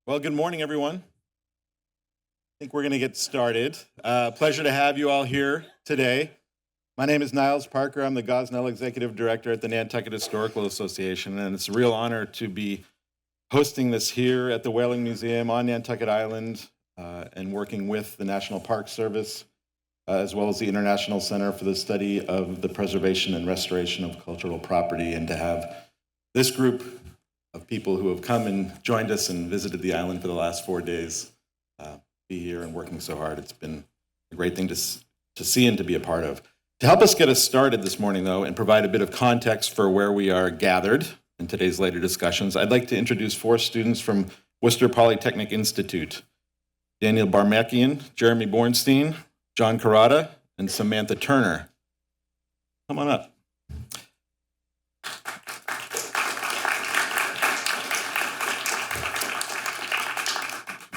Well, good morning, everyone. I think we're going to get started. Pleasure to have you all here today. My name is Niles Parker. I'm the Gosnell Executive Director at the Nantucket Historical Association, and it's a real honor to be hosting this here at the Whaling Museum on Nantucket Island and working with the National Park Service, as well as the International Center for the Study of the Preservation and Restoration of Cultural Property, and to have this group of people who have come and joined us and visited the island for the last 4 days be here and working so hard. It's been a great thing to see and to be a part of. To help us get us started this morning, though, and provide a bit of context for where we are gathered in today's later discussions, I'd like to introduce 4 students from Worcester Polytechnic Institute: Daniel Barmakian, Jeremy Bornstein, John Carrata, and Samantha Turner. Come on up.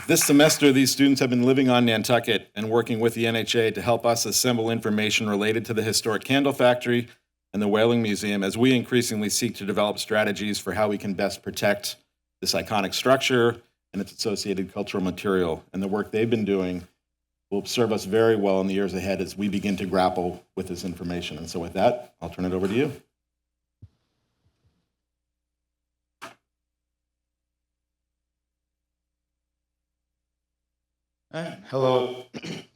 This semester, these students have been living on Nantucket and working with the NHA to help us assemble information related to the historic candle factory and the Whaling Museum as we increasingly seek to develop strategies for how we can best protect this iconic structure and its associated cultural material. And the work they've been doing will serve us very well in the years ahead as we begin to grapple with this information. And so with that, I'll turn it over to you. Hello.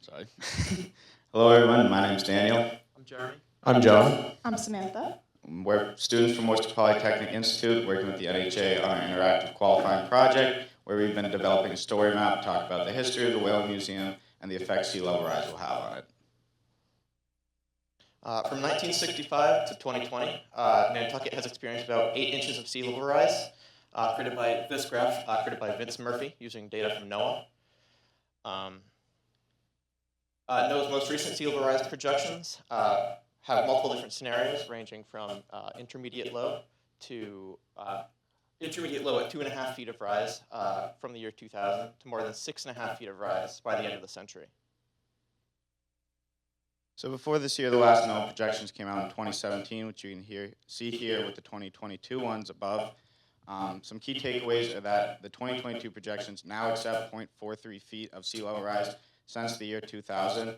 Sorry. Hello, everyone. My name is Daniel. I'm Jeremy. I'm John. I'm Samantha. We're students from Worcester Polytechnic Institute working with the NHA on an interactive qualifying project where we've been developing a story map to talk about the history of the Whaling Museum and the effects sea level rise will have on it. From 1965 to 2020, Nantucket has experienced about 8 inches of sea level rise, created by this graph, created by Vince Murphy using data from NOAA. NOAA's most recent sea level rise projections have multiple different scenarios ranging from intermediate low at 2.5 feet of rise from the year 2000 to more than 6.5 feet of rise by the end of the century. So before this year, the last NOAA projections came out in 2017, which you can see here with the 2022 ones above. Some key takeaways are that the 2022 projections now accept 0.43 feet of sea level rise since the year 2000,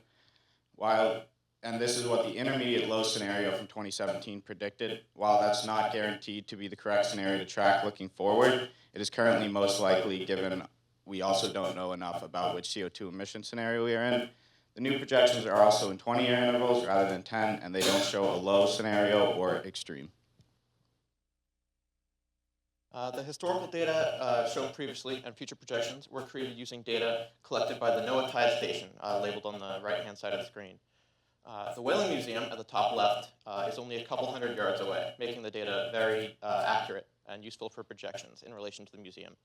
and this is what the intermediate low scenario from 2017 predicted. While that's not guaranteed to be the correct scenario to track looking forward, it is currently most likely, given we also don't know enough about which CO2 emission scenario we are in. The new projections are also in 20-year intervals rather than 10, and they don't show a low scenario or extreme. The historical data shown previously and future projections were created using data collected by the NOAA Tide Station, labeled on the right-hand side of the screen. The Whaling Museum at the top left is only a couple hundred yards away, making the data very accurate and useful for projections in relation to the museum.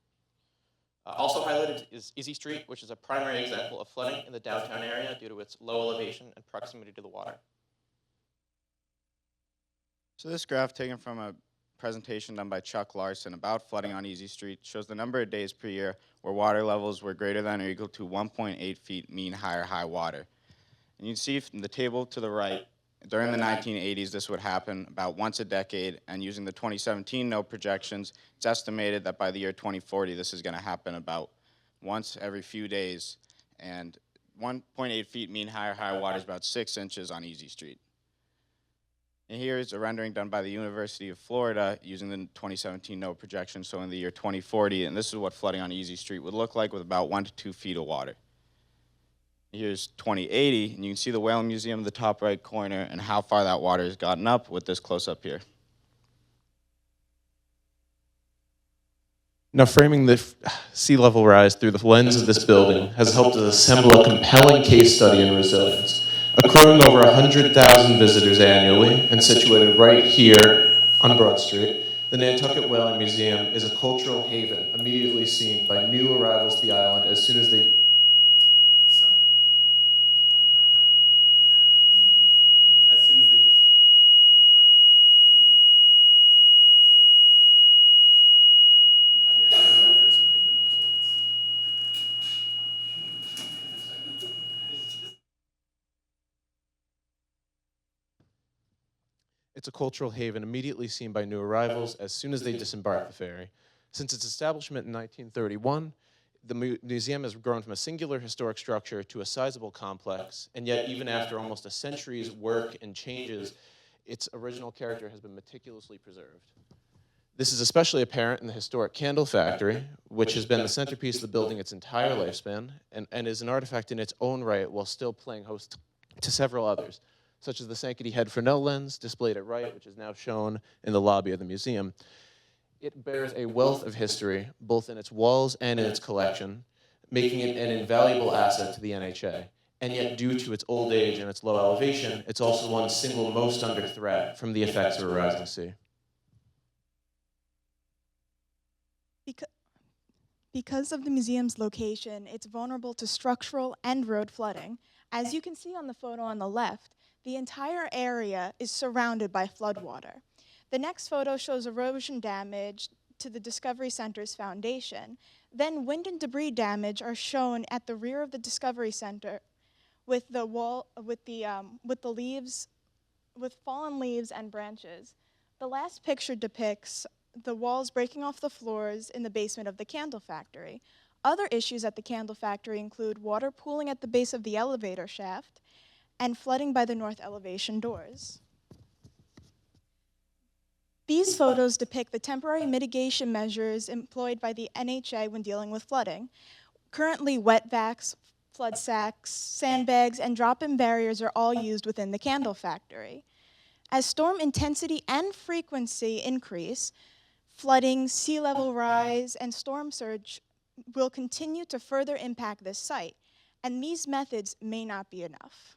Also highlighted is Izzy Street, which is a primary example of flooding in the downtown area due to its low elevation and proximity to the water. So this graph, taken from a presentation done by Chuck Larson about flooding on Easy Street, shows the number of days per year where water levels were greater than or equal to 1.8 feet mean higher high water. And you can see from the table to the right, during the 1980s, this would happen about once a decade, and using the 2017 NOAA projections, it's estimated that by the year 2040, this is going to happen about once every few days, and 1.8 feet mean higher high water is about 6 inches on Easy Street. And here is a rendering done by the University of Florida using the 2017 NOAA projection, so in the year 2040, and this is what flooding on Easy Street would look like with about 1 to 2 feet of water. Here's 2080, and you can see the Whaling Museum in the top right corner and how far that water has gotten up with this close-up here. Now, framing the sea level rise through the lens of this building has helped us assemble a compelling case study in resilience. Accruing over 100,000 visitors annually and situated right here on Broad Street, the Nantucket Whaling Museum is a cultural haven immediately seen by new arrivals to the island as soon as they It's a cultural haven immediately seen by new arrivals as soon as they disembark the ferry. Since its establishment in 1931, the museum has grown from a singular historic structure to a sizable complex, and yet even after almost a century's work and changes, its original character has been meticulously preserved. This is especially apparent in the historic candle factory, which has been the centerpiece of the building its entire lifespan, and is an artifact in its own right while still playing host to several others, such as the Sankaty head Fresnel lens displayed at right, which is now shown in the lobby of the museum. It bears a wealth of history, both in its walls and in its collection, making it an invaluable asset to the NHA. And yet, due to its old age and its low elevation, it's also one single most under threat from the effects of a rising sea. Because of the museum's location, it's vulnerable to structural and road flooding. As you can see on the photo on the left, the entire area is surrounded by floodwater. The next photo shows erosion damage to the Discovery Center's foundation. Then wind and debris damage are shown at the rear of the Discovery Center with the wall, with fallen leaves and branches. The last picture depicts the walls breaking off the floors in the basement of the candle factory. Other issues at the candle factory include water pooling at the base of the elevator shaft and flooding by the north elevation doors. These photos depict the temporary mitigation measures employed by the NHA when dealing with flooding. Currently, wet vacs, flood sacks, sandbags, and drop-in barriers are all used within the candle factory. As storm intensity and frequency increase, flooding, sea level rise, and storm surge will continue to further impact this site, and these methods may not be enough.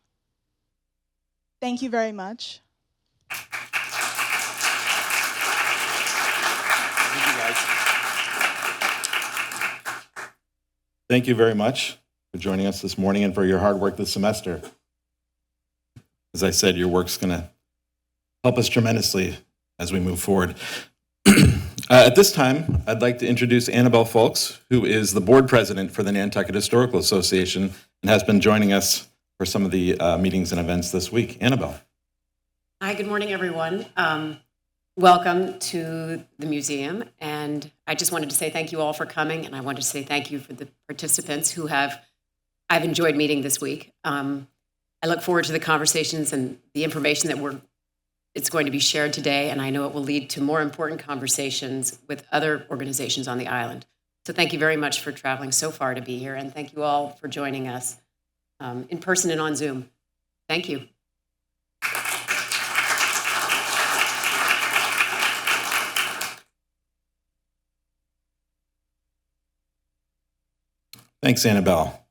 Thank you very much. Thank you very much for joining us this morning and for your hard work this semester. As I said, your work's going to help us tremendously as we move forward. At this time, I'd like to introduce Annabelle Folks, who is the board president for the Nantucket Historical Association and has been joining us for some of the meetings and events this week. Annabelle. Hi, good morning, everyone. Welcome to the museum, and I just wanted to say thank you all for coming, and I wanted to say thank you for the participants who I've enjoyed meeting this week. I look forward to the conversations and the information that it's going to be shared today, and I know it will lead to more important conversations with other organizations on the island. So thank you very much for traveling so far to be here, and thank you all for joining us in person and on Zoom. Thank you. Thanks, Annabelle.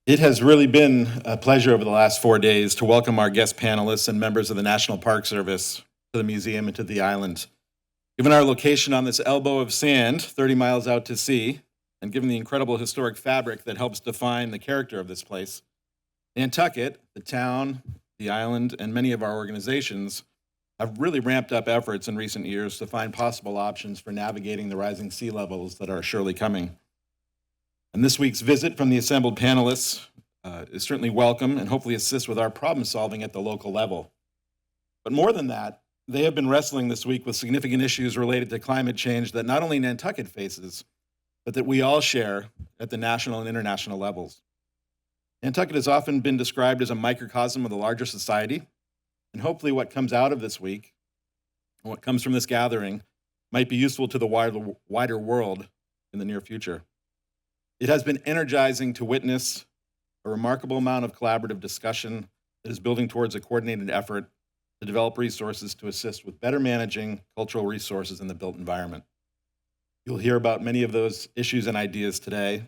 It has really been a pleasure over the last 4 days to welcome our guest panelists and members of the National Park Service to the museum and to the island. Given our location on this elbow of sand, 30 miles out to sea, and given the incredible historic fabric that helps define the character of this place, Nantucket, the town, the island, and many of our organizations have really ramped up efforts in recent years to find possible options for navigating the rising sea levels that are surely coming. And this week's visit from the assembled panelists is certainly welcome and hopefully assists with our problem solving at the local level. But more than that, they have been wrestling this week with significant issues related to climate change that not only Nantucket faces, but that we all share at the national and international levels. Nantucket has often been described as a microcosm of the larger society, and hopefully what comes out of this week, and what comes from this gathering, might be useful to the wider world in the near future. It has been energizing to witness a remarkable amount of collaborative discussion that is building towards a coordinated effort to develop resources to assist with better managing cultural resources in the built environment. You'll hear about many of those issues and ideas today.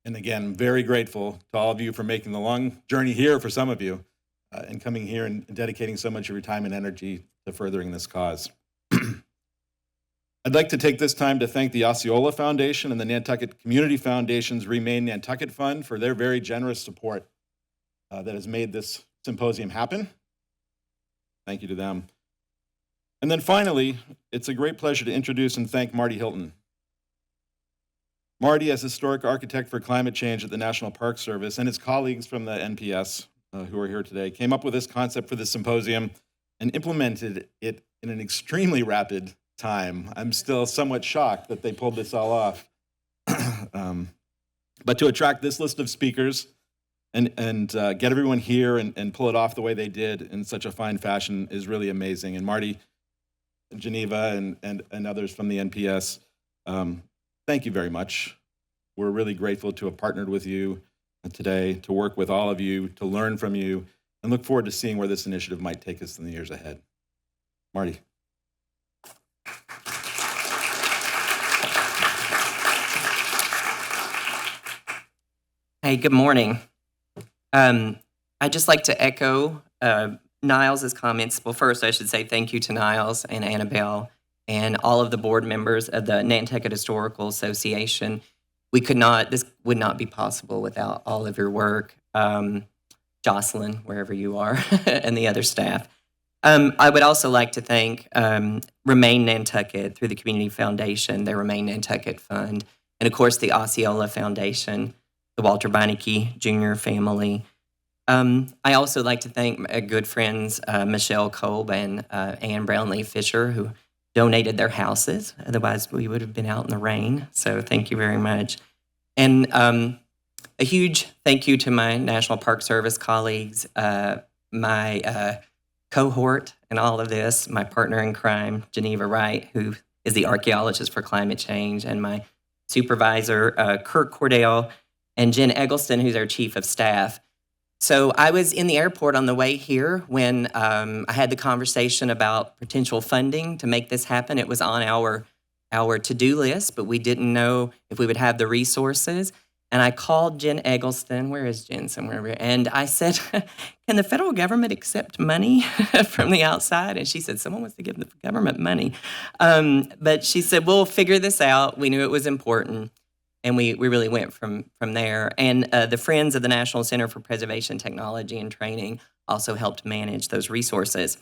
And again, very grateful to all of you for making the long journey here for some of you and coming here and dedicating so much of your time and energy to furthering this cause. I'd like to take this time to thank the Osceola Foundation and the Nantucket Community Foundation's Remain Nantucket Fund for their very generous support that has made this symposium happen. Thank you to them. And then finally, it's a great pleasure to introduce and thank Marty Hilton. Marty, as historic architect for climate change at the National Park Service, and his colleagues from the NPS who are here today, came up with this concept for this symposium and implemented it in an extremely rapid time. I'm still somewhat shocked that they pulled this all off. But to attract this list of speakers and get everyone here and pull it off the way they did in such a fine fashion is really amazing. And Marty, Geneva, and others from the NPS, thank you very much. We're really grateful to have partnered with you today, to work with all of you, to learn from you, and look forward to seeing where this initiative might take us in the years ahead. Marty. Hey, good morning. I'd just like to echo Niles' comments. Well, first, I should say thank you to Niles and Annabelle and all of the board members of the Nantucket Historical Association. This would not be possible without all of your work. Jocelyn, wherever you are, and the other staff. I would also like to thank Remain Nantucket through the Community Foundation, their Remain Nantucket Fund, and of course the Osceola Foundation, the Walter Beinecke Jr. family. I also like to thank my good friends Michelle Kolb and Ann Brownlee Fisher, who donated their houses. Otherwise, we would have been out in the rain. So thank you very much. And a huge thank you to my National Park Service colleagues, my cohort in all of this, my partner in crime, Geneva Wright, who is the archaeologist for climate change, and my supervisor, Kirk Cordell, and Jen Eggleston, who's our chief of staff. So I was in the airport on the way here when I had the conversation about potential funding to make this happen. It was on our to-do list, but we didn't know if we would have the resources. And I called Jen Eggleston. Where is Jen? Somewhere over here. And I said, can the federal government accept money from the outside? And she said, someone wants to give the government money. But she said, we'll figure this out. We knew it was important. And we really went from there. And the Friends of the National Center for Preservation Technology and Training also helped manage those resources.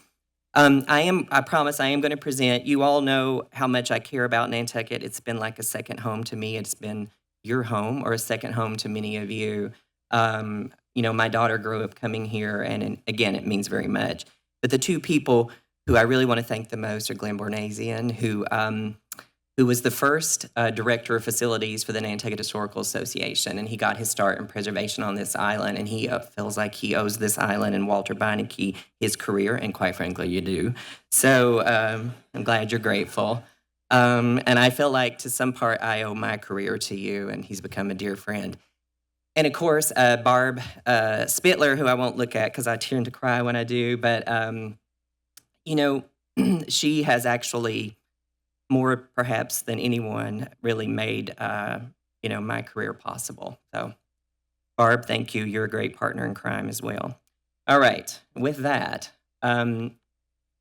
I promise I am going to present. You all know how much I care about Nantucket. It's been like a second home to me. It's been your home or a second home to many of you. My daughter grew up coming here, and again, it means very much. But the two people who I really want to thank the most are Glenn Bornasian, who was the first director of facilities for the Nantucket Historical Association, and he got his start in preservation on this island, and he feels like he owes this island and Walter Beinecke his career, and quite frankly, you do. So I'm glad you're grateful. And I feel like to some part I owe my career to you, and he's become a dear friend. And of course, Barb Spittler, who I won't look at because I tend to cry when I do, but she has actually more perhaps than anyone really made my career possible. So Barb, thank you. You're a great partner in crime as well. All right, with that, I'm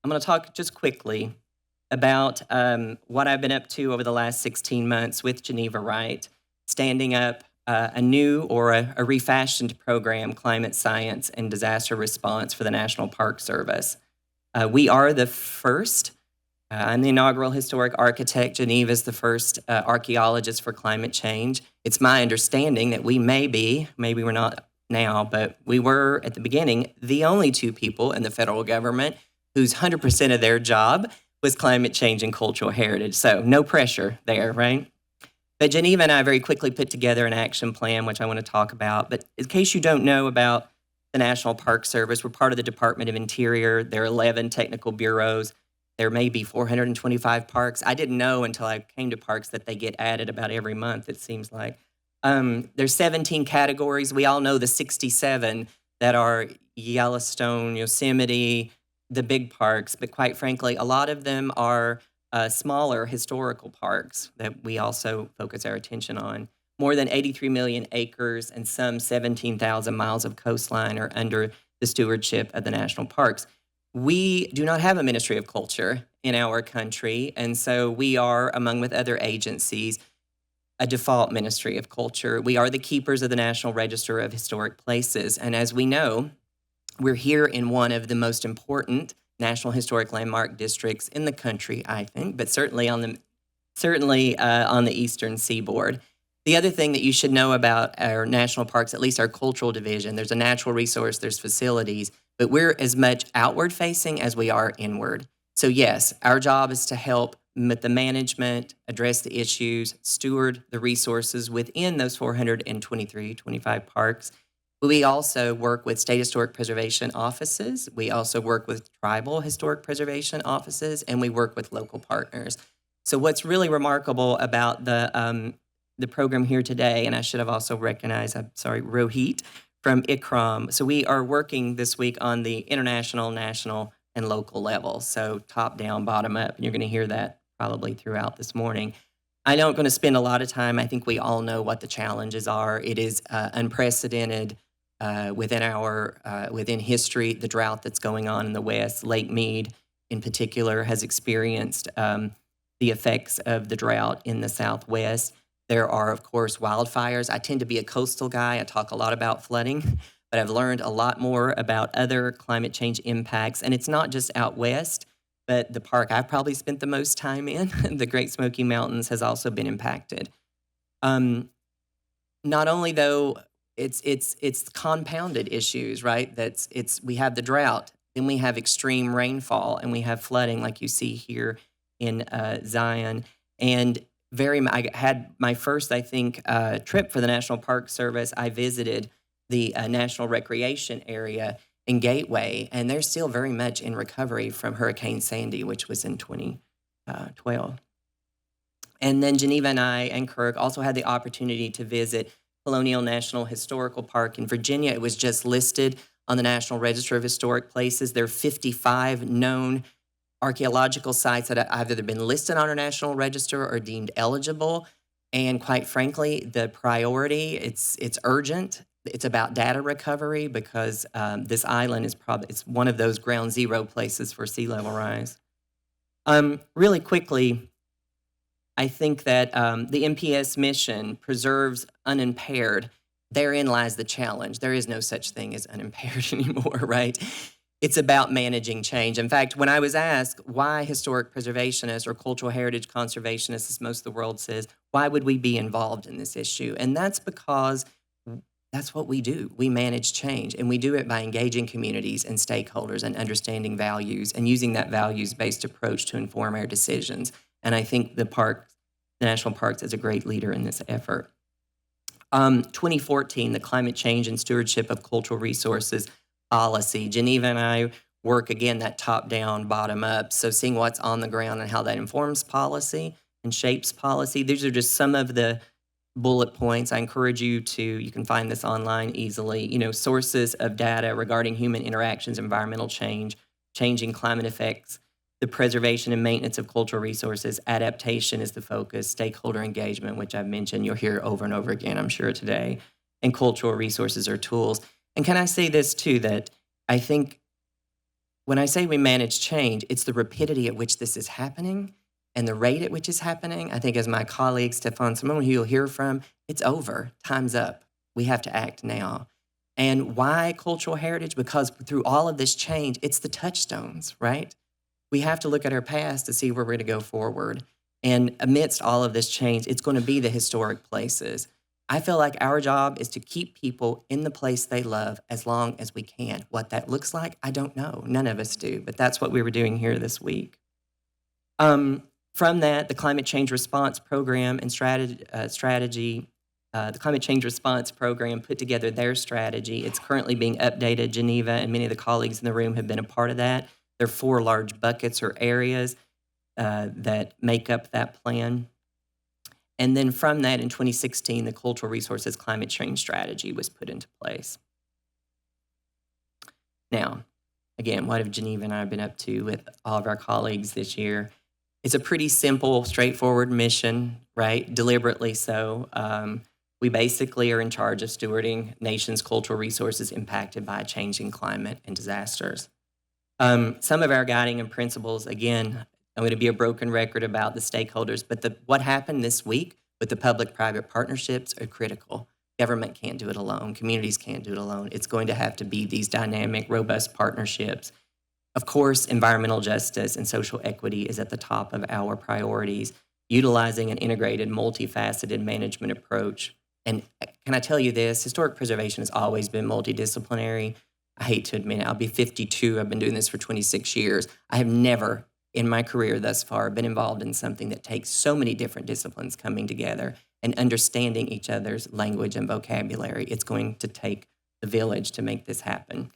going to talk just quickly about what I've been up to over the last 16 months with Geneva Wright, standing up a new or a refashioned program, Climate Science and Disaster Response for the National Park Service. We are the first. I'm the inaugural historic architect. Geneva is the first archaeologist for climate change. It's my understanding that we maybe we're not now, but we were at the beginning the only two people in the federal government whose 100% of their job was climate change and cultural heritage. So no pressure there, right? But Geneva and I very quickly put together an action plan, which I want to talk about. But in case you don't know about the National Park Service, we're part of the Department of Interior. There are 11 technical bureaus. There may be 425 parks. I didn't know until I came to parks that they get added about every month, it seems like. There's 17 categories. We all know the 67 that are Yellowstone, Yosemite, the big parks, but quite frankly, a lot of them are smaller historical parks that we also focus our attention on. More than 83 million acres and some 17,000 miles of coastline are under the stewardship of the national parks. We do not have a Ministry of Culture in our country, and so we are, among with other agencies, a default Ministry of Culture. We are the keepers of the National Register of Historic Places, and as we know, we're here in one of the most important National Historic Landmark districts in the country, I think, but certainly on the eastern seaboard. The other thing that you should know about our national parks, at least our cultural division, there's a natural resource, there's facilities, but we're as much outward facing as we are inward. So yes, our job is to help with the management, address the issues, steward the resources within those 25 parks. We also work with state historic preservation offices. We also work with tribal historic preservation offices, and we work with local partners. So what's really remarkable about the program here today, and I should have also recognized, I'm sorry, Rohit from ICCROM. So we are working this week on the international, national, and local level. So top down, bottom up, and you're going to hear that probably throughout this morning. I don't going to spend a lot of time. I think we all know what the challenges are. It is unprecedented within history. The drought that's going on in the West, Lake Mead in particular, has experienced the effects of the drought in the Southwest. There are, of course, wildfires. I tend to be a coastal guy. I talk a lot about flooding, but I've learned a lot more about other climate change impacts. And it's not just out west, but the park I've probably spent the most time in, the Great Smoky Mountains, has also been impacted. Not only though, it's compounded issues, right? We have the drought, then we have extreme rainfall, and we have flooding, like you see here in Zion. And I had my first, I think, trip for the National Park Service. I visited the National Recreation Area in Gateway, and they're still very much in recovery from Hurricane Sandy, which was in 2012. And then Geneva and I and Kirk also had the opportunity to visit Colonial National Historical Park in Virginia. It was just listed on the National Register of Historic Places. There are 55 known archaeological sites that have either been listed on our National Register or deemed eligible. And quite frankly, the priority, it's urgent. It's about data recovery because this island is it's one of those ground zero places for sea level rise. Really quickly, I think that the MPS mission preserves unimpaired. Therein lies the challenge. There is no such thing as unimpaired anymore, right? It's about managing change. In fact, when I was asked why historic preservationists or cultural heritage conservationists, as most of the world says, why would we be involved in this issue? And that's because that's what we do. We manage change, and we do it by engaging communities and stakeholders and understanding values and using that values-based approach to inform our decisions. And I think the National Parks is a great leader in this effort. 2014, the Climate Change and Stewardship of Cultural Resources policy. Geneva and I work, again, that top-down, bottom-up, so seeing what's on the ground and how that informs policy and shapes policy. These are just some of the bullet points. I encourage you can find this online easily, sources of data regarding human interactions, environmental change, changing climate effects, the preservation and maintenance of cultural resources, adaptation is the focus, stakeholder engagement, which I've mentioned, you'll hear over and over again, I'm sure, today, and cultural resources are tools. And can I say this too, that I think when I say we manage change, it's the rapidity at which this is happening and the rate at which it's happening. I think as my colleague, Stefan Simone, who you'll hear from, it's over, time's up. We have to act now. And why cultural heritage? Because through all of this change, it's the touchstones, right? We have to look at our past to see where we're going to go forward. And amidst all of this change, it's going to be the historic places. I feel like our job is to keep people in the place they love as long as we can. What that looks like, I don't know. None of us do, but that's what we were doing here this week. From that, the Climate Change Response Program and strategy, the Climate Change Response Program put together their strategy. It's currently being updated. Geneva and many of the colleagues in the room have been a part of that. There are 4 large buckets or areas that make up that plan. And then from that, in 2016, the Cultural Resources Climate Change Strategy was put into place. Now, again, what have Geneva and I been up to with all of our colleagues this year? It's a pretty simple, straightforward mission, right? Deliberately so. We basically are in charge of stewarding nations' cultural resources impacted by a changing climate and disasters. Some of our guiding principles, again, I'm going to be a broken record about the stakeholders, but what happened this week with the public-private partnerships are critical. Government can't do it alone. Communities can't do it alone. It's going to have to be these dynamic, robust partnerships. Of course, environmental justice and social equity is at the top of our priorities, utilizing an integrated, multifaceted management approach. And can I tell you this? Historic preservation has always been multidisciplinary. I hate to admit it. I'll be 52. I've been doing this for 26 years. I have never in my career thus far been involved in something that takes so many different disciplines coming together and understanding each other's language and vocabulary. It's going to take the village to make this happen.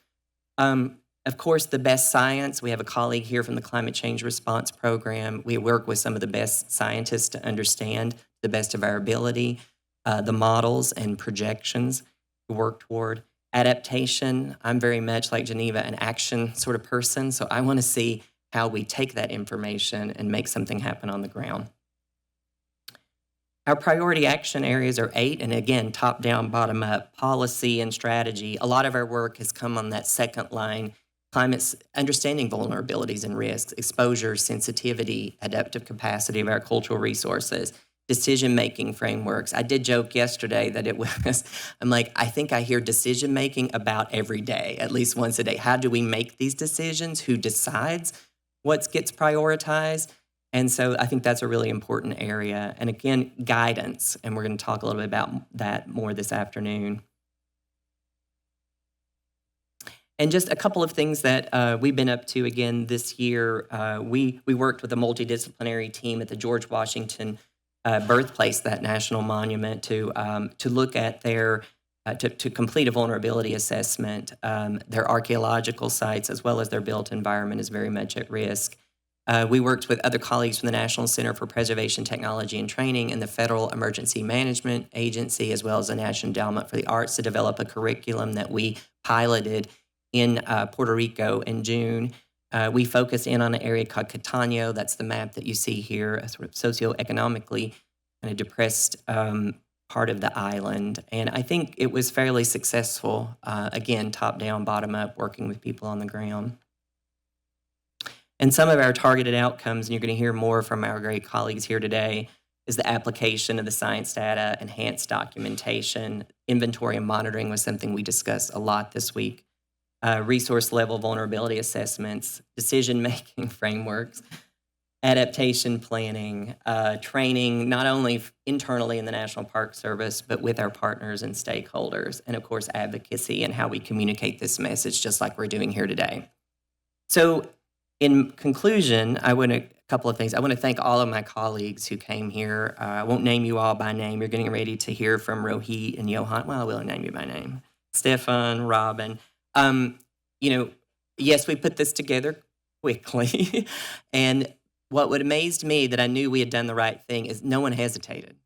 Of course, the best science, we have a colleague here from the Climate Change Response Program. We work with some of the best scientists to understand, to the best of our ability, the models and projections to work toward. Adaptation, I'm very much like Geneva, an action sort of person, so I want to see how we take that information and make something happen on the ground. Our priority action areas are 8, and again, top down, bottom up, policy and strategy. A lot of our work has come on that second line, understanding vulnerabilities and risks, exposure, sensitivity, adaptive capacity of our cultural resources, decision-making frameworks. I did joke yesterday that it was, I'm like, I think I hear decision-making about every day, at least once a day. How do we make these decisions? Who decides what gets prioritized? And so I think that's a really important area. And again, guidance, and we're going to talk a little bit about that more this afternoon. And just a couple of things that we've been up to again this year. We worked with a multidisciplinary team at the George Washington birthplace, that national monument, to look at their to complete a vulnerability assessment. Their archaeological sites as well as their built environment is very much at risk. We worked with other colleagues from the National Center for Preservation Technology and Training and the Federal Emergency Management Agency, as well as the National Endowment for the Arts, to develop a curriculum that we piloted in Puerto Rico in June. We focused in on an area called Catano. That's the map that you see here, a sort of socioeconomically kind of depressed part of the island. And I think it was fairly successful, again, top down, bottom up, working with people on the ground. And some of our targeted outcomes, and you're going to hear more from our great colleagues here today, is the application of the science data, enhanced documentation, inventory and monitoring was something we discussed a lot this week, resource level vulnerability assessments, decision-making frameworks, adaptation planning, training, not only internally in the National Park Service, but with our partners and stakeholders, and of course, advocacy and how we communicate this message, just like we're doing here today. So, in conclusion, a couple of things. I want to thank all of my colleagues who came here. I won't name you all by name. You're getting ready to hear from Rohit and Johan. Well, I will name you by name. Stefan, Robin. Yes, we put this together quickly. And what would amazed me that I knew we had done the right thing is no one hesitated.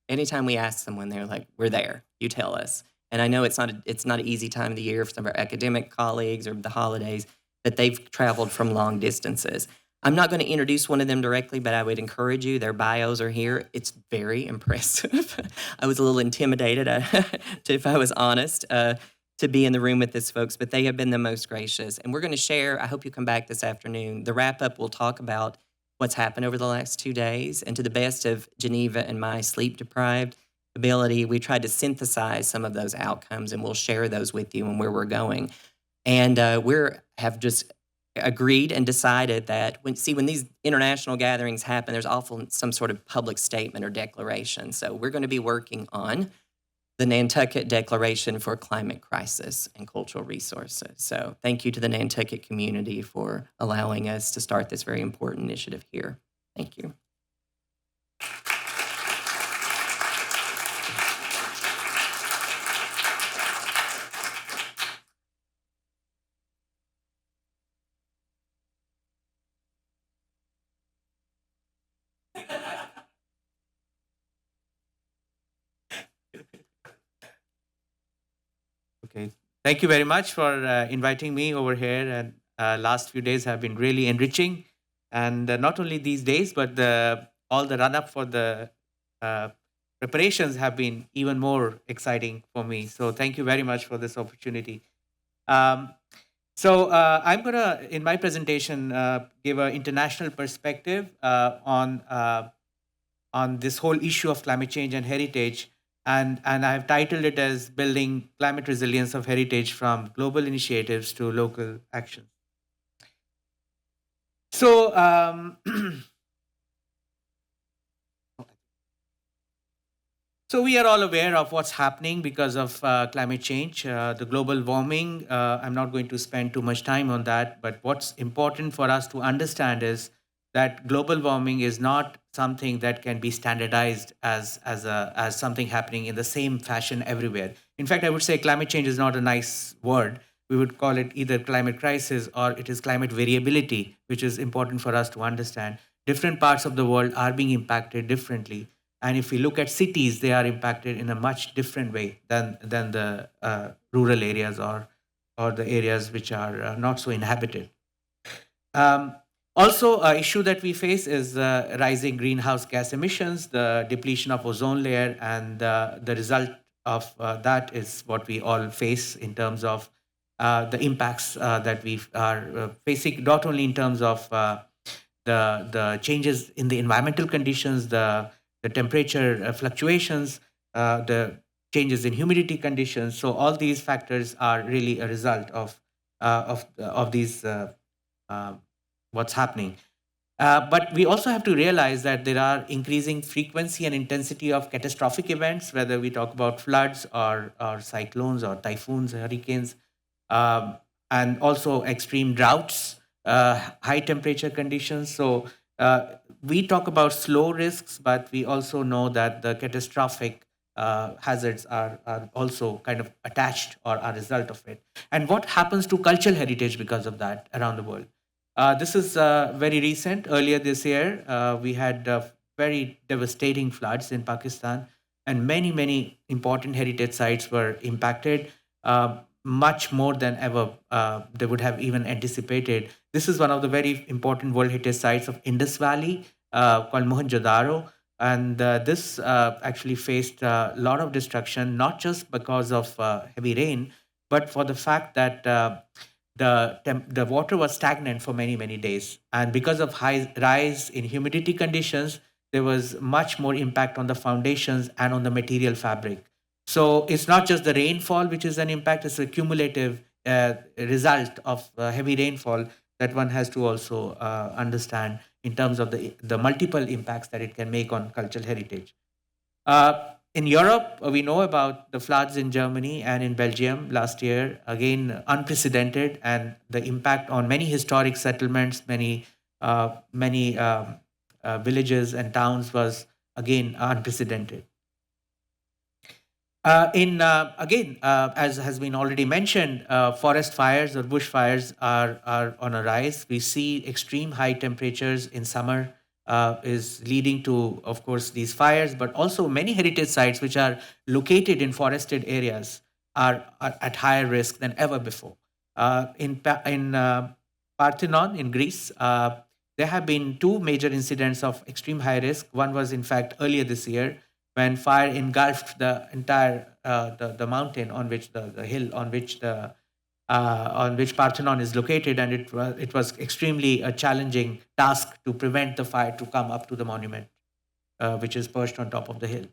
Anytime we asked someone, they were like, we're there. You tell us. And I know it's not an easy time of the year for some of our academic colleagues or the holidays, that they've traveled from long distances. I'm not going to introduce one of them directly, but I would encourage you. Their bios are here. It's very impressive. I was a little intimidated, if I was honest, to be in the room with these folks, but they have been the most gracious. And we're going to share, I hope you come back this afternoon. The wrap-up will talk about what's happened over the last 2 days. And to the best of Geneva and my sleep-deprived ability, we tried to synthesize some of those outcomes, and we'll share those with you and where we're going. And have just agreed and decided that when these international gatherings happen, there's often some sort of public statement or declaration. So we're going to be working on the Nantucket Declaration for Climate Crisis and Cultural Resources. So thank you to the Nantucket community for allowing us to start this very important initiative here. Thank you. Okay, thank you very much for inviting me over here. And last few days have been really enriching, and not only these days, but all the run-up for the preparations have been even more exciting for me. So thank you very much for this opportunity. I'm gonna, in my presentation, give an international perspective on this whole issue of climate change and heritage. And I've titled it as Building Climate Resilience of Heritage from Global Initiatives to Local Action. So, so we are all aware of what's happening because of climate change, the global warming. I'm not going to spend too much time on that, but what's important for us to understand is that global warming is not something that can be standardized as something happening in the same fashion everywhere. In fact, I would say climate change is not a nice word. We would call it either climate crisis or it is climate variability, which is important for us to understand. Different parts of the world are being impacted differently. And if we look at cities, they are impacted in a much different way than the rural areas or the areas which are not so inhabited. Also, an issue that we face is rising greenhouse gas emissions, the depletion of ozone layer, and the result of that is what we all face in terms of the impacts that we are facing, not only in terms of the changes in the environmental conditions, the temperature fluctuations, the changes in humidity conditions. So all these factors are really a result of these what's happening. But we also have to realize that there are increasing frequency and intensity of catastrophic events, whether we talk about floods or cyclones or typhoons, hurricanes, and also extreme droughts, high temperature conditions. So we talk about slow risks, but we also know that the catastrophic hazards are also kind of attached or are a result of it. And what happens to cultural heritage because of that around the world? This is very recent. Earlier this year, we had very devastating floods in Pakistan, and many important heritage sites were impacted, much more than ever they would have even anticipated. This is one of the very important World Heritage Sites of Indus Valley called Mohenjo-daro. And this actually faced a lot of destruction, not just because of heavy rain, but for the fact that the water was stagnant for many days, and because of high rise in humidity conditions, there was much more impact on the foundations and on the material fabric. So it's not just the rainfall which is an impact; it's a cumulative result of heavy rainfall that one has to also understand in terms of the multiple impacts that it can make on cultural heritage. In Europe, we know about the floods in Germany and in Belgium last year, again, unprecedented, and the impact on many historic settlements, many villages and towns was again unprecedented. As has been already mentioned, forest fires or bushfires are on a rise. We see extreme high temperatures in summer is leading to, of course, these fires, but also many heritage sites which are located in forested areas are at higher risk than ever before. In Parthenon in Greece, there have been two major incidents of extreme high risk. One was, in fact, earlier this year when fire engulfed the entire the mountain on which the hill on which Parthenon is located, and it was extremely a challenging task to prevent the fire to come up to the monument, which is perched on top of the hill.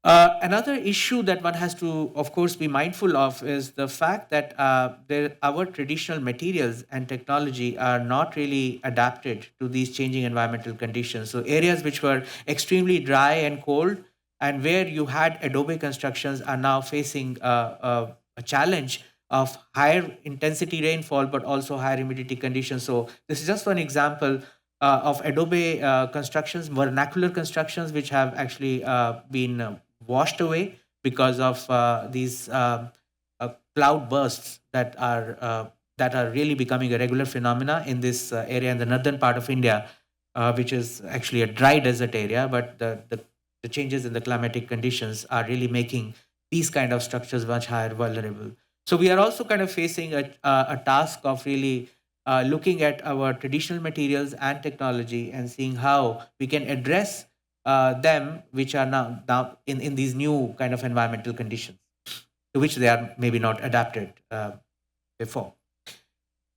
Another issue that one has to, of course, be mindful of is the fact that our traditional materials and technology are not really adapted to these changing environmental conditions. So areas which were extremely dry and cold and where you had adobe constructions are now facing a challenge of higher intensity rainfall, but also higher humidity conditions. So this is just one example of adobe constructions, vernacular constructions, which have actually been washed away because of these cloud bursts that are really becoming a regular phenomena in this area in the northern part of India, which is actually a dry desert area, but the changes in the climatic conditions are really making these kind of structures much higher vulnerable. So we are also kind of facing a task of really looking at our traditional materials and technology and seeing how we can address them, which are now in these new kind of environmental conditions to which they are maybe not adapted before.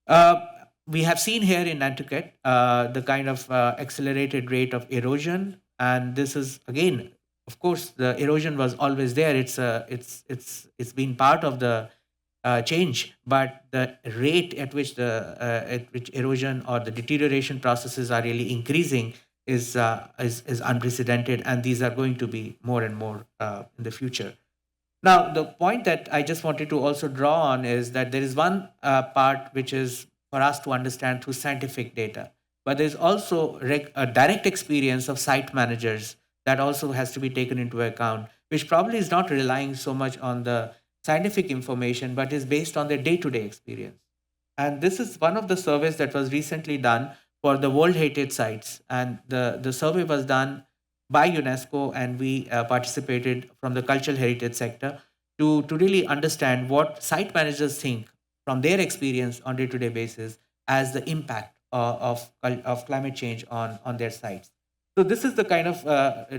We have seen here in Nantucket the kind of accelerated rate of erosion, and this is again, of course, the erosion was always there. It's been part of the change, but the rate at which erosion or the deterioration processes are really increasing is unprecedented, and these are going to be more and more in the future. Now, the point that I just wanted to also draw on is that there is one part which is for us to understand through scientific data. but there's also a direct experience of site managers that also has to be taken into account, which probably is not relying so much on the scientific information, but is based on their day-to-day experience. And this is one of the surveys that was recently done for the World Heritage Sites. And the survey was done by UNESCO, and we participated from the cultural heritage sector to really understand what site managers think from their experience on day-to-day basis as the impact of climate change on their sites. So this is the kind of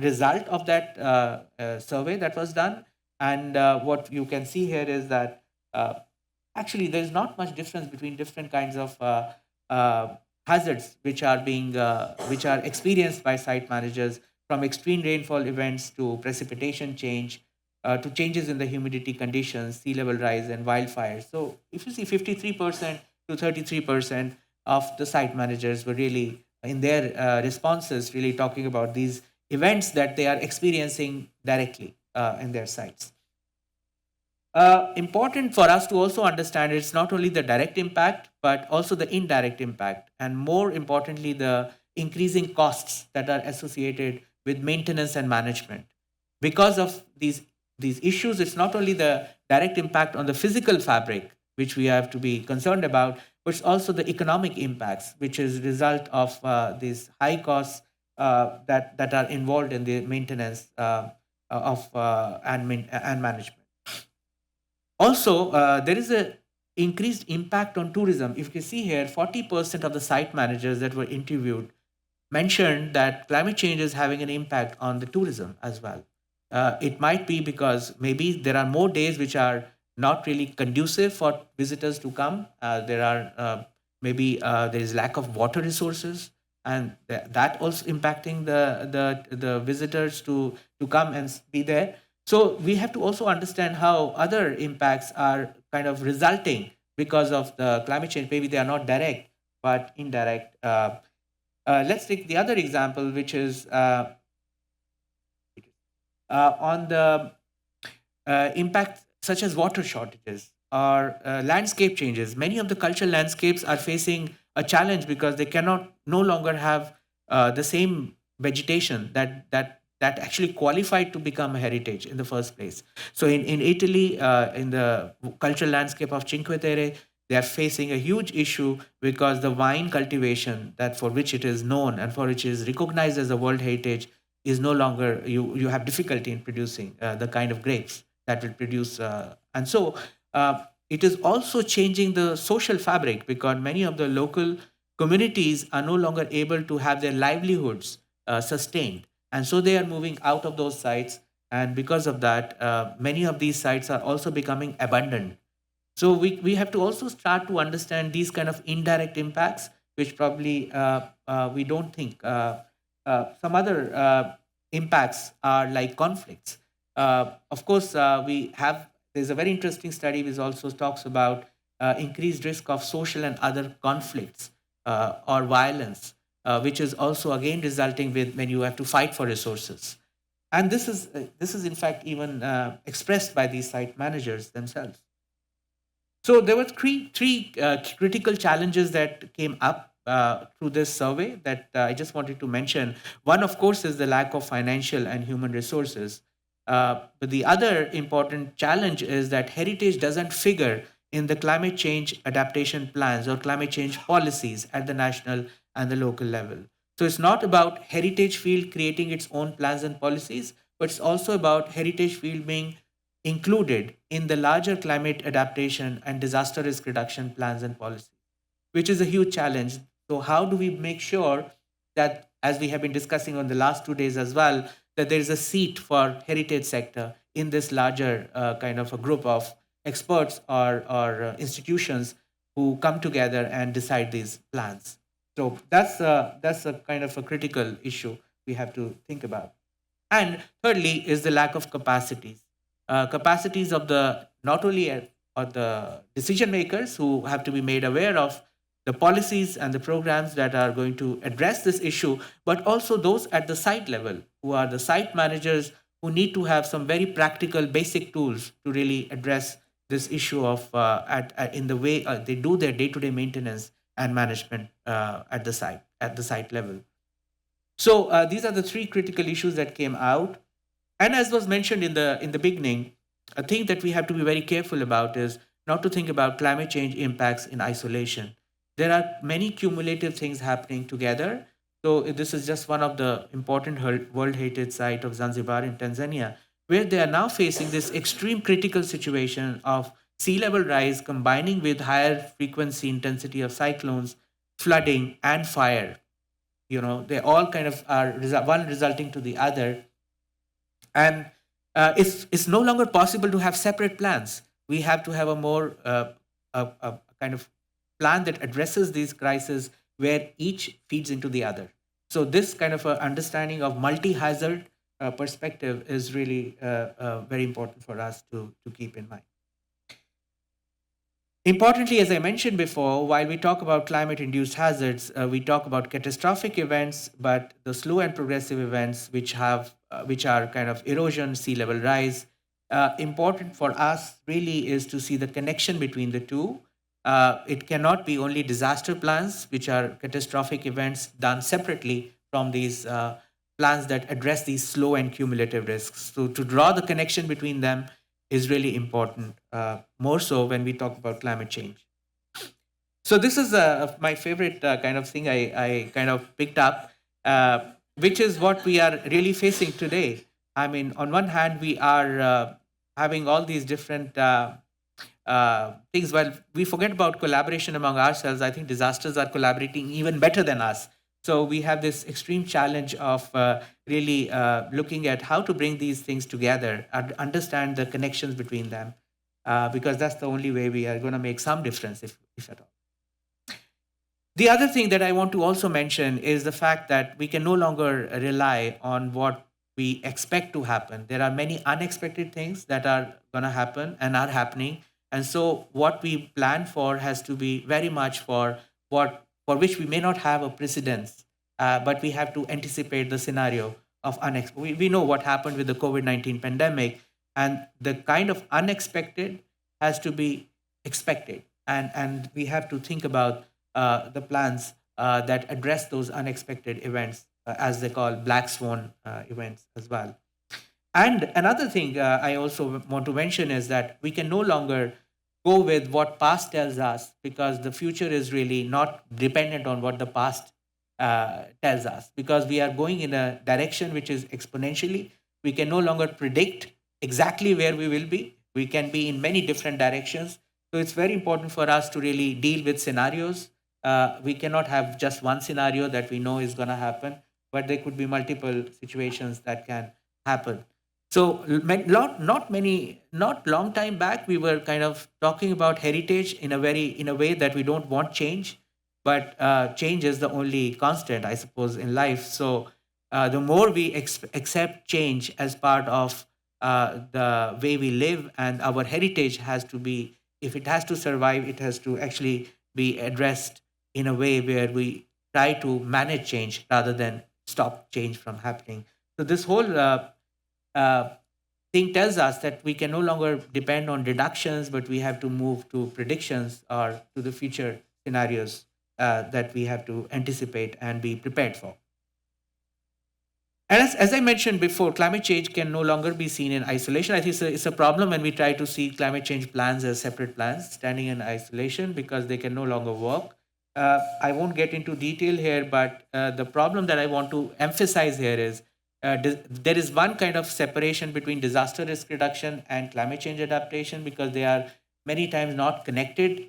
result of that survey that was done. And what you can see here is that actually there's not much difference between different kinds of hazards which are experienced by site managers, from extreme rainfall events to precipitation change, to changes in the humidity conditions, sea level rise, and wildfires. So if you see 53% to 33% of the site managers were really in their responses really talking about these events that they are experiencing directly in their sites. Important for us to also understand it's not only the direct impact, but also the indirect impact, and more importantly, the increasing costs that are associated with maintenance and management. Because of these issues, it's not only the direct impact on the physical fabric, which we have to be concerned about, but it's also the economic impacts, which is a result of these high costs that are involved in the maintenance and management. Also, there is an increased impact on tourism. If you see here, 40% of the site managers that were interviewed mentioned that climate change is having an impact on the tourism as well. It might be because maybe there are more days which are not really conducive for visitors to come. There are there is lack of water resources, and that also impacting the visitors to come and be there. So we have to also understand how other impacts are kind of resulting because of the climate change. Maybe they are not direct, but indirect. Let's take the other example, which is on the impact such as water shortages or landscape changes. Many of the cultural landscapes are facing a challenge because they cannot no longer have the same vegetation that actually qualified to become a heritage in the first place. So in Italy, in the cultural landscape of Cinque Terre, they are facing a huge issue because the wine cultivation that for which it is known and for which it is recognized as a World Heritage is no longer, you have difficulty in producing the kind of grapes that will produce. And so it is also changing the social fabric because many of the local communities are no longer able to have their livelihoods sustained. And so they are moving out of those sites. And because of that, many of these sites are also becoming abandoned. So we have to also start to understand these kind of indirect impacts, which probably we don't think. Some other impacts are like conflicts. Of course, there's a very interesting study which also talks about increased risk of social and other conflicts or violence, which is also again resulting with when you have to fight for resources. And this is in fact even expressed by these site managers themselves. So there were three critical challenges that came up through this survey that I just wanted to mention. One, of course, is the lack of financial and human resources. But the other important challenge is that heritage doesn't figure in the climate change adaptation plans or climate change policies at the national and the local level. So it's not about heritage field creating its own plans and policies, but it's also about heritage field being included in the larger climate adaptation and disaster risk reduction plans and policies, which is a huge challenge. So how do we make sure that, as we have been discussing on the last 2 days as well, that there is a seat for heritage sector in this larger kind of a group of experts or institutions who come together and decide these plans. So that's a kind of a critical issue we have to think about. And thirdly is the lack of capacities. Capacities of the not only of the decision makers who have to be made aware of the policies and the programs that are going to address this issue, but also those at the site level who are the site managers who need to have some very practical basic tools to really address this issue of in the way they do their day-to-day maintenance and management at the site level. So these are the three critical issues that came out. And as was mentioned in the beginning, a thing that we have to be very careful about is not to think about climate change impacts in isolation. There are many cumulative things happening together. So this is just one of the important World Heritage Site of Zanzibar in Tanzania, where they are now facing this extreme critical situation of sea level rise combining with higher frequency intensity of cyclones, flooding, and fire. They all kind of are one resulting to the other. And it's no longer possible to have separate plans. We have to have a more a kind of plan that addresses these crises where each feeds into the other. So this kind of understanding of multi-hazard perspective is really very important for us to keep in mind. Importantly, as I mentioned before, while we talk about climate-induced hazards, we talk about catastrophic events, but the slow and progressive events, which are kind of erosion, sea level rise, important for us really is to see the connection between the two. It cannot be only disaster plans, which are catastrophic events done separately from these plans that address these slow and cumulative risks. So to draw the connection between them is really important, more so when we talk about climate change. So this is my favorite kind of thing I kind of picked up, which is what we are really facing today. I mean, on one hand, we are having all these different things. While we forget about collaboration among ourselves, I think disasters are collaborating even better than us. So we have this extreme challenge of really looking at how to bring these things together and understand the connections between them, because that's the only way we are going to make some difference, if at all. The other thing that I want to also mention is the fact that we can no longer rely on what we expect to happen. There are many unexpected things that are going to happen and are happening. And so what we plan for has to be very much for which we may not have a precedence, but we have to anticipate the scenario of unexpected. We know what happened with the COVID-19 pandemic, and the kind of unexpected has to be expected. And we have to think about the plans that address those unexpected events, as they call black swan events as well. And another thing I also want to mention is that we can no longer go with what past tells us, because the future is really not dependent on what the past tells us, because we are going in a direction which is exponentially. We can no longer predict exactly where we will be. We can be in many different directions. So it's very important for us to really deal with scenarios. We cannot have just one scenario that we know is going to happen, but there could be multiple situations that can happen. So not long time back, we were kind of talking about heritage in a way that we don't want change, but change is the only constant, I suppose, in life. So the more we accept change as part of the way we live, and our heritage has to be, if it has to survive, it has to actually be addressed in a way where we try to manage change rather than stop change from happening. So this whole thing tells us that we can no longer depend on deductions, but we have to move to predictions or to the future scenarios that we have to anticipate and be prepared for. And as I mentioned before, climate change can no longer be seen in isolation. I think it's a problem when we try to see climate change plans as separate plans, standing in isolation, because they can no longer work. I won't get into detail here, but the problem that I want to emphasize here is there is one kind of separation between disaster risk reduction and climate change adaptation, because they are many times not connected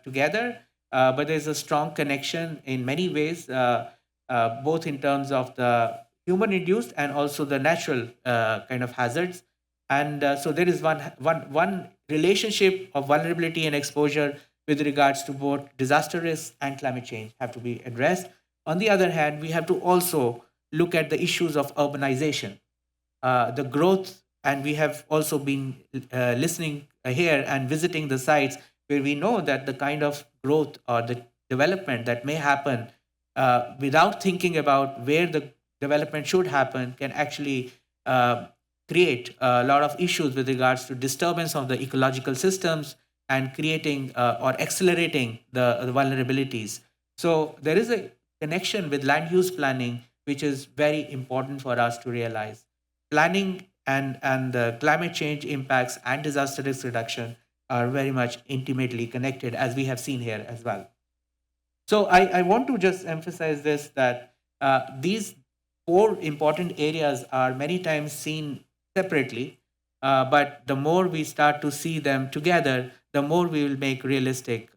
together, but there's a strong connection in many ways, both in terms of the human-induced and also the natural kind of hazards. And so there is one relationship of vulnerability and exposure with regards to both disaster risk and climate change have to be addressed. On the other hand, we have to also look at the issues of urbanization, the growth, and we have also been listening here and visiting the sites where we know that the kind of growth or the development that may happen without thinking about where the development should happen can actually create a lot of issues with regards to disturbance of the ecological systems and creating or accelerating the vulnerabilities. So there is a connection with land use planning, which is very important for us to realize. Planning and the climate change impacts and disaster risk reduction are very much intimately connected, as we have seen here as well. So I want to just emphasize this, that these four important areas are many times seen separately, but the more we start to see them together, the more we will make realistic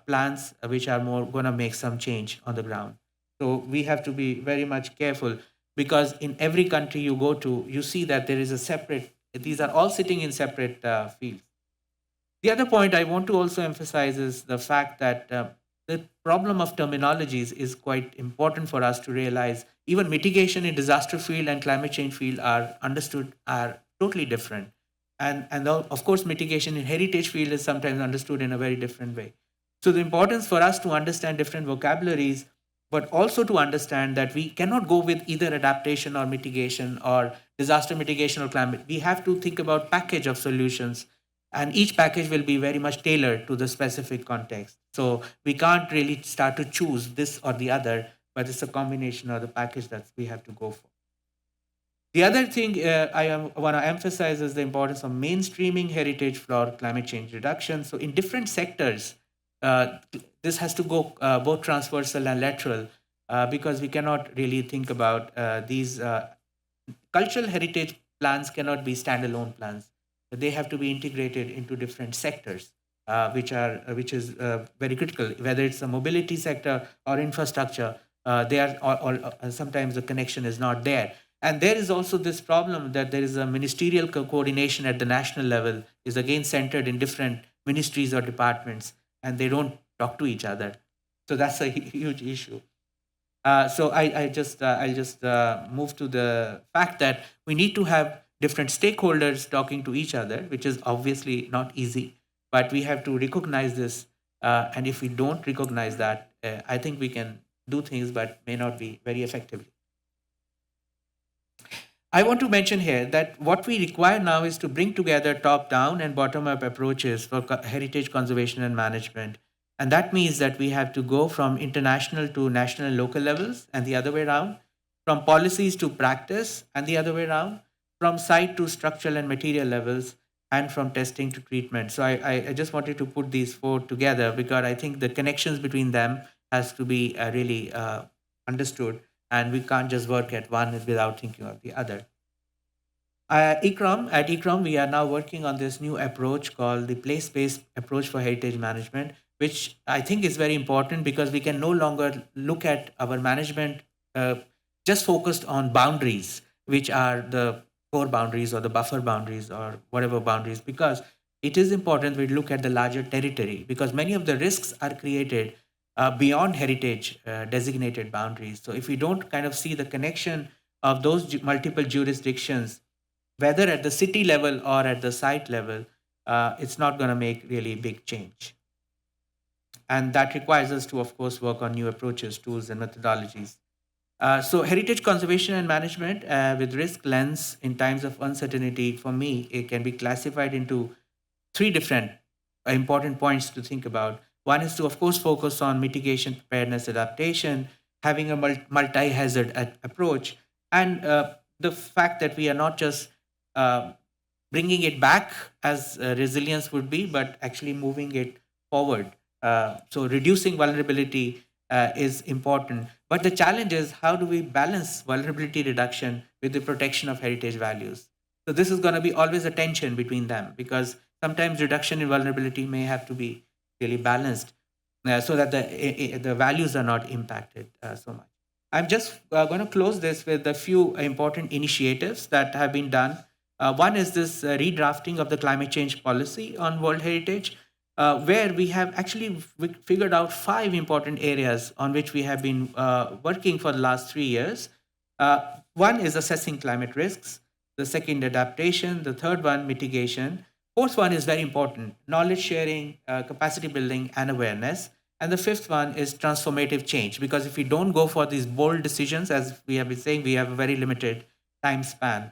plans which are more going to make some change on the ground. So we have to be very much careful, because in every country you go to, you see that there is a separate, these are all sitting in separate fields. The other point I want to also emphasize is the fact that the problem of terminologies is quite important for us to realize. Even mitigation in disaster field and climate change field are understood, are totally different. And of course, mitigation in heritage field is sometimes understood in a very different way. So the importance for us to understand different vocabularies, but also to understand that we cannot go with either adaptation or mitigation or disaster mitigation or climate. We have to think about package of solutions, and each package will be very much tailored to the specific context. So we can't really start to choose this or the other, but it's a combination of the package that we have to go for. The other thing want to emphasize is the importance of mainstreaming heritage for climate change reduction. So in different sectors, this has to go both transversal and lateral, because we cannot really think about these cultural heritage plans cannot be standalone plans. They have to be integrated into different sectors, which is very critical. Whether it's the mobility sector or infrastructure, they are or sometimes the connection is not there. And there is also this problem that there is a ministerial coordination at the national level is again centered in different ministries or departments, and they don't talk to each other. So that's a huge issue. So I'll just move to the fact that we need to have different stakeholders talking to each other, which is obviously not easy, but we have to recognize this. And if we don't recognize that, I think we can do things, but may not be very effectively. I want to mention here that what we require now is to bring together top-down and bottom-up approaches for heritage conservation and management. And that means that we have to go from international to national and local levels, and the other way around, from policies to practice, and the other way around, from site to structural and material levels, and from testing to treatment. So I just wanted to put these four together, because I think the connections between them has to be really understood, and we can't just work at one without thinking of the other. At ICCROM, we are now working on this new approach called the place-based approach for heritage management, which I think is very important, because we can no longer look at our management just focused on boundaries, which are the core boundaries or the buffer boundaries or whatever boundaries, because it is important we look at the larger territory, because many of the risks are created beyond heritage designated boundaries. So if we don't kind of see the connection of those multiple jurisdictions, whether at the city level or at the site level, it's not going to make really big change. And that requires us to, of course, work on new approaches, tools, and methodologies. So heritage conservation and management with risk lens in times of uncertainty, for me, it can be classified into three different important points to think about. One is to, of course, focus on mitigation, preparedness, adaptation, having a multi-hazard approach, and the fact that we are not just bringing it back as resilience would be, but actually moving it forward. So reducing vulnerability is important. But the challenge is, how do we balance vulnerability reduction with the protection of heritage values? So this is going to be always a tension between them, because sometimes reduction in vulnerability may have to be really balanced so that the values are not impacted so much. I'm just going to close this with a few important initiatives that have been done. One is this redrafting of the climate change policy on World Heritage, where we have actually figured out 5 important areas on which we have been working for the last 3 years. One is assessing climate risks, the second, adaptation, the third one, mitigation. Fourth one is very important, knowledge sharing, capacity building, and awareness. And the fifth one is transformative change, because if we don't go for these bold decisions, as we have been saying, we have a very limited time span.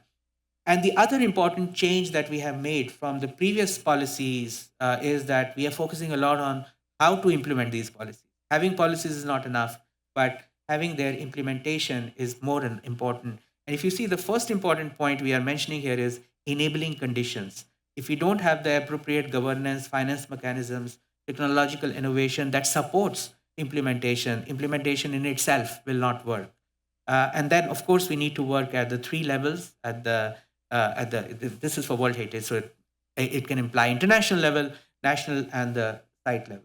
And the other important change that we have made from the previous policies is that we are focusing a lot on how to implement these policies. Having policies is not enough, but having their implementation is more important. And if you see, the first important point we are mentioning here is enabling conditions. If we don't have the appropriate governance, finance mechanisms, technological innovation that supports implementation, implementation in itself will not work. And then, of course, we need to work at the three levels. This is for World Heritage, so it can imply international level, national, and the site level.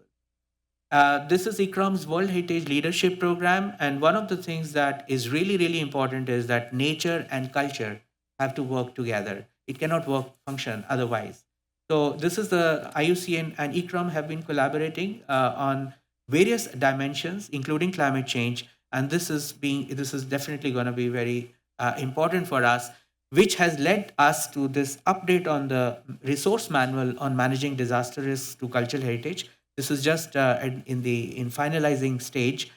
This is ICCROM's World Heritage Leadership Program, and one of the things that is really, really important is that nature and culture have to work together. It cannot function otherwise. So this is the IUCN and ICCROM have been collaborating on various dimensions, including climate change, and this is definitely going to be very important for us, which has led us to this update on the resource manual on managing disaster risks to cultural heritage. This is just in finalizing stage,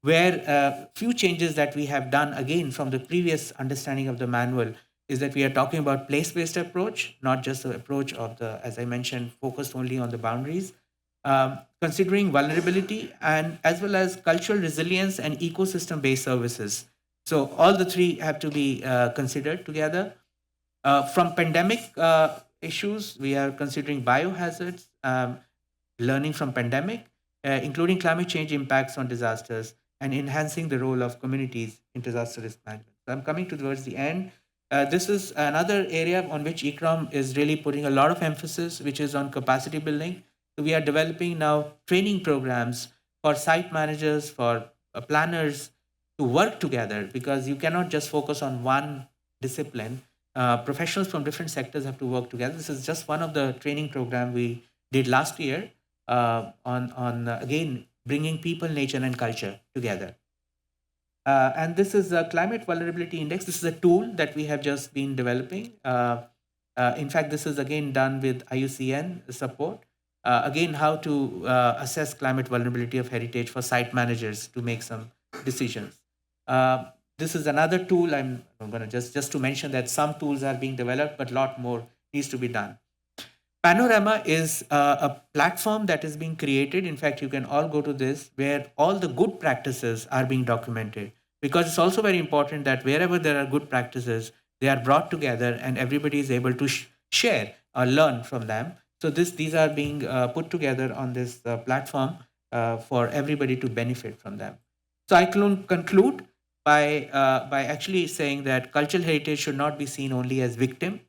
where few changes that we have done again from the previous understanding of the manual is that we are talking about place-based approach, not just the approach of the, as I mentioned, focused only on the boundaries, considering vulnerability and as well as cultural resilience and ecosystem-based services. So all the three have to be considered together. From pandemic issues, we are considering biohazards, learning from pandemic, including climate change impacts on disasters, and enhancing the role of communities in disaster risk management. So I'm coming towards the end. This is another area on which ICCROM is really putting a lot of emphasis, which is on capacity building. So we are developing now training programs for site managers, for planners to work together, because you cannot just focus on one discipline. Professionals from different sectors have to work together. This is just one of the training program we did last year on again, bringing people, nature, and culture together. And this is a Climate Vulnerability Index. This is a tool that we have just been developing. In fact, this is again done with IUCN support. Again, how to assess climate vulnerability of heritage for site managers to make some decisions. This is another tool. I'm going to just to mention that some tools are being developed, but a lot more needs to be done. Panorama is a platform that is being created. In fact, you can all go to this, where all the good practices are being documented, because it's also very important that wherever there are good practices, they are brought together and everybody is able to share or learn from them. So these are being put together on this platform for everybody to benefit from them. So I conclude by actually saying that cultural heritage should not be seen only as victim,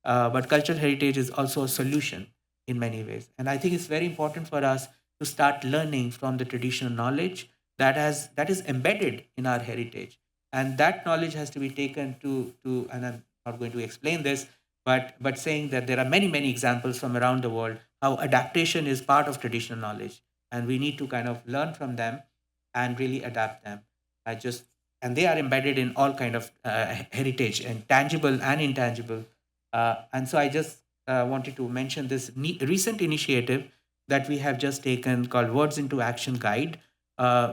but cultural heritage is also a solution in many ways. And I think it's very important for us to start learning from the traditional knowledge that is embedded in our heritage. And that knowledge has to be taken to and I'm not going to explain this, but saying that there are many, many examples from around the world how adaptation is part of traditional knowledge. And we need to kind of learn from them and really adapt them. And they are embedded in all kind of heritage, and tangible and intangible. And so I just wanted to mention this recent initiative that we have just taken called Words into Action Guide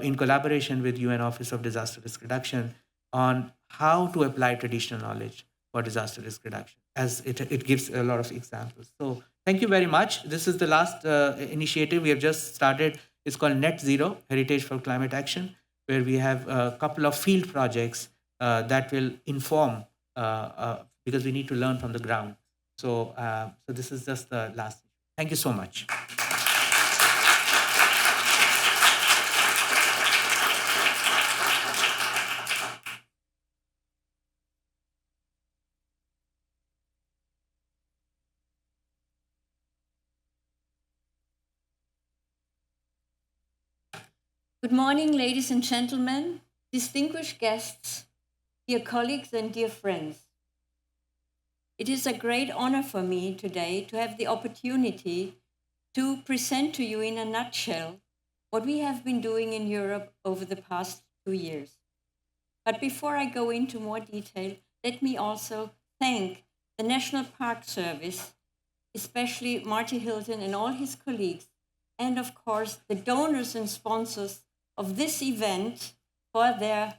in collaboration with UN Office of Disaster Risk Reduction on how to apply traditional knowledge for disaster risk reduction, as it gives a lot of examples. So thank you very much. This is the last initiative we have just started. It's called Net Zero, Heritage for Climate Action, where we have a couple of field projects that will inform because we need to learn from the ground. So this is just the last. Thank you so much. Good morning, ladies and gentlemen, distinguished guests, dear colleagues and dear friends. It is a great honor for me today to have the opportunity to present to you in a nutshell what we have been doing in Europe over the past 2 years. But before I go into more detail, let me also thank the National Park Service, especially Marty Hilton and all his colleagues, and of course the donors and sponsors of this event for their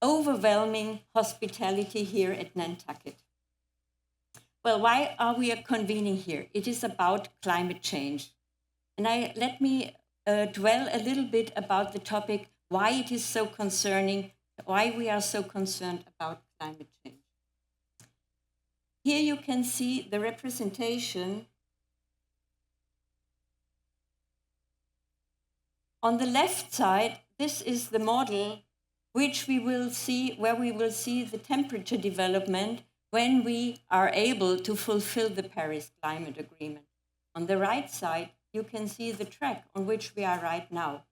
overwhelming hospitality here at Nantucket. Well, why are we convening here? It is about climate change. And let me dwell a little bit about the topic, why it is so concerning, why we are so concerned about climate change. Here you can see the representation. On the left side, this is the model which we will see, where we will see the temperature development when we are able to fulfill the Paris Climate Agreement. On the right side, you can see the track on which we are right now.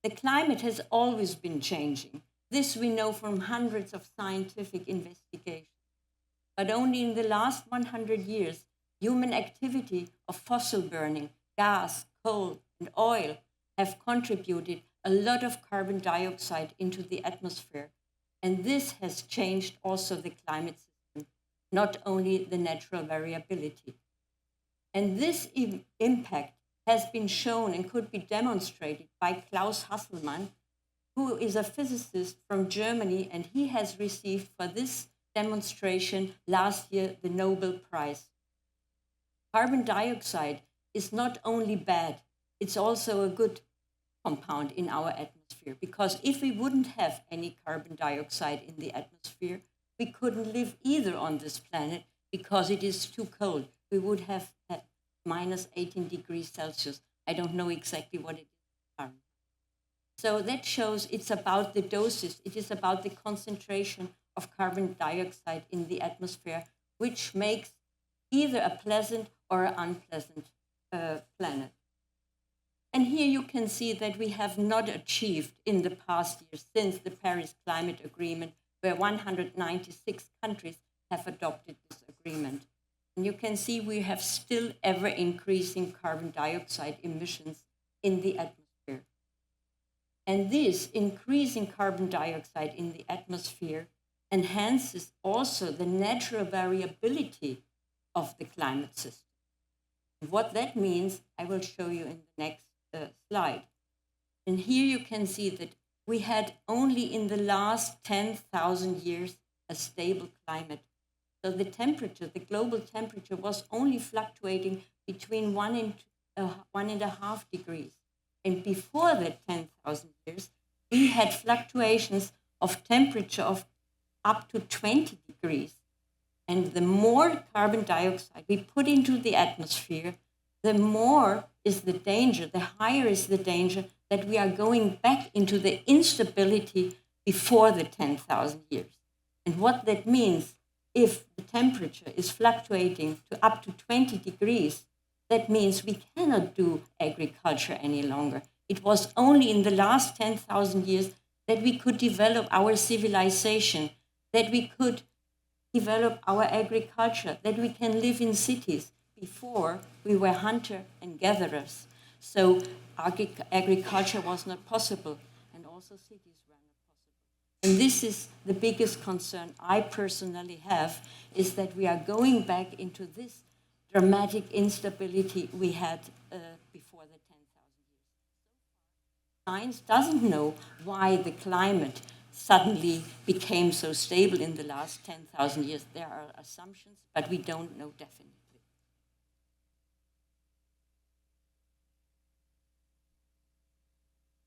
The climate has always been changing. This we know from hundreds of scientific investigations. But only in the last 100 years, human activity of fossil burning, gas, coal, and oil have contributed a lot of carbon dioxide into the atmosphere. And this has changed also the climate system, not only the natural variability. And this impact has been shown and could be demonstrated by Klaus Hasselmann, who is a physicist from Germany, and he has received for this demonstration last year the Nobel Prize. Carbon dioxide is not only bad, it's also a good compound in our atmosphere, because if we wouldn't have any carbon dioxide in the atmosphere, we couldn't live either on this planet because it is too cold. We would have had minus 18 degrees Celsius. I don't know exactly what it is. So that shows it's about the doses. It is about the concentration of carbon dioxide in the atmosphere, which makes either a pleasant or an unpleasant planet. And here you can see that we have not achieved in the past years since the Paris Climate Agreement, where 196 countries have adopted this agreement. And you can see we have still ever increasing carbon dioxide emissions in the atmosphere. And this increasing carbon dioxide in the atmosphere enhances also the natural variability of the climate system. And what that means, I will show you in the next slide. And here you can see that we had only in the last 10,000 years a stable climate. So the temperature, the global temperature, was only fluctuating between 1.5 degrees. And before that 10,000 years, we had fluctuations of temperature of up to 20 degrees. And the more carbon dioxide we put into the atmosphere, the more is the danger, the higher is the danger that we are going back into the instability before the 10,000 years. And what that means, if the temperature is fluctuating to up to 20 degrees, that means we cannot do agriculture any longer. It was only in the last 10,000 years that we could develop our civilization, that we could develop our agriculture, that we can live in cities. Before, we were hunter and gatherers. So agriculture was not possible, and also cities were not possible. And this is the biggest concern I personally have, is that we are going back into this dramatic instability we had before the 10,000 years. Science doesn't know why the climate suddenly became so stable in the last 10,000 years. There are assumptions, but we don't know definitely.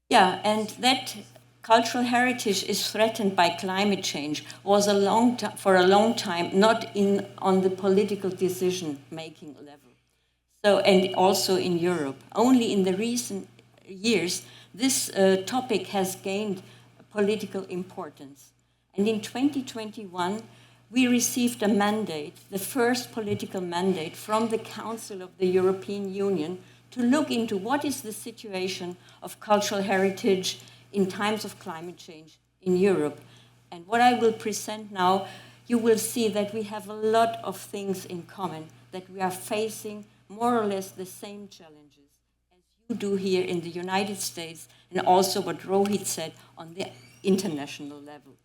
Yeah, and that cultural heritage is threatened by climate change was for a long time not on the political decision-making level. So, and also in Europe. Only in the recent years, this topic has gained political importance. And in 2021, we received a mandate, the first political mandate from the Council of the European Union, to look into what is the situation of cultural heritage in times of climate change in Europe. And what I will present now, you will see that we have a lot of things in common, that we are facing more or less the same challenges as you do here in the United States, and also what Rohit said on the international level.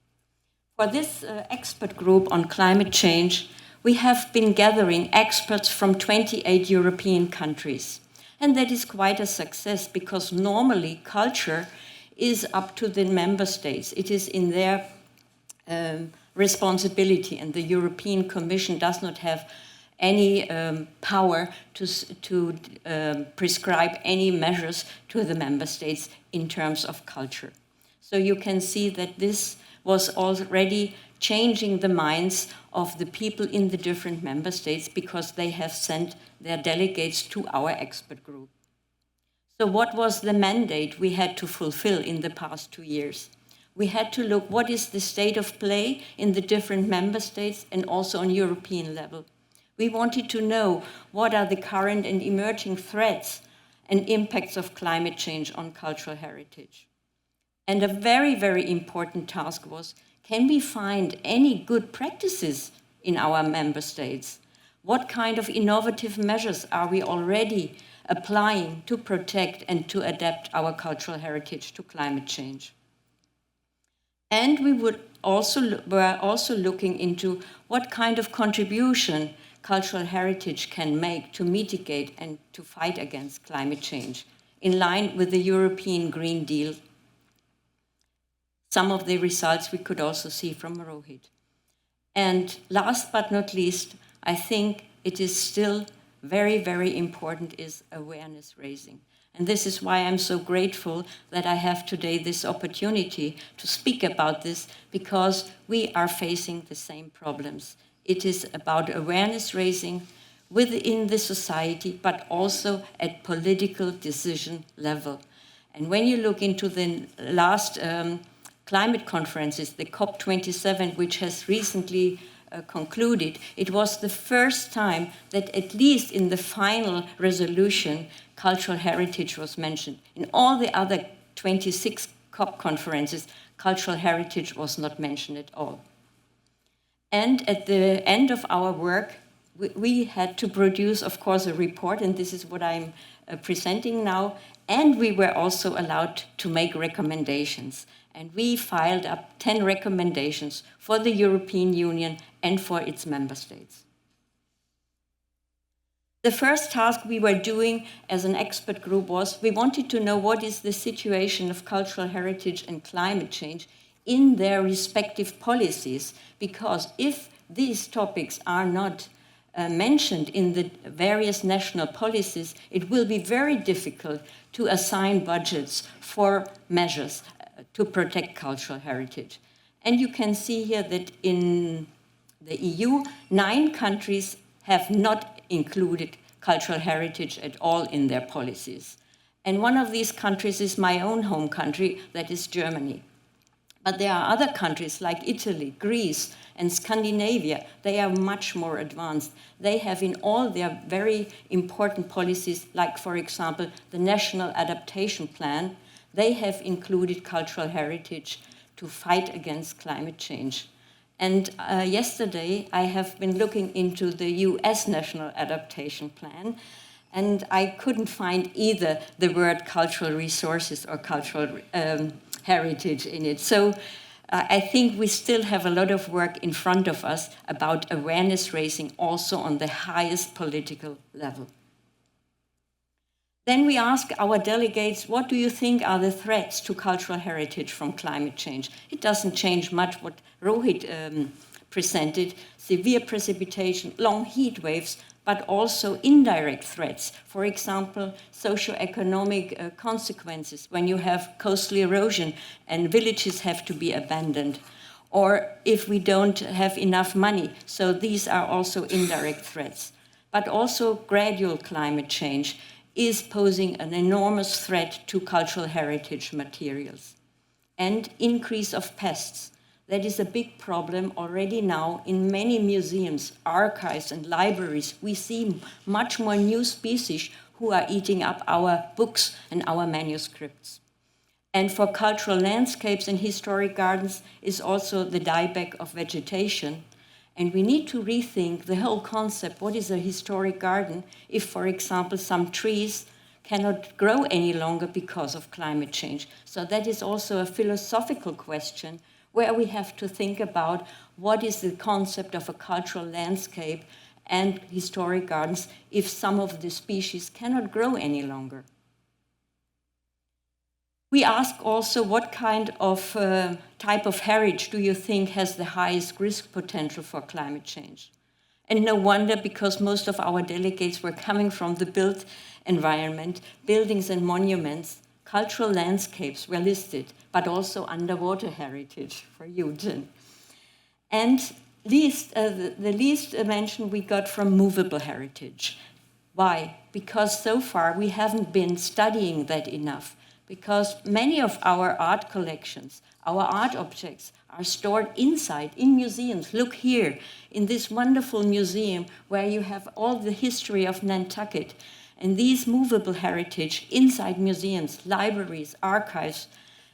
For this expert group on climate change, we have been gathering experts from 28 European countries. And that is quite a success, because normally culture is up to the member states. It is in their responsibility, and the European Commission does not have any power to prescribe any measures to the member states in terms of culture. So you can see that this was already changing the minds of the people in the different member states because they have sent their delegates to our expert group. So what was the mandate we had to fulfill in the past 2 years? We had to look what is the state of play in the different member states and also on European level. We wanted to know what are the current and emerging threats and impacts of climate change on cultural heritage. And a very, very important task was, can we find any good practices in our member states? What kind of innovative measures are we already applying to protect and to adapt our cultural heritage to climate change? And we were also looking into what kind of contribution cultural heritage can make to mitigate and to fight against climate change, in line with the European Green Deal. Some of the results we could also see from Rohit. And last but not least, I think it is still very, very important is awareness raising. And this is why I'm so grateful that I have today this opportunity to speak about this, because we are facing the same problems. It is about awareness raising within the society, but also at political decision level. And when you look into the last climate conferences, the COP27, which has recently concluded, it was the first time that at least in the final resolution, cultural heritage was mentioned. In all the other 26 COP conferences, cultural heritage was not mentioned at all. And at the end of our work, we had to produce, of course, a report, and this is what I'm presenting now, and we were also allowed to make recommendations. And we filed up 10 recommendations for the European Union and for its member states. The first task we were doing as an expert group was we wanted to know what is the situation of cultural heritage and climate change in their respective policies, because if these topics are not mentioned in the various national policies, it will be very difficult to assign budgets for measures to protect cultural heritage. And you can see here that in the EU, 9 countries have not included cultural heritage at all in their policies. And one of these countries is my own home country, that is Germany. But there are other countries like Italy, Greece, and Scandinavia. They are much more advanced. They have in all their very important policies, like, for example, the National Adaptation Plan, they have included cultural heritage to fight against climate change. And yesterday, I have been looking into the US National Adaptation Plan, and I couldn't find either the word cultural resources or cultural heritage in it. So I think we still have a lot of work in front of us about awareness raising also on the highest political level. Then we ask our delegates, what do you think are the threats to cultural heritage from climate change? It doesn't change much what Rohit presented. Severe precipitation, long heat waves, but also indirect threats. For example, socioeconomic consequences when you have coastal erosion and villages have to be abandoned, or if we don't have enough money. So these are also indirect threats. But also gradual climate change is posing an enormous threat to cultural heritage materials. And increase of pests. That is a big problem already now in many museums, archives, and libraries. We see much more new species who are eating up our books and our manuscripts. And for cultural landscapes and historic gardens is also the dieback of vegetation. And we need to rethink the whole concept. What is a historic garden if, for example, some trees cannot grow any longer because of climate change? So that is also a philosophical question where we have to think about what is the concept of a cultural landscape and historic gardens if some of the species cannot grow any longer. We ask also what kind of type of heritage do you think has the highest risk potential for climate change? And no wonder, because most of our delegates were coming from the built environment, buildings and monuments, cultural landscapes were listed, but also underwater heritage for Eugen. And the least mention we got from movable heritage. Why? Because so far we haven't been studying that enough, because many of our art collections, our art objects, are stored inside, in museums. Look here, in this wonderful museum where you have all the history of Nantucket. And these movable heritage inside museums, libraries, archives,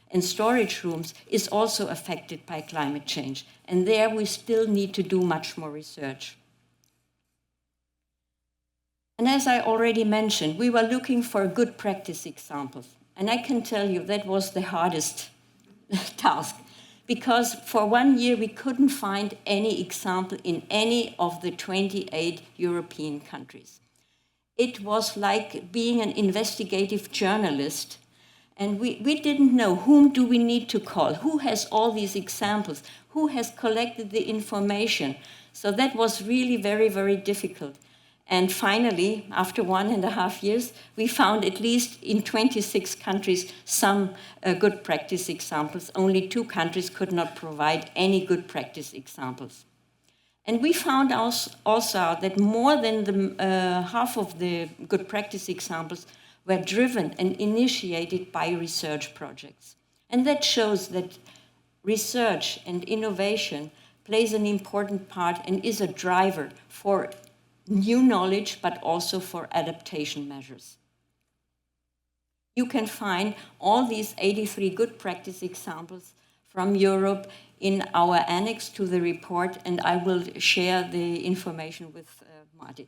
and storage rooms is also affected by climate change. And there we still need to do much more research. And as I already mentioned, we were looking for good practice examples. And I can tell you that was the hardest task, because for 1 year we couldn't find any example in any of the 28 European countries. It was like being an investigative journalist, and we didn't know whom do we need to call, who has all these examples, who has collected the information. So that was really very, very difficult. And finally, after 1.5 years, we found at least in 26 countries some good practice examples. Only 2 countries could not provide any good practice examples. And we found also that more than half of the good practice examples were driven and initiated by research projects. And that shows that research and innovation plays an important part and is a driver for new knowledge, but also for adaptation measures. You can find all these 83 good practice examples from Europe in our annex to the report, and I will share the information with Martin.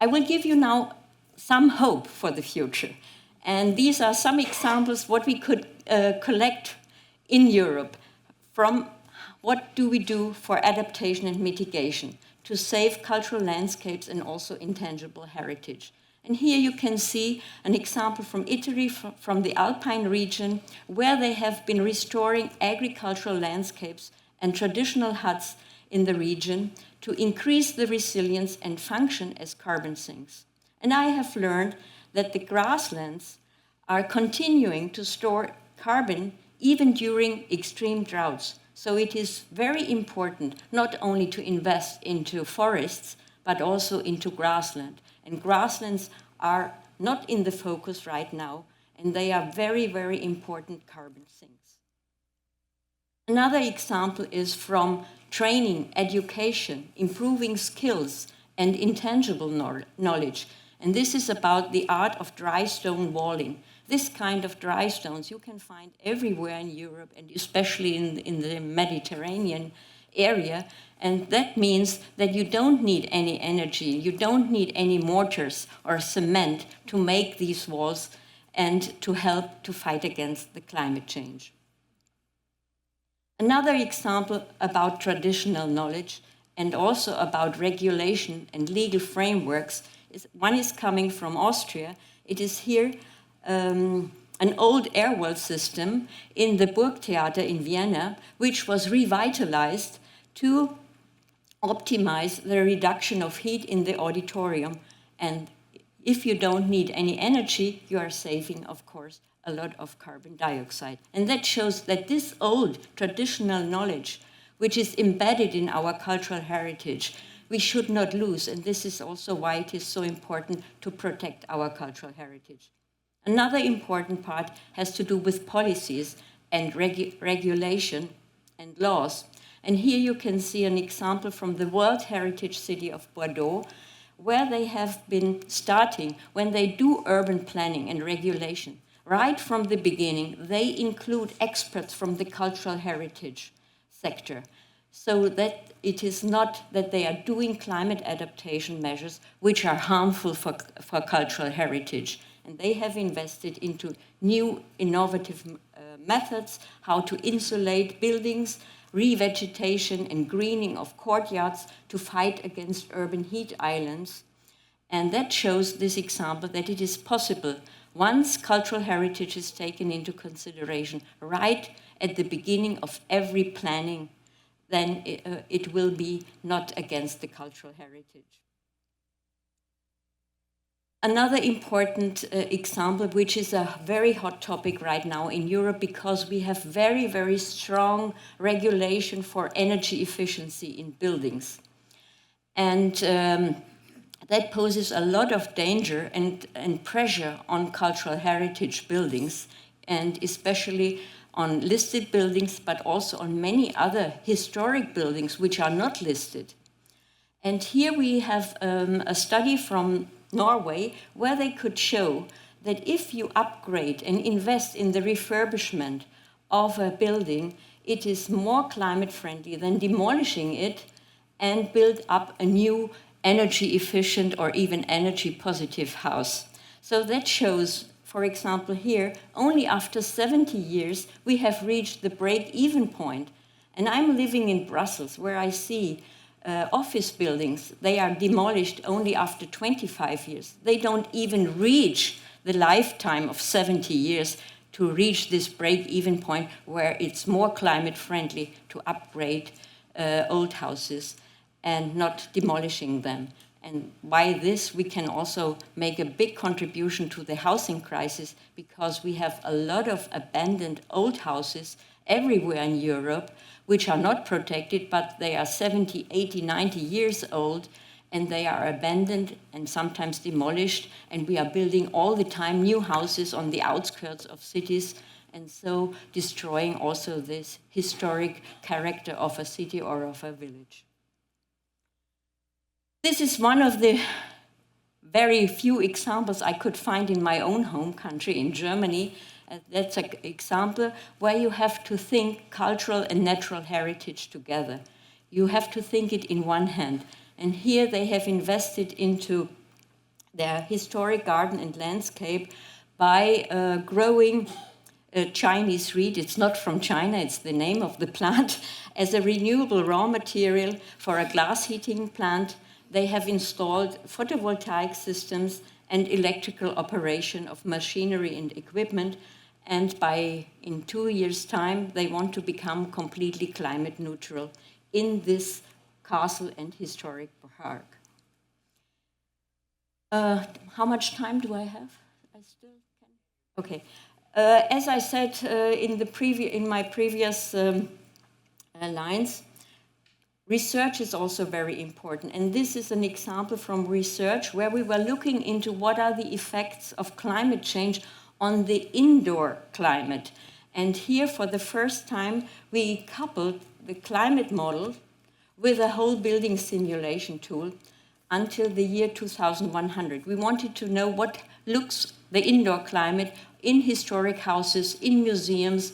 I will give you now some hope for the future. And these are some examples what we could collect in Europe from what do we do for adaptation and mitigation to save cultural landscapes and also intangible heritage. And here you can see an example from Italy, from the Alpine region, where they have been restoring agricultural landscapes and traditional huts in the region to increase the resilience and function as carbon sinks. And I have learned that the grasslands are continuing to store carbon even during extreme droughts. So it is very important not only to invest into forests, but also into grassland. And grasslands are not in the focus right now, and they are very, very important carbon sinks. Another example is from training, education, improving skills, and intangible knowledge. And this is about the art of dry stone walling. This kind of dry stones you can find everywhere in Europe, and especially in the Mediterranean area. And that means that you don't need any energy, you don't need any mortars or cement to make these walls and to help to fight against the climate change. Another example about traditional knowledge and also about regulation and legal frameworks is one is coming from Austria. It is here an old air well system in the Burgtheater in Vienna, which was revitalized to optimize the reduction of heat in the auditorium. And if you don't need any energy, you are saving, of course, a lot of carbon dioxide. And that shows that this old traditional knowledge, which is embedded in our cultural heritage, we should not lose. And this is also why it is so important to protect our cultural heritage. Another important part has to do with policies and regulation and laws. And here you can see an example from the World Heritage City of Bordeaux, where they have been starting, when they do urban planning and regulation, right from the beginning, they include experts from the cultural heritage sector, so that it is not that they are doing climate adaptation measures which are harmful for cultural heritage. And they have invested into new innovative methods, how to insulate buildings, revegetation and greening of courtyards to fight against urban heat islands. And that shows this example that it is possible once cultural heritage is taken into consideration right at the beginning of every planning then it will be not against the cultural heritage. Another important example, which is a very hot topic right now in Europe, because we have very, very strong regulation for energy efficiency in buildings. And that poses a lot of danger and pressure on cultural heritage buildings, and especially on listed buildings, but also on many other historic buildings which are not listed. And here we have a study from Norway where they could show that if you upgrade and invest in the refurbishment of a building, it is more climate friendly than demolishing it and build up a new energy efficient or even energy positive house. So that shows, for example, here, only after 70 years, we have reached the break-even point. And I'm living in Brussels, where I see office buildings, they are demolished only after 25 years. They don't even reach the lifetime of 70 years to reach this break-even point where it's more climate friendly to upgrade old houses and not demolishing them. And by this, we can also make a big contribution to the housing crisis, because we have a lot of abandoned old houses everywhere in Europe, which are not protected, but they are 70, 80, 90 years old, and they are abandoned and sometimes demolished, and we are building all the time new houses on the outskirts of cities, and so destroying also this historic character of a city or of a village. This is one of the very few examples I could find in my own home country, in Germany. That's an example where you have to think cultural and natural heritage together. You have to think it in one hand. And here they have invested into their historic garden and landscape by growing Chinese reed. It's not from China, it's the name of the plant, as a renewable raw material for a glass heating plant. They have installed photovoltaic systems and electrical operation of machinery and equipment, and in 2 years' time, they want to become completely climate neutral in this castle and historic park. How much time do I have? I still can. Okay. As I said in my previous lines, research is also very important, and this is an example from research where we were looking into what are the effects of climate change on the indoor climate. And here, for the first time, we coupled the climate model with a whole building simulation tool until the year 2100. We wanted to know what looks the indoor climate in historic houses, in museums,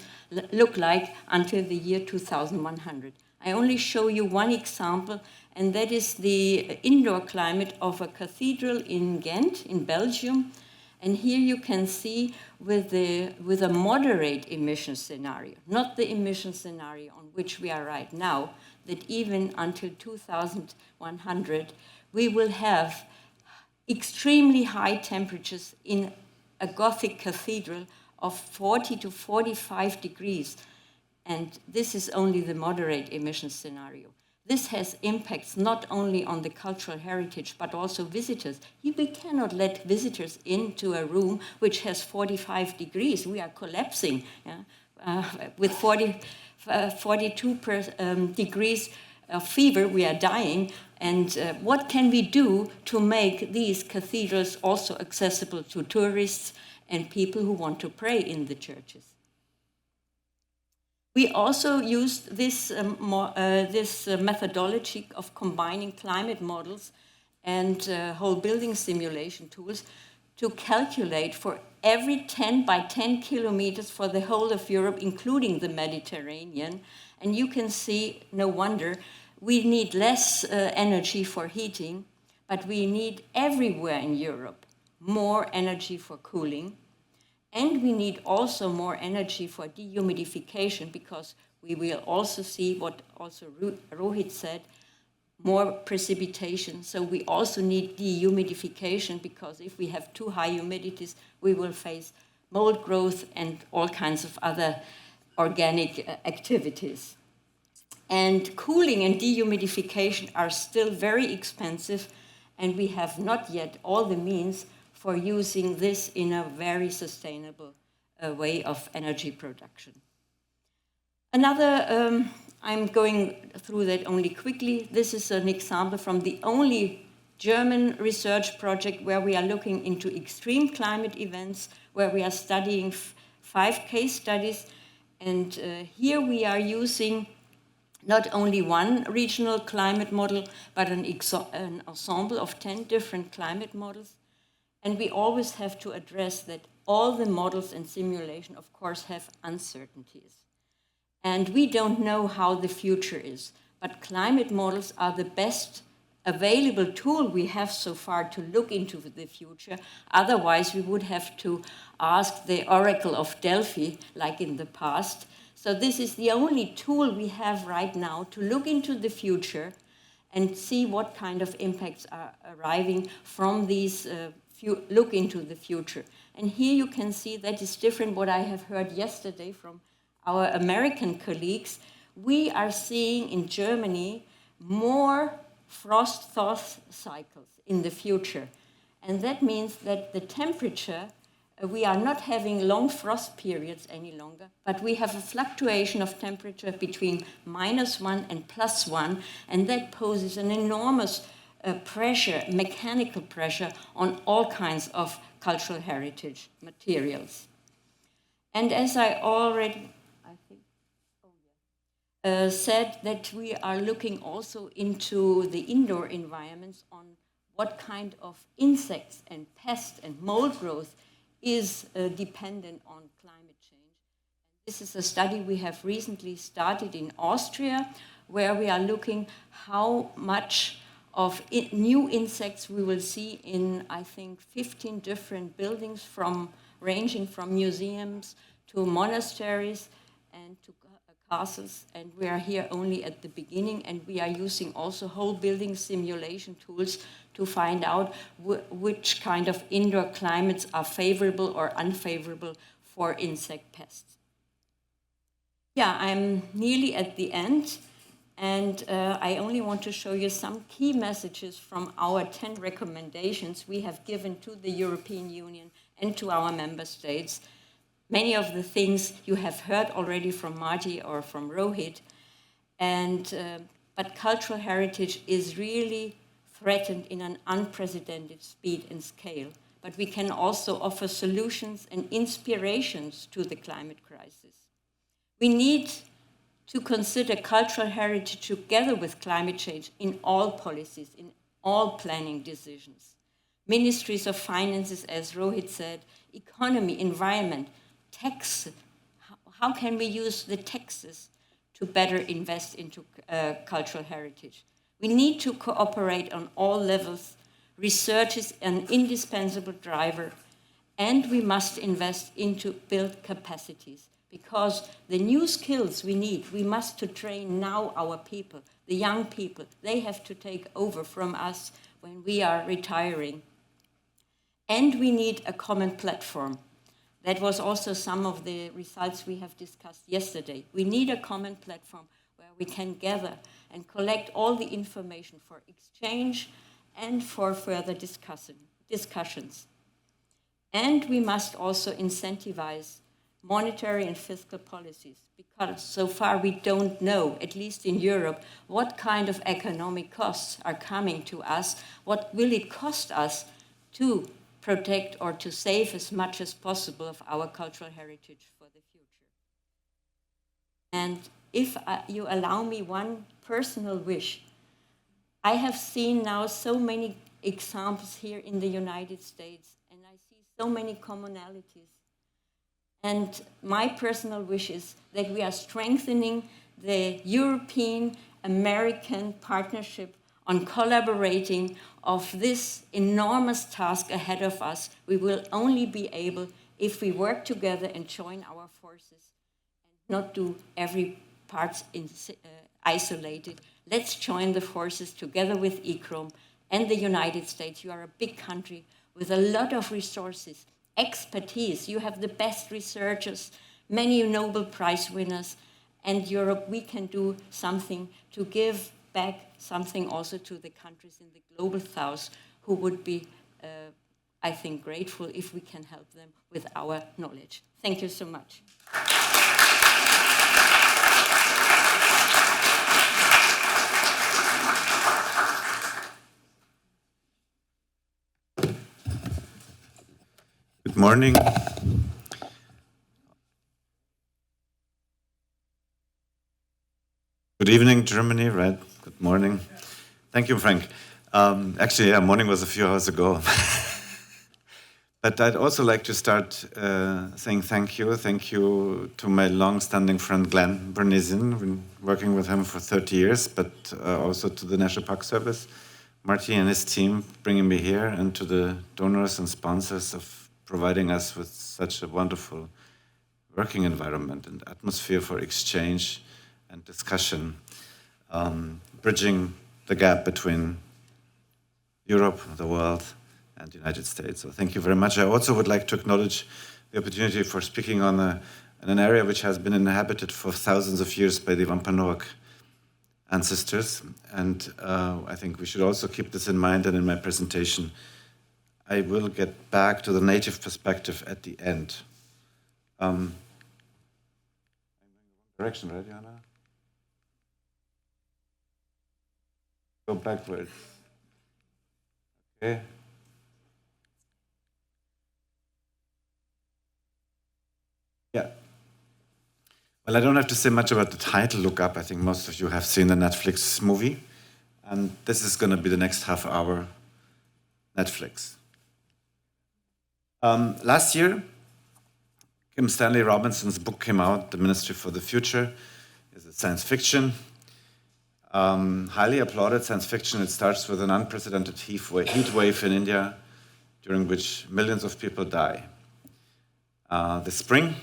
look like until the year 2100. I only show you one example, and that is the indoor climate of a cathedral in Ghent, in Belgium. And here you can see with a moderate emission scenario, not the emission scenario on which we are right now, that even until 2100, we will have extremely high temperatures in a Gothic cathedral of 40 to 45 degrees. And this is only the moderate emission scenario. This has impacts not only on the cultural heritage, but also visitors. We cannot let visitors into a room which has 45 degrees. We are collapsing. Yeah? With 42 degrees of fever, we are dying. And what can we do to make these cathedrals also accessible to tourists and people who want to pray in the churches? We also used this methodology of combining climate models and whole building simulation tools to calculate for every 10 by 10 kilometers for the whole of Europe, including the Mediterranean. And you can see, no wonder, we need less energy for heating, but we need everywhere in Europe more energy for cooling. And we need also more energy for dehumidification, because we will also see what also Rohit said, more precipitation. So we also need dehumidification, because if we have too high humidities, we will face mold growth and all kinds of other organic activities. And cooling and dehumidification are still very expensive, and we have not yet all the means for using this in a very sustainable way of energy production. Another, I'm going through that only quickly. This is an example from the only German research project where we are looking into extreme climate events, where we are studying 5 case studies. And here we are using not only one regional climate model, but an ensemble of 10 different climate models. And we always have to address that all the models and simulation, of course, have uncertainties. And we don't know how the future is, but climate models are the best available tool we have so far to look into the future. Otherwise, we would have to ask the Oracle of Delphi, like in the past. So this is the only tool we have right now to look into the future and see what kind of impacts are arriving from these look into the future. And here you can see that is different what I have heard yesterday from our American colleagues. We are seeing in Germany more frost-thaw cycles in the future. And that means that the temperature, we are not having long frost periods any longer, but we have a fluctuation of temperature between -1 and +1, and that poses an enormous pressure, mechanical pressure on all kinds of cultural heritage materials. And as I already, said that we are looking also into the indoor environments on what kind of insects and pests and mold growth is dependent on climate change. This is a study we have recently started in Austria, where we are looking how much of new insects we will see in, I think, 15 different buildings, ranging from museums to monasteries and to castles. And we are here only at the beginning, and we are using also whole building simulation tools to find out which kind of indoor climates are favorable or unfavorable for insect pests. Yeah, I'm nearly at the end, and I only want to show you some key messages from our 10 recommendations we have given to the European Union and to our member states. Many of the things you have heard already from Marty or from Rohit, but cultural heritage is really threatened in an unprecedented speed and scale. But we can also offer solutions and inspirations to the climate crisis. We need to consider cultural heritage together with climate change in all policies, in all planning decisions. Ministries of finances, as Rohit said, economy, environment, tax. How can we use the taxes to better invest into cultural heritage? We need to cooperate on all levels. Research is an indispensable driver, and we must invest into build capacities, because the new skills we need, we must to train now our people, the young people. They have to take over from us when we are retiring. And we need a common platform. That was also some of the results we have discussed yesterday. We need a common platform where we can gather and collect all the information for exchange and for further discussions. And we must also incentivize monetary and fiscal policies, because so far we don't know, at least in Europe, what kind of economic costs are coming to us, what will it cost us to protect or to save as much as possible of our cultural heritage for the future. And if you allow me one personal wish, I have seen now so many examples here in the United States, and I see so many commonalities. And my personal wish is that we are strengthening the European-American partnership on collaborating of this enormous task ahead of us. We will only be able if we work together and join our forces and not do every part isolated. Let's join the forces together with ICCROM and the United States. You are a big country with a lot of resources, expertise. You have the best researchers, many Nobel Prize winners, and Europe, we can do something to give back something also to the countries in the global south who would be, I think, grateful if we can help them with our knowledge. Thank you so much. Good morning. Good evening, Germany, right? Good morning. Thank you, Frank. Actually, yeah, morning was a few hours ago. But I'd also like to start saying thank you. Thank you to my long-standing friend, Glenn Bernisian. I've been working with him for 30 years, but also to the National Park Service, Marty and his team bringing me here, and to the donors and sponsors of providing us with such a wonderful working environment and atmosphere for exchange and discussion, bridging the gap between Europe, the world, and the United States. So thank you very much. I also would like to acknowledge the opportunity for speaking on an area which has been inhabited for thousands of years by the Wampanoag ancestors. And I think we should also keep this in mind, and in my presentation, I will get back to the native perspective at the end. Direction, right, Johanna? Go backwards. Okay. Yeah. Well, I don't have to say much about the title, Look Up. I think most of you have seen the Netflix movie. And this is going to be the next half hour Netflix. Last year, Kim Stanley Robinson's book came out, The Ministry for the Future. It's a science fiction. Highly applauded science fiction. It starts with an unprecedented heat wave in India, during which millions of people die. This spring,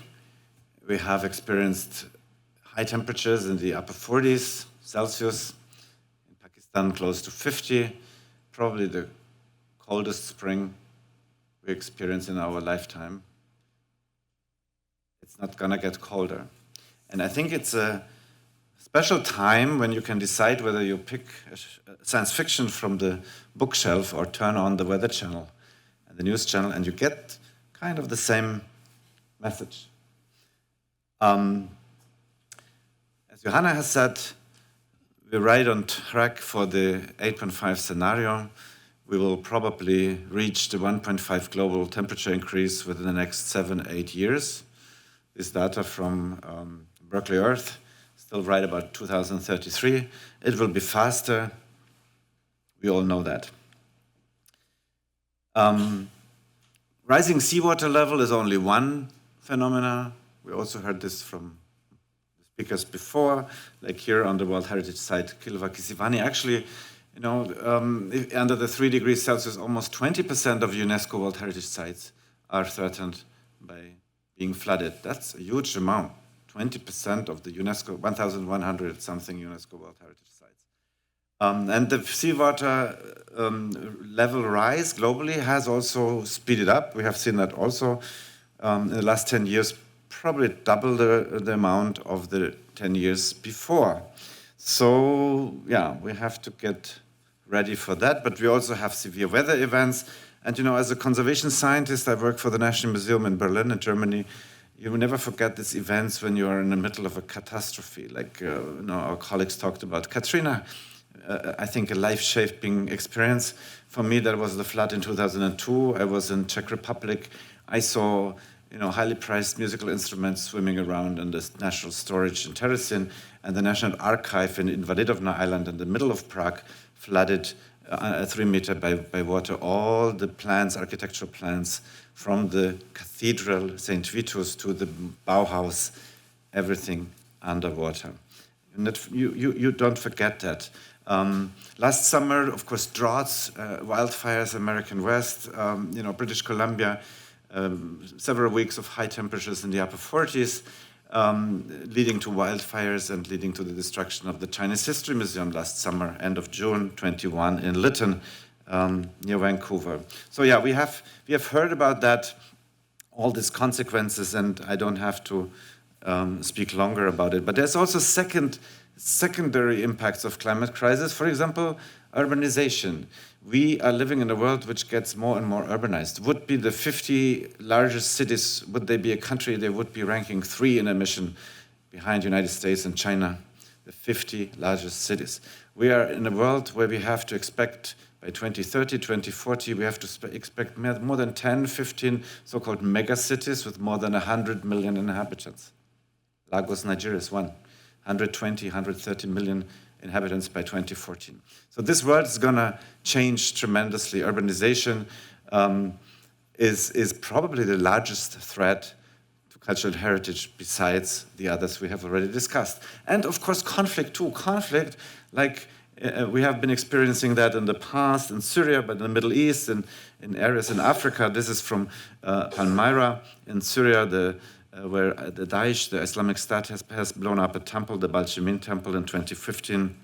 we have experienced high temperatures in the upper 40s Celsius, in Pakistan close to 50, probably the coldest spring we experience in our lifetime. It's not gonna get colder. And I think it's a special time when you can decide whether you pick science fiction from the bookshelf or turn on the Weather Channel and the News Channel, and you get kind of the same message. As Johanna has said, we're right on track for the 8.5 scenario. We will probably reach the 1.5 global temperature increase within the next 7-8 years. This data from Berkeley Earth, still right about 2033. It will be faster. We all know that. Rising seawater level is only one phenomena. We also heard this from the speakers before, like here on the World Heritage Site, Kilwa Kisivani. Actually, you know, under the 3 degrees Celsius, almost 20% of UNESCO World Heritage Sites are threatened by being flooded. That's a huge amount. 20% of the UNESCO, 1,100 something UNESCO World Heritage Sites. And the seawater level rise globally has also speeded up. We have seen that also in the last 10 years, probably double the amount of the 10 years before. So yeah, we have to get ready for that, but we also have severe weather events. And you know, as a conservation scientist, I work for the National Museum in Berlin, in Germany. You will never forget these events when you are in the middle of a catastrophe, like you know, our colleagues talked about. Katrina, I think a life-shaping experience. For me, that was the flood in 2002. I was in Czech Republic. I saw, you know, highly priced musical instruments swimming around in this national storage in Terezin, and the National Archive in Invalidovna Island in the middle of Prague flooded 3 meters by water. All the plans, architectural plans, from the cathedral, St. Vitus, to the Bauhaus, everything underwater. And you don't forget that. Last summer, of course, droughts, wildfires, American West, you know, British Columbia, several weeks of high temperatures in the upper 40s, leading to wildfires and leading to the destruction of the Chinese History Museum last summer, end of June 21 in Lytton, near Vancouver. So yeah, we have heard about that, all these consequences, and I don't have to speak longer about it. But there's also secondary impacts of climate crisis. For example, urbanization. We are living in a world which gets more and more urbanized. Would be the 50 largest cities, would they be a country, they would be ranking 3 in emission behind United States and China, the 50 largest cities. We are in a world where we have to expect by 2030, 2040, we have to expect more than 10, 15 so-called mega cities with more than 100 million inhabitants. Lagos, Nigeria is one, 120, 130 million inhabitants by 2014. So this world is gonna change tremendously. Urbanization is probably the largest threat to cultural heritage besides the others we have already discussed. And of course, conflict too. Conflict, like we have been experiencing that in the past in Syria, but in the Middle East and in areas in Africa. This is from Palmyra in Syria, where the Daesh, the Islamic State, has blown up a temple, the Balchimin temple in 2015,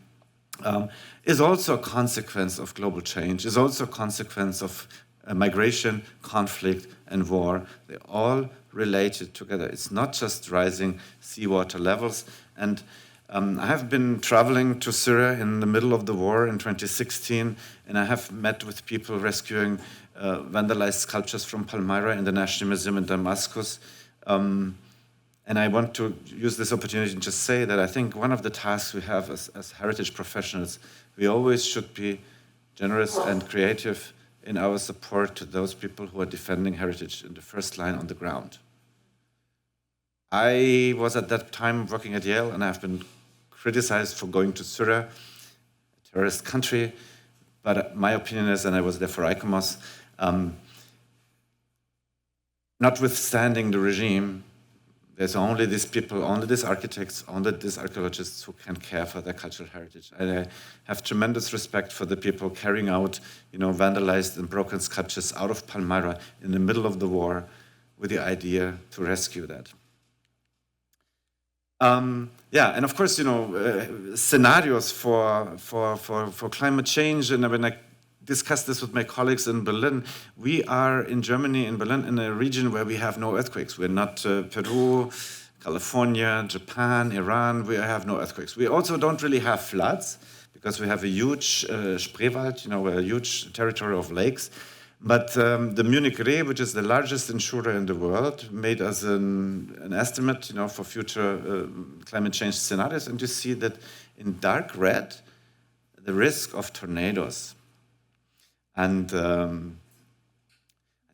is also a consequence of global change, is also a consequence of migration, conflict, and war. They're all related together. It's not just rising seawater levels. And I have been traveling to Syria in the middle of the war in 2016, and I have met with people rescuing vandalized sculptures from Palmyra in the National Museum in Damascus. And I want to use this opportunity to just say that I think one of the tasks we have as heritage professionals, we always should be generous and creative in our support to those people who are defending heritage in the first line on the ground. I was at that time working at Yale, and I've been criticized for going to Syria, a terrorist country, but my opinion is, and I was there for ICCROM, notwithstanding the regime, there's only these people, only these architects, only these archaeologists who can care for their cultural heritage. And I have tremendous respect for the people carrying out, vandalized and broken sculptures out of Palmyra in the middle of the war with the idea to rescue that. And of course, scenarios for climate change, and when I discussed this with my colleagues in Berlin, we are in Germany, in Berlin, in a region where we have no earthquakes. We're not Peru, California, Japan, Iran, we have no earthquakes. We also don't really have floods because we have a huge Spreewald, a huge territory of lakes. But the Munich Re, which is the largest insurer in the world, made us an estimate, for future climate change scenarios, and you see that in dark red, the risk of tornadoes. And I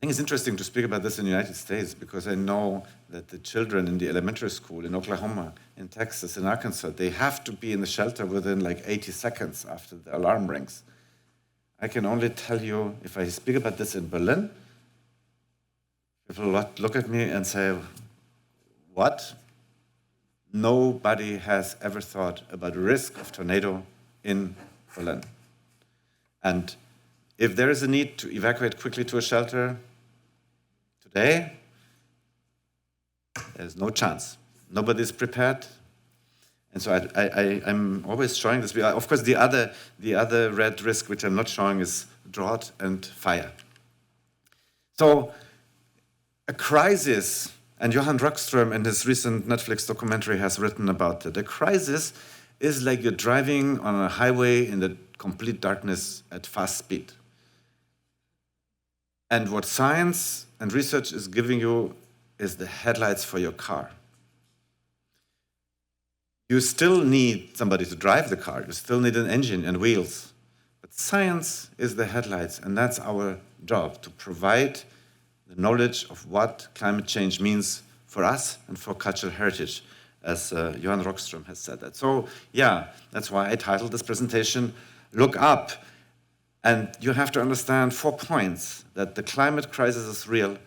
think it's interesting to speak about this in the United States because I know that the children in the elementary school in Oklahoma, in Texas, in Arkansas, they have to be in the shelter within like 80 seconds after the alarm rings. I can only tell you, if I speak about this in Berlin, people look at me and say, what? Nobody has ever thought about the risk of tornado in Berlin. And if there is a need to evacuate quickly to a shelter today, there's no chance. Nobody's prepared. And so I'm always showing this. Of course, the other red risk, which I'm not showing, is drought and fire. So a crisis, and Johan Rockström in his recent Netflix documentary has written about it. A crisis is like you're driving on a highway in the complete darkness at fast speed. And what science and research is giving you is the headlights for your car. You still need somebody to drive the car. You still need an engine and wheels. But science is the headlights, and that's our job, to provide the knowledge of what climate change means for us and for cultural heritage, as Johan Rockström has said that. So, that's why I titled this presentation, Look Up. And you have to understand 4 points, that the climate crisis is real,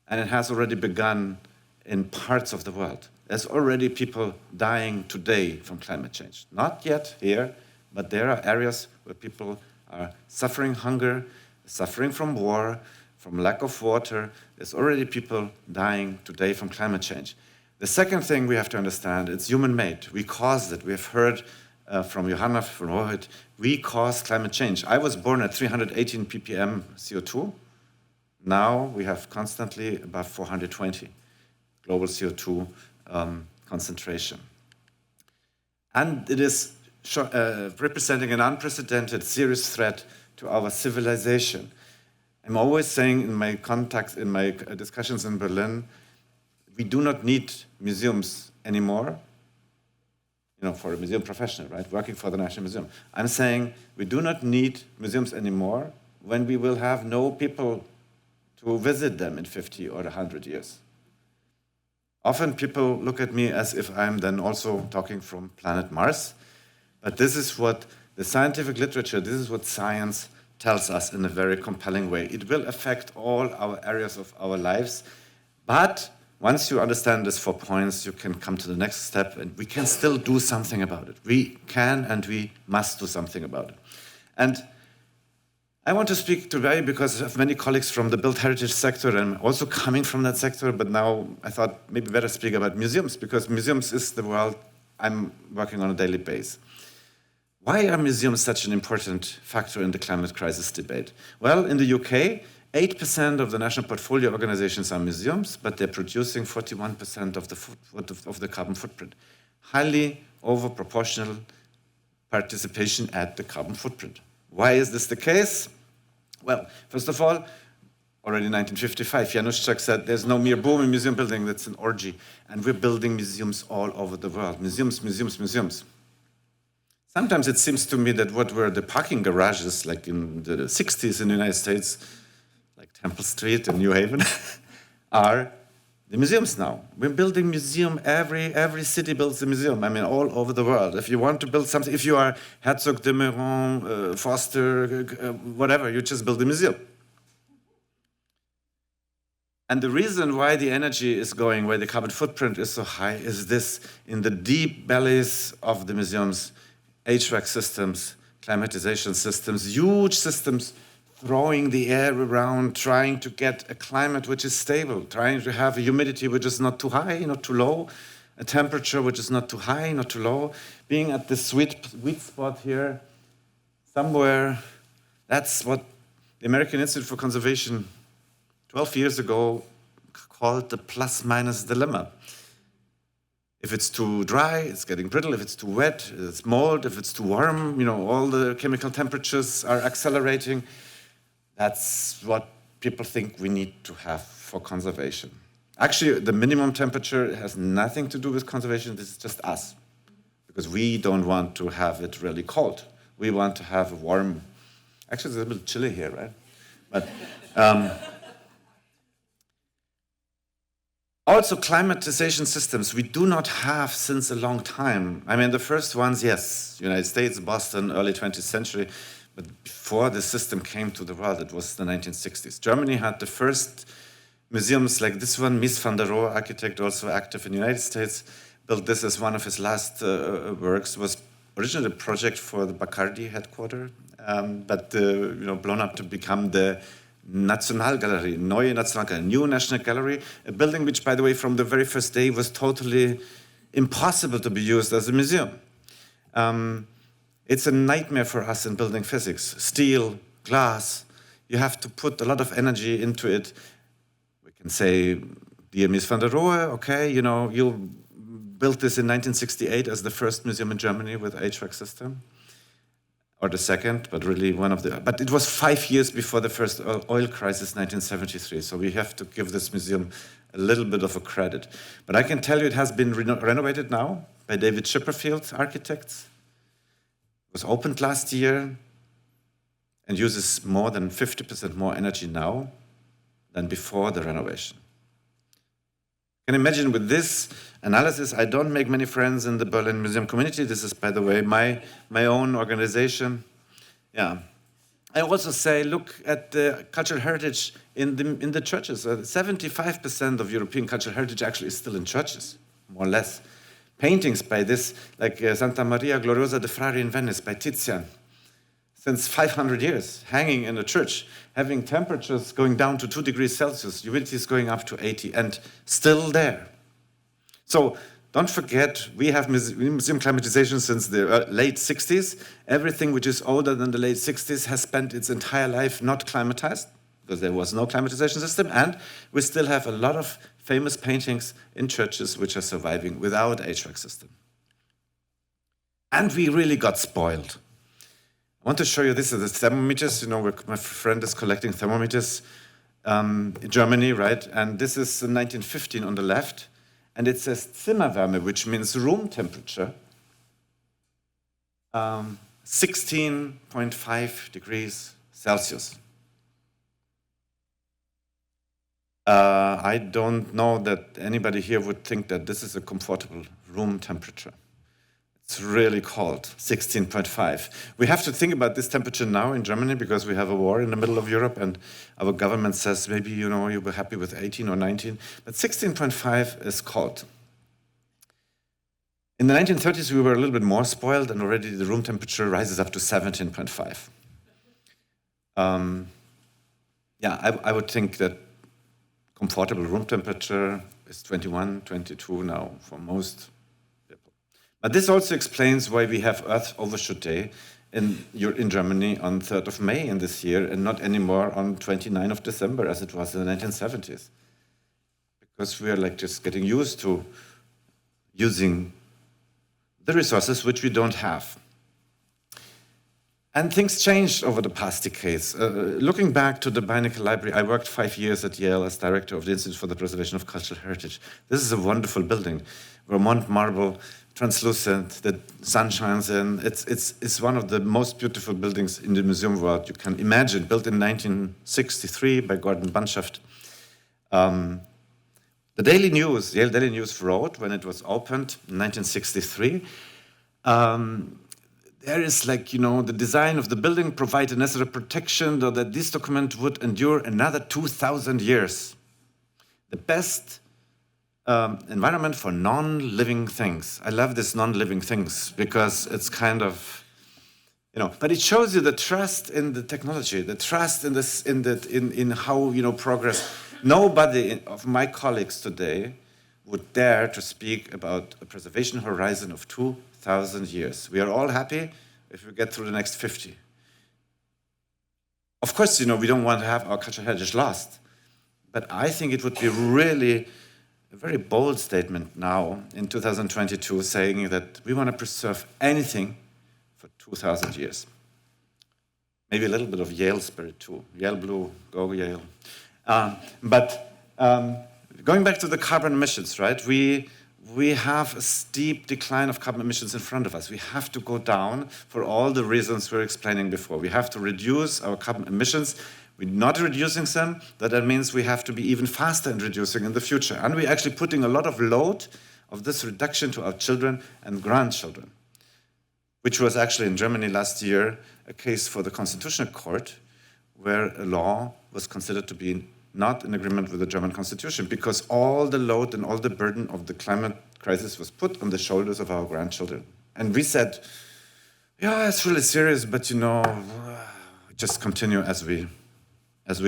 and it has already begun in parts of the world. There's already people dying today from climate change. Not yet here, but there are areas where people are suffering hunger, suffering from war, from lack of water. There's already people dying today from climate change. The second thing we have to understand, it's human-made. We caused it. We have heard from Johanna, from Rohit, we caused climate change. I was born at 318 ppm CO2. Now we have constantly above 420 global CO2 concentration. And it is representing an unprecedented serious threat to our civilization. I'm always saying in my contacts, in my discussions in Berlin, we do not need museums anymore, for a museum professional, right, working for the National Museum. I'm saying we do not need museums anymore when we will have no people to visit them in 50 or 100 years. Often people look at me as if I'm then also talking from planet Mars, but this is what the scientific literature, this is what science tells us in a very compelling way. It will affect all our areas of our lives, but once you understand these 4 points, you can come to the next step, and we can still do something about it. We can and we must do something about it. And I want to speak today because I have many colleagues from the built heritage sector, and I'm also coming from that sector, but now I thought maybe better speak about museums, because museums is the world I'm working on a daily basis. Why are museums such an important factor in the climate crisis debate? Well, in the UK, 8% of the national portfolio organizations are museums, but they're producing 41% of the carbon footprint. Highly over-proportional participation at the carbon footprint. Why is this the case? Well, first of all, already in 1955, Januszczak said there's no mere boom in museum building, that's an orgy. And we're building museums all over the world. Museums, museums, museums. Sometimes it seems to me that what were the parking garages, like in the 60s in the United States, like Temple Street in New Haven, are the museums now. We're building museum, every city builds a museum, I mean, all over the world. If you want to build something, if you are Herzog de Meuron, Foster, whatever, you just build a museum. And the reason why the energy is going, why the carbon footprint is so high, is this: in the deep bellies of the museums, HVAC systems, climatization systems, huge systems throwing the air around, trying to get a climate which is stable, trying to have a humidity which is not too high, not too low, a temperature which is not too high, not too low, being at the sweet spot here, somewhere. That's what the American Institute for Conservation 12 years ago called the plus-minus dilemma. If it's too dry, it's getting brittle. If it's too wet, it's mold. If it's too warm, all the chemical temperatures are accelerating. That's what people think we need to have for conservation. Actually, the minimum temperature has nothing to do with conservation. This is just us, because we don't want to have it really cold. We want to have a warm. Actually, it's a little chilly here, right? But also, climatization systems we do not have since a long time. I mean, the first ones, yes, United States, Boston, early 20th century, but before the system came to the world, it was the 1960s. Germany had the first museums like this one. Mies van der Rohe, architect, also active in the United States, built this as one of his last works. It was originally a project for the Bacardi headquarters, but blown up to become the Nationalgalerie, Neue Nationalgalerie, New National Gallery, a building which, by the way, from the very first day was totally impossible to be used as a museum. It's a nightmare for us in building physics. Steel, glass, you have to put a lot of energy into it. We can say, dear Mies van der Rohe, okay, you built this in 1968 as the first museum in Germany with HVAC system. Or the second, but really one of the. But it was 5 years before the first oil crisis, 1973. So we have to give this museum a little bit of a credit. But I can tell you it has been renovated now by David Chipperfield Architects. It was opened last year and uses more than 50% more energy now than before the renovation. You can imagine with this analysis, I don't make many friends in the Berlin museum community. This is, by the way, my own organization. Yeah. I also say, look at the cultural heritage in the churches. 75% of European cultural heritage actually is still in churches, more or less. Paintings by this, like Santa Maria Gloriosa de Frari in Venice by Tizian, since 500 years, hanging in a church, having temperatures going down to 2 degrees Celsius, humidity is going up to 80, and still there. So don't forget, we have museum climatization since the late 60s. Everything which is older than the late 60s has spent its entire life not climatized, because there was no climatization system, and we still have a lot of famous paintings in churches which are surviving without HVAC system. And we really got spoiled. I want to show you, this is the thermometers. You know, my friend is collecting thermometers in Germany, right? And this is 1915 on the left, and it says Zimmerwärme, which means room temperature, 16.5 degrees Celsius. I don't know that anybody here would think that this is a comfortable room temperature. It's really cold, 16.5. We have to think about this temperature now in Germany because we have a war in the middle of Europe, and our government says maybe, you know, you'll be happy with 18 or 19, but 16.5 is cold. In the 1930s, we were a little bit more spoiled, and already the room temperature rises up to 17.5. I would think that comfortable room temperature is 21, 22 now for most people. But this also explains why we have Earth Overshoot Day in Germany on 3rd of May in this year, and not anymore on 29th of December as it was in the 1970s. Because we are like just getting used to using the resources which we don't have. And things changed over the past decades. Looking back to the Beinecke Library, I worked 5 years at Yale as director of the Institute for the Preservation of Cultural Heritage. This is a wonderful building, Vermont marble, translucent, the sun shines in. It's one of the most beautiful buildings in the museum world you can imagine, built in 1963 by Gordon Bunshaft. The Daily News, Yale Daily News wrote when it was opened in 1963, there is like, you know, the design of the building provided necessary protection so that this document would endure another 2,000 years. The best environment for non-living things. I love this non-living things because it's kind of, you know, but it shows you the trust in the technology, the trust in this, in how, you know, progress. Nobody of my colleagues today would dare to speak about a preservation horizon of 2,000 years. We are all happy if we get through the next 50. Of course, you know, we don't want to have our cultural heritage lost, but I think it would be really a very bold statement now in 2022 saying that we want to preserve anything for 2,000 years. Maybe a little bit of Yale spirit too. Yale blue, go Yale. Going back to the carbon emissions, right? We have a steep decline of carbon emissions in front of us. We have to go down for all the reasons we were explaining before. We have to reduce our carbon emissions. We're not reducing them. That means we have to be even faster in reducing in the future. And we're actually putting a lot of load of this reduction to our children and grandchildren, which was actually in Germany last year a case for the Constitutional Court where a law was considered to be not in agreement with the German Constitution because all the load and all the burden of the climate crisis was put on the shoulders of our grandchildren. And we said, yeah, it's really serious, but you know, just continue as we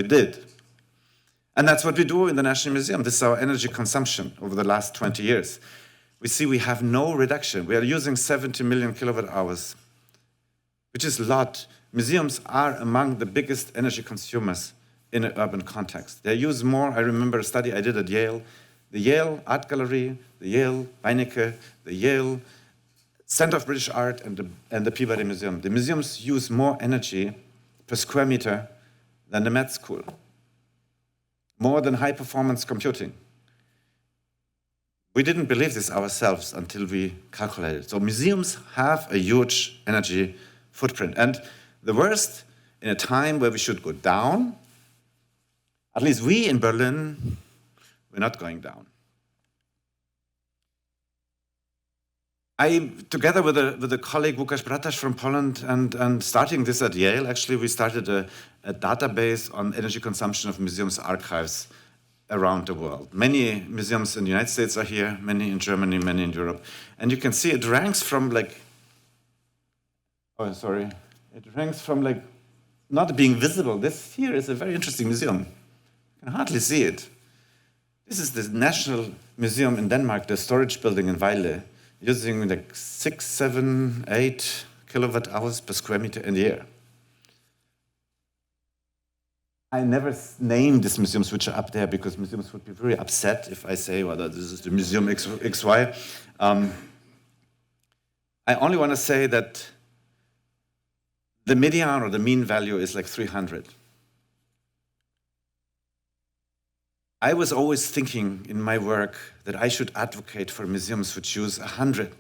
did. And that's what we do in the National Museum. This is our energy consumption over the last 20 years. We see we have no reduction. We are using 70 million kilowatt hours, which is a lot. Museums are among the biggest energy consumers in an urban context. They use more. I remember a study I did at Yale. The Yale Art Gallery, the Yale Beinecke, the Yale Center of British Art, and the Peabody Museum. The museums use more energy per square meter than the med school. More than high-performance computing. We didn't believe this ourselves until we calculated. So museums have a huge energy footprint. And the worst, in a time where we should go down, at least we in Berlin, we're not going down. I, together with a colleague, Łukasz Bratasz from Poland, and starting this at Yale, actually we started a database on energy consumption of museums' archives around the world. Many museums in the United States are here, many in Germany, many in Europe. And you can see it ranks from like, it ranks from like not being visible. This here is a very interesting museum. You can hardly see it. This is the National Museum in Denmark, the storage building in Vejle, using like 6, 7, 8 kilowatt hours per square meter in the year. I never name these museums which are up there because museums would be very upset if I say, well, this is the Museum XY. I only want to say that the median or the mean value is like 300. I was always thinking in my work that I should advocate for museums which use 100,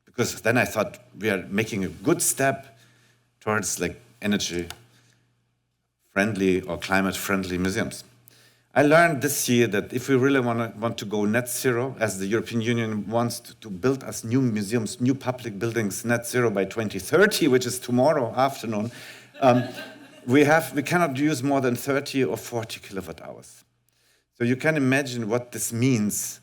because then I thought we are making a good step towards like energy-friendly or climate-friendly museums. I learned this year that if we really want to go net zero, as the European Union wants to build us new museums, new public buildings, net zero by 2030, which is tomorrow afternoon, we cannot use more than 30 or 40 kilowatt hours. So you can imagine what this means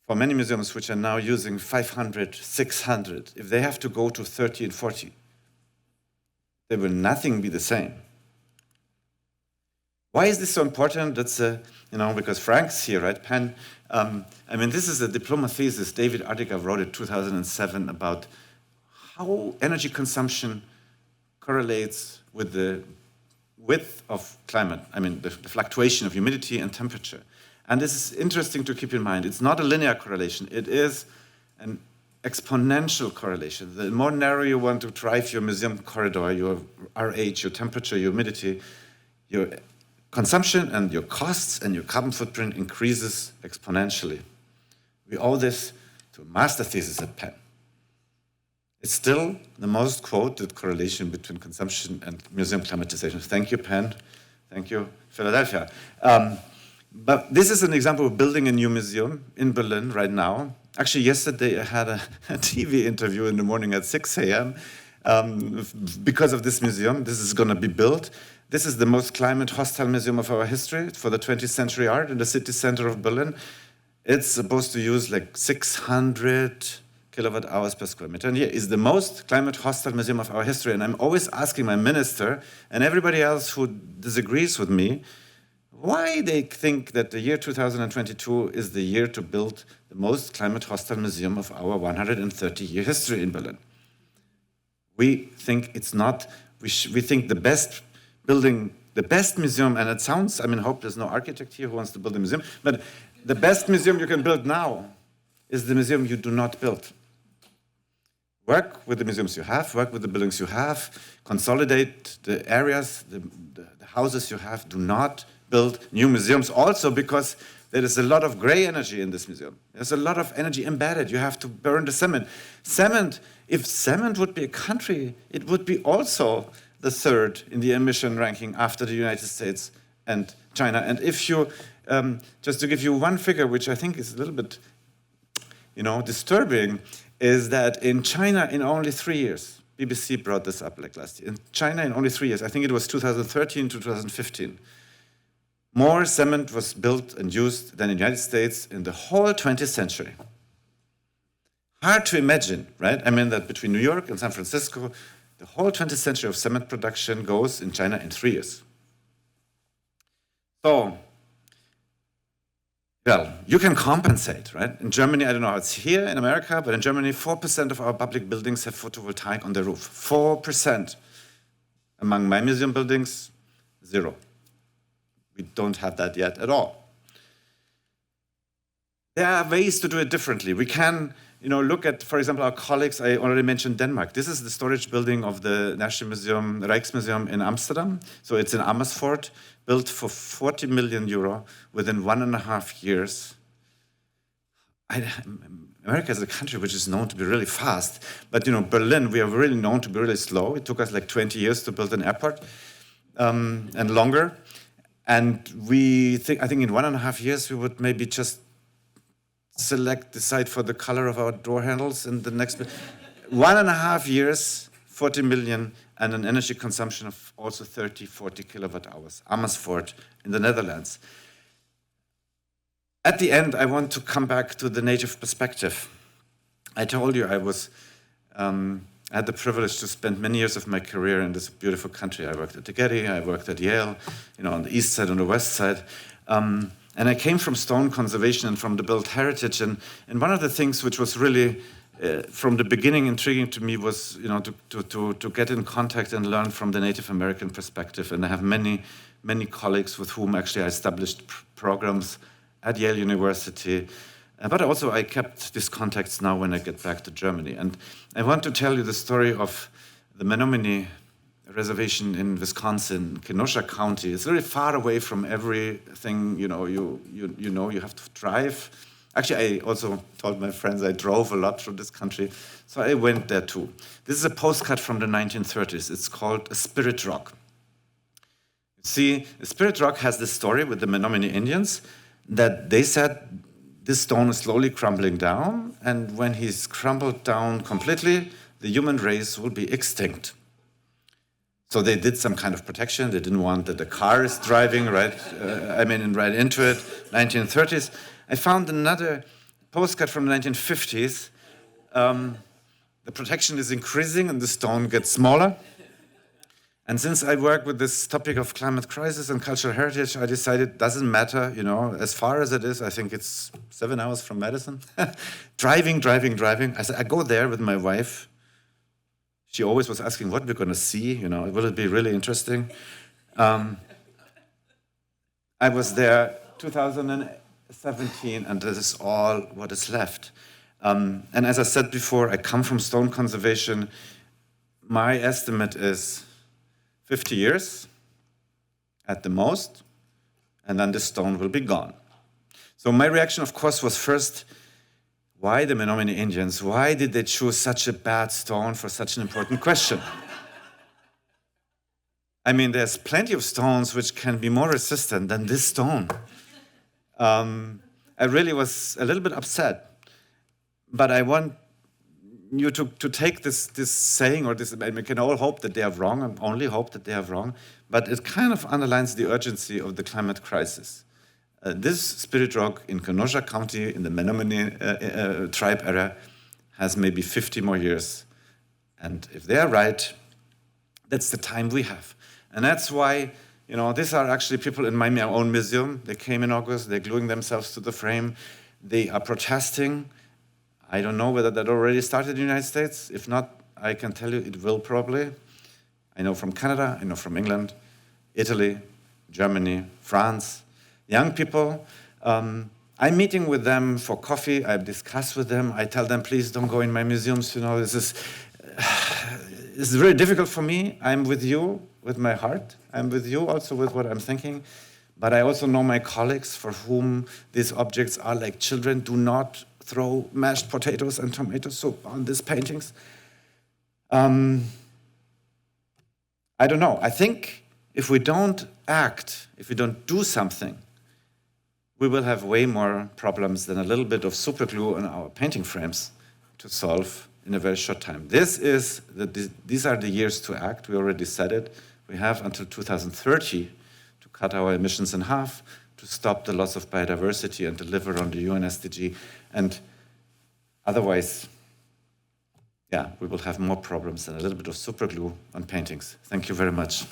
for many museums which are now using 500, 600. If they have to go to 30 and 40, there will nothing be the same. Why is this so important? That's, because Frank's here, right, Penn? This is a diploma thesis. David Ardiga wrote in 2007 about how energy consumption correlates with the width of climate, the fluctuation of humidity and temperature. And this is interesting to keep in mind. It's not a linear correlation. It is an exponential correlation. The more narrow you want to drive your museum corridor, your RH, your temperature, your humidity, your consumption and your costs and your carbon footprint increases exponentially. We owe this to a master thesis at Penn. It's still the most quoted correlation between consumption and museum climatization. Thank you, Penn. Thank you, Philadelphia. But this is an example of building a new museum in Berlin right now. Actually, yesterday I had a TV interview in the morning at 6 a.m. Because of this museum. This is going to be built. This is the most climate-hostile museum of our history for the 20th century art in the city center of Berlin. It's supposed to use like 600 kilowatt hours per square meter. And here is the most climate-hostile museum of our history. And I'm always asking my minister and everybody else who disagrees with me why they think that the year 2022 is the year to build the most climate-hostile museum of our 130-year history in Berlin. We think it's not. We think the best building, the best museum, and it sounds, I hope there's no architect here who wants to build a museum, but the best museum you can build now is the museum you do not build. Work with the museums you have, work with the buildings you have, consolidate the areas, the houses you have. Do not build new museums, also because there is a lot of gray energy in this museum. There's a lot of energy embedded. You have to burn the cement. If cement would be a country, it would be also the third in the emission ranking after the United States and China. And if you, just to give you one figure, which I think is a little bit, disturbing, is that in China in only 3 years, BBC brought this up like last year, in China in only 3 years, I think it was 2013 to 2015, more cement was built and used than in the United States in the whole 20th century. Hard to imagine, right? That between New York and San Francisco, the whole 20th century of cement production goes in China in 3 years. So, well, you can compensate, right? In Germany, I don't know how it's here in America, but in Germany, 4% of our public buildings have photovoltaic on the roof. 4%. Among my museum buildings, 0. We don't have that yet at all. There are ways to do it differently. We can, look at, for example, our colleagues. I already mentioned Denmark. This is the storage building of the National Museum, Rijksmuseum in Amsterdam. So it's in Amersfoort, built for 40 million euro within 1.5 years. America is a country which is known to be really fast. But, Berlin, we are really known to be really slow. It took us like 20 years to build an airport and longer. And I think in 1.5 years, we would maybe just decide for the color of our door handles in the next 1.5 years, 40 million, and an energy consumption of also 30, 40 kilowatt hours. Amersfoort in the Netherlands. At the end, I want to come back to the native perspective. I told you I had the privilege to spend many years of my career in this beautiful country. I worked at the Getty, I worked at Yale, on the east side, on the west side. And I came from stone conservation and from the built heritage. And one of the things which was really from the beginning, intriguing to me was, to get in contact and learn from the Native American perspective. And I have many colleagues with whom actually I established programs at Yale University. But also I kept these contacts now when I get back to Germany. And I want to tell you the story of the Menominee Reservation in Wisconsin, Kenosha County. It's very far away from everything, you have to drive. Actually, I also told my friends I drove a lot through this country, so I went there too. This is a postcard from the 1930s. It's called A Spirit Rock. You see, A Spirit Rock has this story with the Menominee Indians that they said this stone is slowly crumbling down, and when he's crumbled down completely, the human race will be extinct. So they did some kind of protection. They didn't want that the car is driving right into it. 1930s. I found another postcard from the 1950s. The protection is increasing and the stone gets smaller. And since I work with this topic of climate crisis and cultural heritage, I decided it doesn't matter, as far as it is. I think it's 7 hours from Madison. driving. I said, I go there with my wife. She always was asking what we're going to see, will it be really interesting? I was there 2017, and this is all what is left. And as I said before, I come from stone conservation. My estimate is 50 years at the most, and then the stone will be gone. So my reaction, of course, was first, why the Menominee Indians? Why did they choose such a bad stone for such an important question? I mean, there's plenty of stones which can be more resistant than this stone. I really was a little bit upset, but I want you to take this saying, or this, we can all hope that they are wrong, and only hope that they are wrong, but it kind of underlines the urgency of the climate crisis. This Spirit Rock in Kenosha County, in the Menominee tribe area, has maybe 50 more years. And if they are right, that's the time we have. And that's why, these are actually people in my own museum. They came in August, they're gluing themselves to the frame. They are protesting. I don't know whether that already started in the United States. If not, I can tell you it will probably. I know from Canada, I know from England, Italy, Germany, France. Young people, I'm meeting with them for coffee. I discuss with them. I tell them, please don't go in my museums. This is very difficult for me. I'm with you with my heart. I'm with you also with what I'm thinking. But I also know my colleagues for whom these objects are like children. Do not throw mashed potatoes and tomato soup on these paintings. I don't know. I think if we don't act, if we don't do something, we will have way more problems than a little bit of super glue on our painting frames to solve in a very short time. These are the years to act. We already said it. We have until 2030 to cut our emissions in half, to stop the loss of biodiversity and deliver on the UN SDG. And otherwise, we will have more problems than a little bit of super glue on paintings. Thank you very much.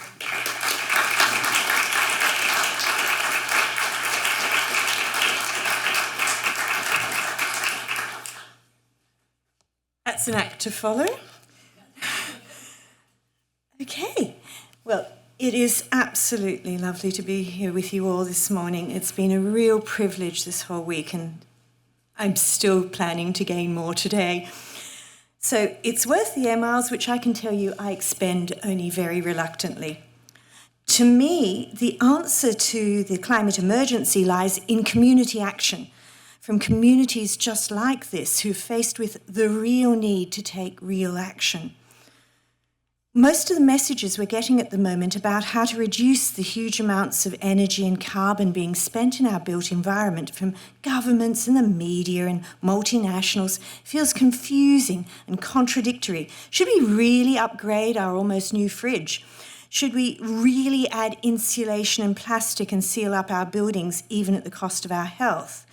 That's an act to follow. Okay, well, it is absolutely lovely to be here with you all this morning. It's been a real privilege this whole week, and I'm still planning to gain more today. So it's worth the air miles, which I can tell you I expend only very reluctantly. To me, the answer to the climate emergency lies in community action, from communities just like this who are faced with the real need to take real action. Most of the messages we're getting at the moment about how to reduce the huge amounts of energy and carbon being spent in our built environment from governments and the media and multinationals feels confusing and contradictory. Should we really upgrade our almost new fridge? Should we really add insulation and plastic and seal up our buildings even at the cost of our health?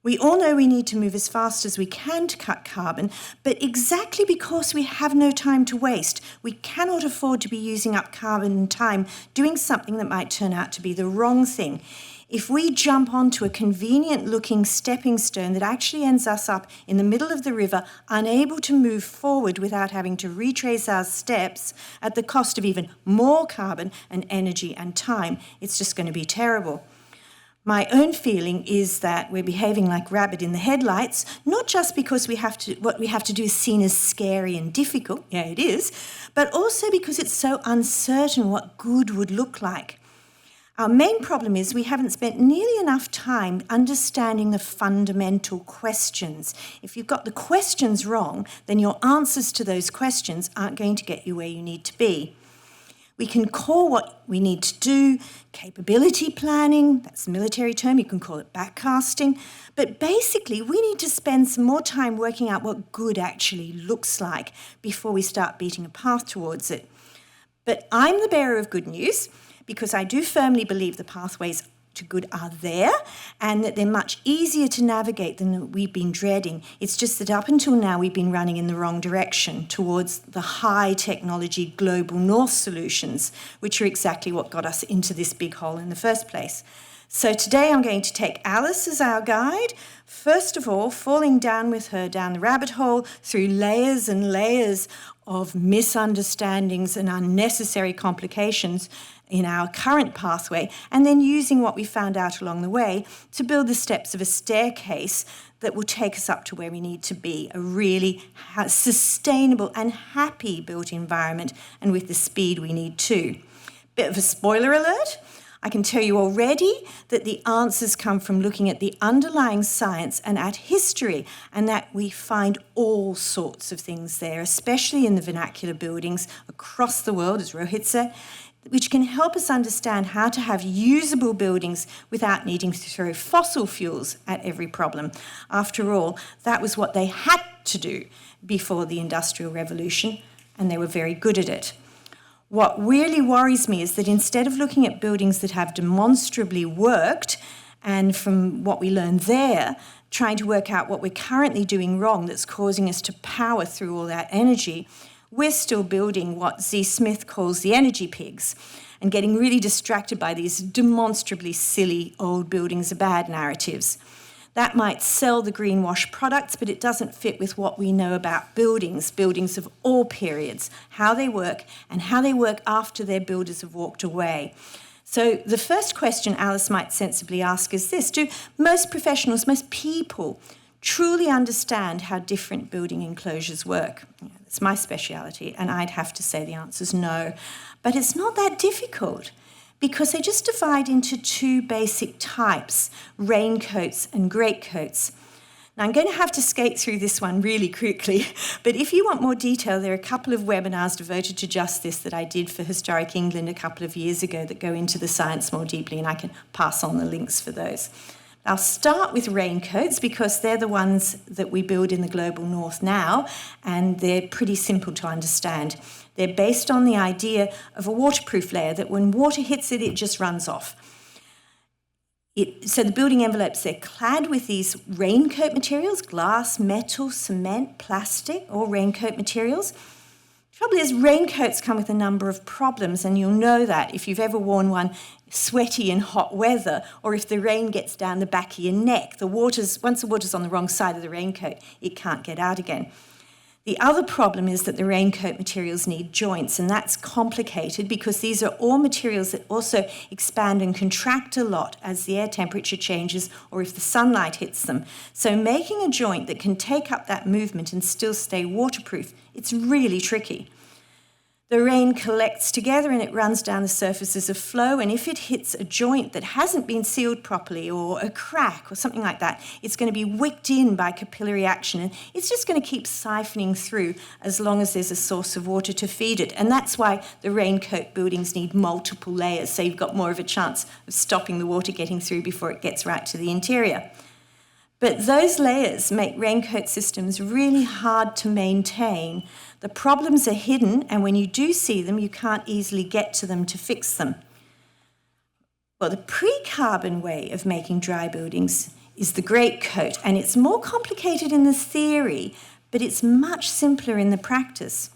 We all know we need to move as fast as we can to cut carbon, but exactly because we have no time to waste, we cannot afford to be using up carbon and time doing something that might turn out to be the wrong thing. If we jump onto a convenient-looking stepping stone that actually ends us up in the middle of the river, unable to move forward without having to retrace our steps at the cost of even more carbon and energy and time, it's just going to be terrible. My own feeling is that we're behaving like rabbit in the headlights, not just because what we have to do is seen as scary and difficult, yeah, it is, but also because it's so uncertain what good would look like. Our main problem is we haven't spent nearly enough time understanding the fundamental questions. If you've got the questions wrong, then your answers to those questions aren't going to get you where you need to be. We can call what we need to do capability planning, that's a military term, you can call it backcasting, but basically we need to spend some more time working out what good actually looks like before we start beating a path towards it. But I'm the bearer of good news because I do firmly believe the pathways to good are there and that they're much easier to navigate than we've been dreading. It's just that up until now we've been running in the wrong direction towards the high technology global north solutions, which are exactly what got us into this big hole in the first place. So today I'm going to take Alice as our guide, first of all falling down with her down the rabbit hole through layers and layers of misunderstandings and unnecessary complications in our current pathway, and then using what we found out along the way to build the steps of a staircase that will take us up to where we need to be, a really sustainable and happy built environment, and with the speed we need too. Bit of a spoiler alert, I can tell you already that the answers come from looking at the underlying science and at history, and that we find all sorts of things there, especially in the vernacular buildings across the world, as Rohit said, which can help us understand how to have usable buildings without needing to throw fossil fuels at every problem. After all, that was what they had to do before the Industrial Revolution, and they were very good at it. What really worries me is that instead of looking at buildings that have demonstrably worked, and from what we learned there, trying to work out what we're currently doing wrong that's causing us to power through all that energy, we're still building what Z. Smith calls the energy pigs and getting really distracted by these demonstrably silly old buildings are bad narratives. That might sell the greenwash products, but it doesn't fit with what we know about buildings of all periods, how they work and how they work after their builders have walked away. So the first question Alice might sensibly ask is this: do most professionals, most people, truly understand how different building enclosures work? It's my speciality, and I'd have to say the answer's no. But it's not that difficult because they just divide into two basic types, raincoats and greatcoats. Now, I'm going to have to skate through this one really quickly, but if you want more detail, there are a couple of webinars devoted to just this that I did for Historic England a couple of years ago that go into the science more deeply, and I can pass on the links for those. I'll start with raincoats because they're the ones that we build in the global north now, and they're pretty simple to understand. They're based on the idea of a waterproof layer that when water hits it, it just runs off. So the building envelopes, they're clad with these raincoat materials, glass, metal, cement, plastic, all raincoat materials. Trouble is, raincoats come with a number of problems, and you'll know that if you've ever worn one sweaty in hot weather, or if the rain gets down the back of your neck, once the water's on the wrong side of the raincoat, it can't get out again. The other problem is that the raincoat materials need joints, and that's complicated because these are all materials that also expand and contract a lot as the air temperature changes or if the sunlight hits them. So making a joint that can take up that movement and still stay waterproof, it's really tricky. The rain collects together and it runs down the surfaces of flow, and if it hits a joint that hasn't been sealed properly or a crack or something like that, it's going to be wicked in by capillary action, and it's just going to keep siphoning through as long as there's a source of water to feed it. And that's why the raincoat buildings need multiple layers, so you've got more of a chance of stopping the water getting through before it gets right to the interior. But those layers make raincoat systems really hard to maintain. The problems are hidden, and when you do see them, you can't easily get to them to fix them. Well, the pre-carbon way of making dry buildings is the greatcoat, and it's more complicated in the theory, but it's much simpler in the practice.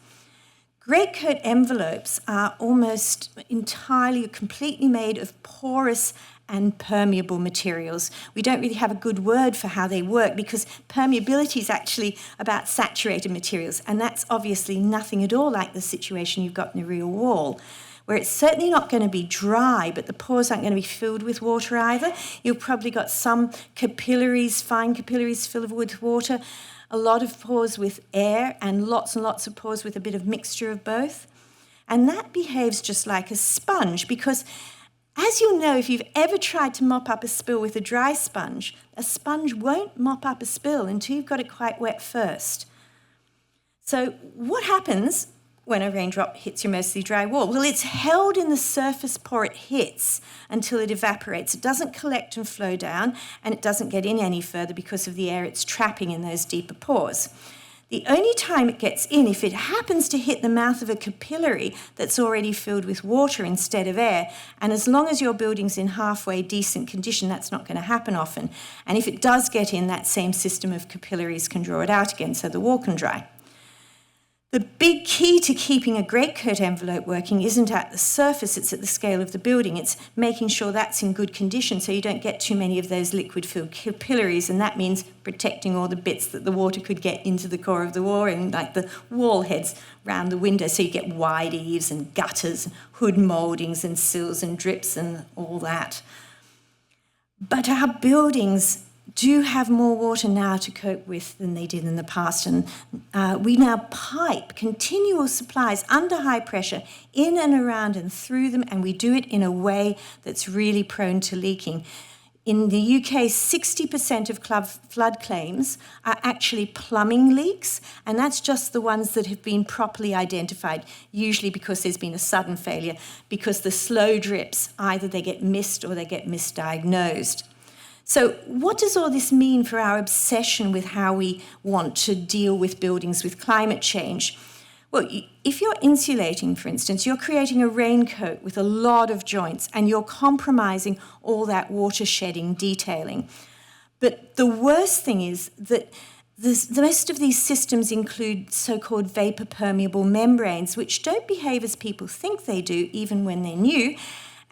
Greatcoat envelopes are almost entirely, completely made of porous and permeable materials. We don't really have a good word for how they work because permeability is actually about saturated materials, and that's obviously nothing at all like the situation you've got in a real wall, where it's certainly not going to be dry, but the pores aren't going to be filled with water either. You've probably got some capillaries, fine capillaries filled with water, a lot of pores with air, and lots of pores with a bit of mixture of both. And that behaves just like a sponge because, as you'll know, if you've ever tried to mop up a spill with a dry sponge, a sponge won't mop up a spill until you've got it quite wet first. So what happens when a raindrop hits your mostly dry wall? Well, it's held in the surface pore it hits until it evaporates. It doesn't collect and flow down, and it doesn't get in any further because of the air it's trapping in those deeper pores. The only time it gets in, if it happens to hit the mouth of a capillary that's already filled with water instead of air, and as long as your building's in halfway decent condition, that's not going to happen often. And if it does get in, that same system of capillaries can draw it out again so the wall can dry. The big key to keeping a greatcoat envelope working isn't at the surface, it's at the scale of the building. It's making sure that's in good condition so you don't get too many of those liquid-filled capillaries, and that means protecting all the bits that the water could get into the core of the wall, and like the wall heads round the window, so you get wide eaves and gutters, and hood mouldings and sills and drips and all that. But our buildings do have more water now to cope with than they did in the past, and we now pipe continual supplies under high pressure in and around and through them, and we do it in a way that's really prone to leaking. In the UK, 60% of flood claims are actually plumbing leaks, and that's just the ones that have been properly identified, usually because there's been a sudden failure, because the slow drips, either they get missed or they get misdiagnosed. So what does all this mean for our obsession with how we want to deal with buildings with climate change? Well, if you're insulating, for instance, you're creating a raincoat with a lot of joints and you're compromising all that water shedding detailing. But the worst thing is that the most of these systems include so-called vapor permeable membranes, which don't behave as people think they do, even when they're new.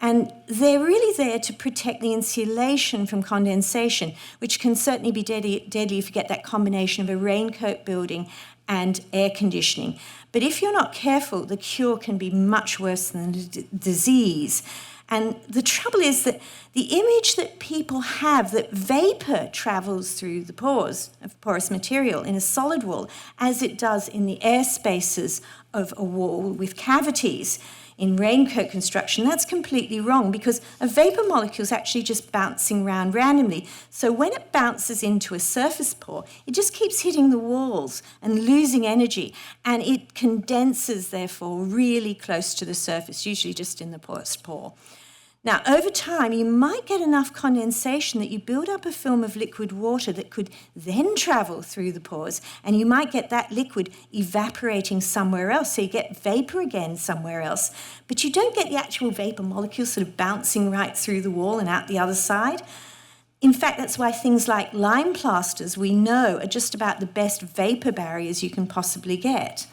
And they're really there to protect the insulation from condensation, which can certainly be deadly if you get that combination of a raincoat building and air conditioning. But if you're not careful, the cure can be much worse than the disease. And the trouble is that the image that people have that vapor travels through the pores of porous material in a solid wall, as it does in the air spaces of a wall with cavities, in raincoat construction, that's completely wrong because a vapor molecule is actually just bouncing around randomly. So when it bounces into a surface pore, it just keeps hitting the walls and losing energy, and it condenses, therefore, really close to the surface, usually just in the porous pore. Now, over time, you might get enough condensation that you build up a film of liquid water that could then travel through the pores, and you might get that liquid evaporating somewhere else, so you get vapor again somewhere else. But you don't get the actual vapor molecules sort of bouncing right through the wall and out the other side. In fact, that's why things like lime plasters, we know, are just about the best vapor barriers you can possibly get.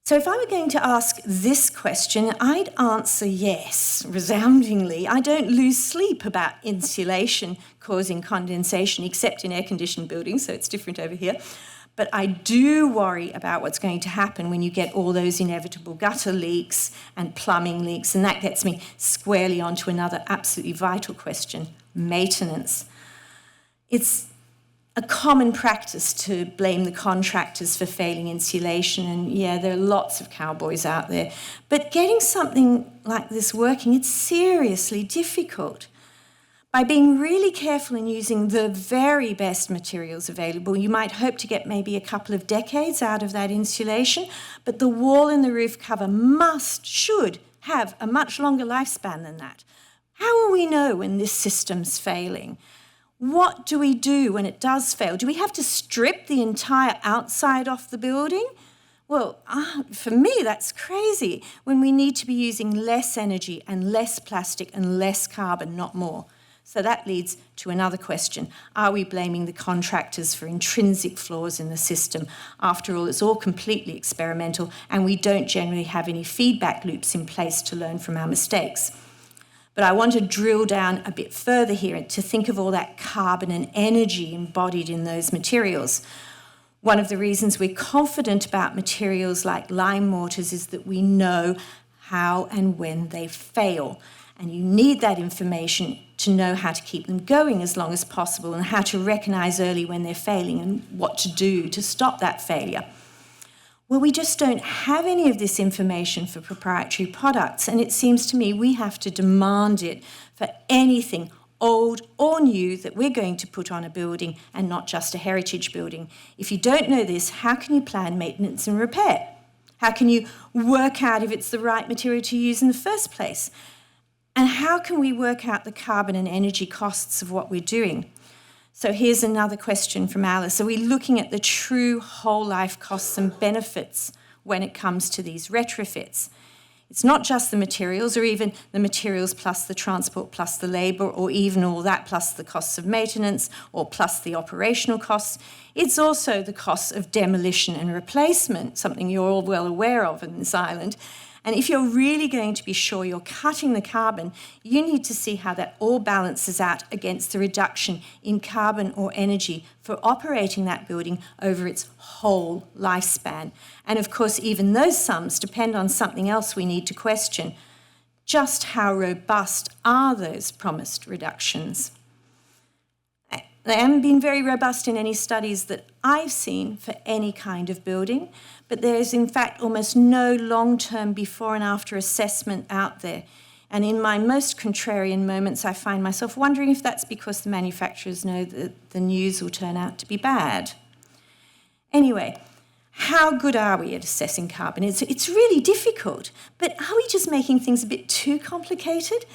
So if I were going to ask this question, I'd answer yes, resoundingly. I don't lose sleep about insulation causing condensation, except in air-conditioned buildings, so it's different over here. But I do worry about what's going to happen when you get all those inevitable gutter leaks and plumbing leaks, and that gets me squarely onto another absolutely vital question, maintenance. It's a common practice to blame the contractors for failing insulation, and yeah, there are lots of cowboys out there. But getting something like this working, it's seriously difficult. By being really careful in using the very best materials available, you might hope to get maybe a couple of decades out of that insulation, but the wall and the roof cover should have a much longer lifespan than that. How will we know when this system's failing? What do we do when it does fail? Do we have to strip the entire outside off the building? Well, for me, that's crazy when we need to be using less energy and less plastic and less carbon, not more. So that leads to another question. Are we blaming the contractors for intrinsic flaws in the system? After all, it's all completely experimental, and we don't generally have any feedback loops in place to learn from our mistakes. But I want to drill down a bit further here to think of all that carbon and energy embodied in those materials. One of the reasons we're confident about materials like lime mortars is that we know how and when they fail. And you need that information to know how to keep them going as long as possible and how to recognize early when they're failing and what to do to stop that failure. Well, we just don't have any of this information for proprietary products, and it seems to me we have to demand it for anything old or new that we're going to put on a building and not just a heritage building. If you don't know this, how can you plan maintenance and repair? How can you work out if it's the right material to use in the first place? And how can we work out the carbon and energy costs of what we're doing? So here's another question from Alice. Are we looking at the true whole life costs and benefits when it comes to these retrofits? It's not just the materials, or even the materials plus the transport plus the labour, or even all that plus the costs of maintenance, or plus the operational costs. It's also the costs of demolition and replacement, something you're all well aware of in this island. And if you're really going to be sure you're cutting the carbon, you need to see how that all balances out against the reduction in carbon or energy for operating that building over its whole lifespan. And of course, even those sums depend on something else we need to question. Just how robust are those promised reductions? They haven't been very robust in any studies that I've seen for any kind of building, but there is in fact almost no long-term before and after assessment out there. And in my most contrarian moments, I find myself wondering if that's because the manufacturers know that the news will turn out to be bad. Anyway, how good are we at assessing carbon? It's really difficult, but are we just making things a bit too complicated?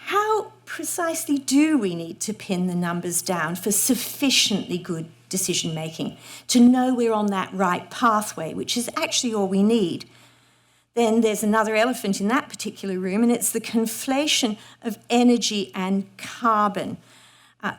How precisely do we need to pin the numbers down for sufficiently good decision-making to know we're on that right pathway, which is actually all we need? Then there's another elephant in that particular room, and it's the conflation of energy and carbon.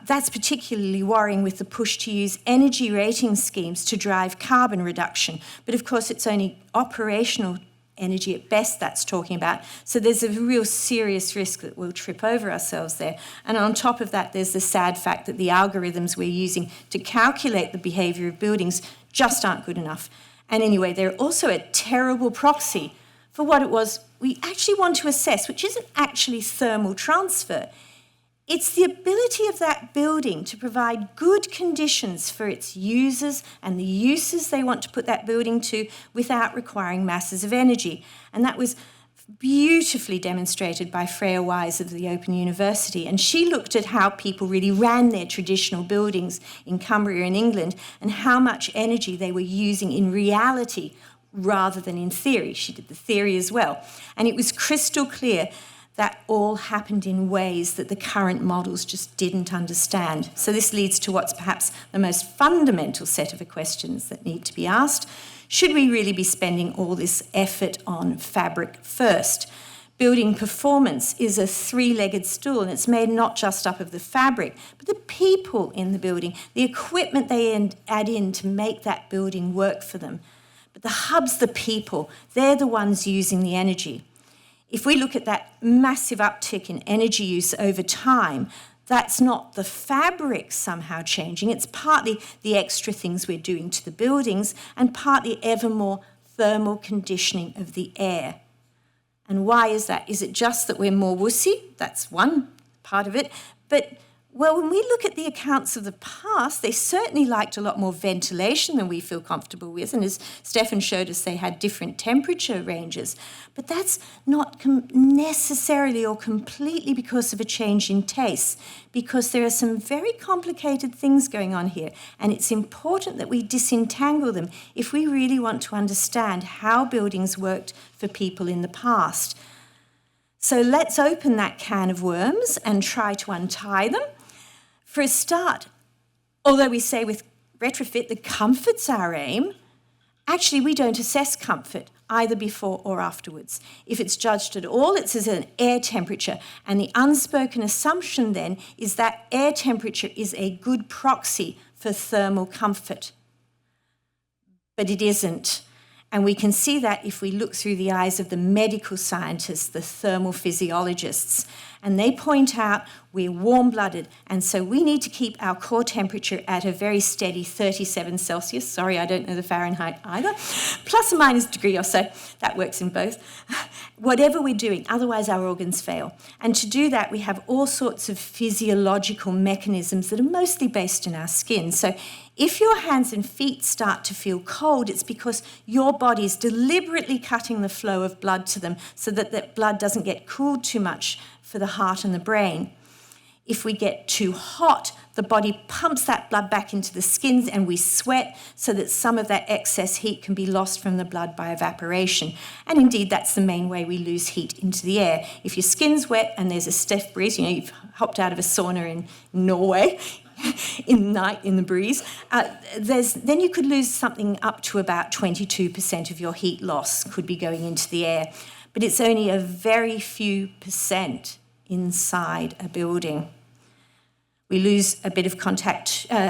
That's particularly worrying with the push to use energy rating schemes to drive carbon reduction. But of course, it's only operational energy at best that's talking about. So there's a real serious risk that we'll trip over ourselves there. And on top of that, there's the sad fact that the algorithms we're using to calculate the behaviour of buildings just aren't good enough. And anyway, they're also a terrible proxy for what it was we actually want to assess, which isn't actually thermal transfer. It's the ability of that building to provide good conditions for its users and the uses they want to put that building to without requiring masses of energy. And that was beautifully demonstrated by Freya Wise of the Open University. And she looked at how people really ran their traditional buildings in Cumbria in England and how much energy they were using in reality rather than in theory. She did the theory as well. And it was crystal clear that all happened in ways that the current models just didn't understand. So this leads to what's perhaps the most fundamental set of questions that need to be asked. Should we really be spending all this effort on fabric first? Building performance is a three-legged stool, and it's made not just up of the fabric, but the people in the building, the equipment they add in to make that building work for them. But the hub's the people. They're the ones using the energy. If we look at that massive uptick in energy use over time, that's not the fabric somehow changing. It's partly the extra things we're doing to the buildings and partly ever more thermal conditioning of the air. And why is that? Is it just that we're more wussy? That's one part of it. But well, when we look at the accounts of the past, they certainly liked a lot more ventilation than we feel comfortable with. And as Stefan showed us, they had different temperature ranges. But that's not necessarily or completely because of a change in taste, because there are some very complicated things going on here. And it's important that we disentangle them if we really want to understand how buildings worked for people in the past. So let's open that can of worms and try to untie them. For a start, although we say with retrofit the comfort's our aim, actually we don't assess comfort either before or afterwards. If it's judged at all, it's as an air temperature, and the unspoken assumption then is that air temperature is a good proxy for thermal comfort. But it isn't. And we can see that if we look through the eyes of the medical scientists, the thermal physiologists. And they point out we're warm-blooded, and so we need to keep our core temperature at a very steady 37 Celsius. Sorry, I don't know the Fahrenheit either. Plus or minus degree or so. That works in both. Whatever we're doing, otherwise our organs fail. And to do that, we have all sorts of physiological mechanisms that are mostly based in our skin. So if your hands and feet start to feel cold, it's because your body is deliberately cutting the flow of blood to them so that that blood doesn't get cooled too much for the heart and the brain. If we get too hot, the body pumps that blood back into the skins and we sweat so that some of that excess heat can be lost from the blood by evaporation. And indeed, that's the main way we lose heat into the air. If your skin's wet and there's a stiff breeze, you've hopped out of a sauna in Norway, in the night, in the breeze, then you could lose something up to about 22% of your heat loss could be going into the air. But it's only a very few percent inside a building. We lose a bit of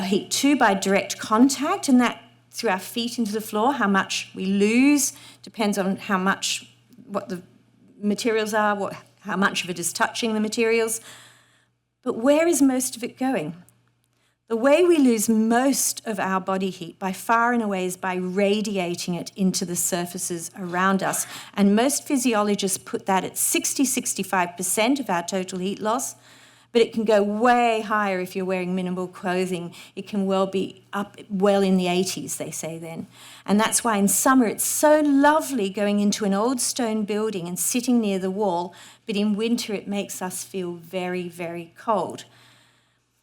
heat too by direct contact, and that through our feet into the floor. How much we lose depends on what the materials are, how much of it is touching the materials. But where is most of it going? The way we lose most of our body heat by far and away is by radiating it into the surfaces around us. And most physiologists put that at 60-65% of our total heat loss. But it can go way higher if you're wearing minimal clothing. It can well be up well in the 80s, they say then. And that's why in summer it's so lovely going into an old stone building and sitting near the wall, but in winter it makes us feel very, very cold.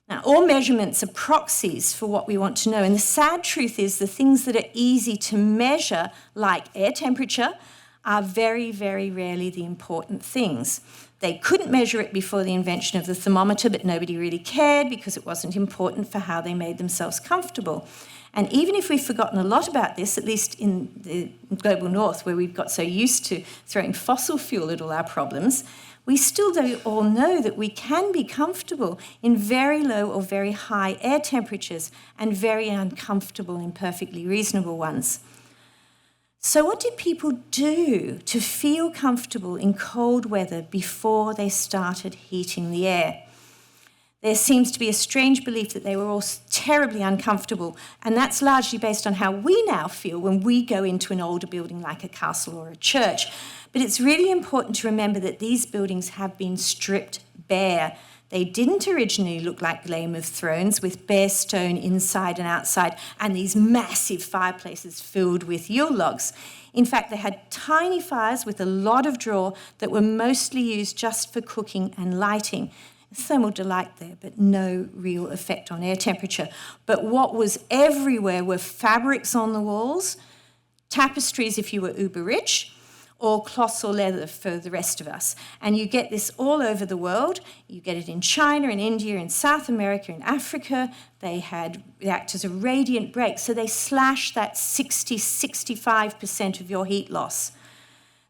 Now, all measurements are proxies for what we want to know. And the sad truth is the things that are easy to measure, like air temperature, are very, very rarely the important things. They couldn't measure it before the invention of the thermometer, but nobody really cared because it wasn't important for how they made themselves comfortable. And even if we've forgotten a lot about this, at least in the global north, where we've got so used to throwing fossil fuel at all our problems, we still don't all know that we can be comfortable in very low or very high air temperatures and very uncomfortable in perfectly reasonable ones. So what did people do to feel comfortable in cold weather before they started heating the air? There seems to be a strange belief that they were all terribly uncomfortable, and that's largely based on how we now feel when we go into an older building like a castle or a church. But it's really important to remember that these buildings have been stripped bare. They didn't originally look like Game of Thrones with bare stone inside and outside and these massive fireplaces filled with Yule logs. In fact, they had tiny fires with a lot of draw that were mostly used just for cooking and lighting. Thermal delight there, but no real effect on air temperature. But what was everywhere were fabrics on the walls, tapestries if you were uber rich, or cloths or leather for the rest of us. And you get this all over the world. You get it in China, in India, in South America, in Africa. They act as a radiant break. So they slash that 60-65% of your heat loss.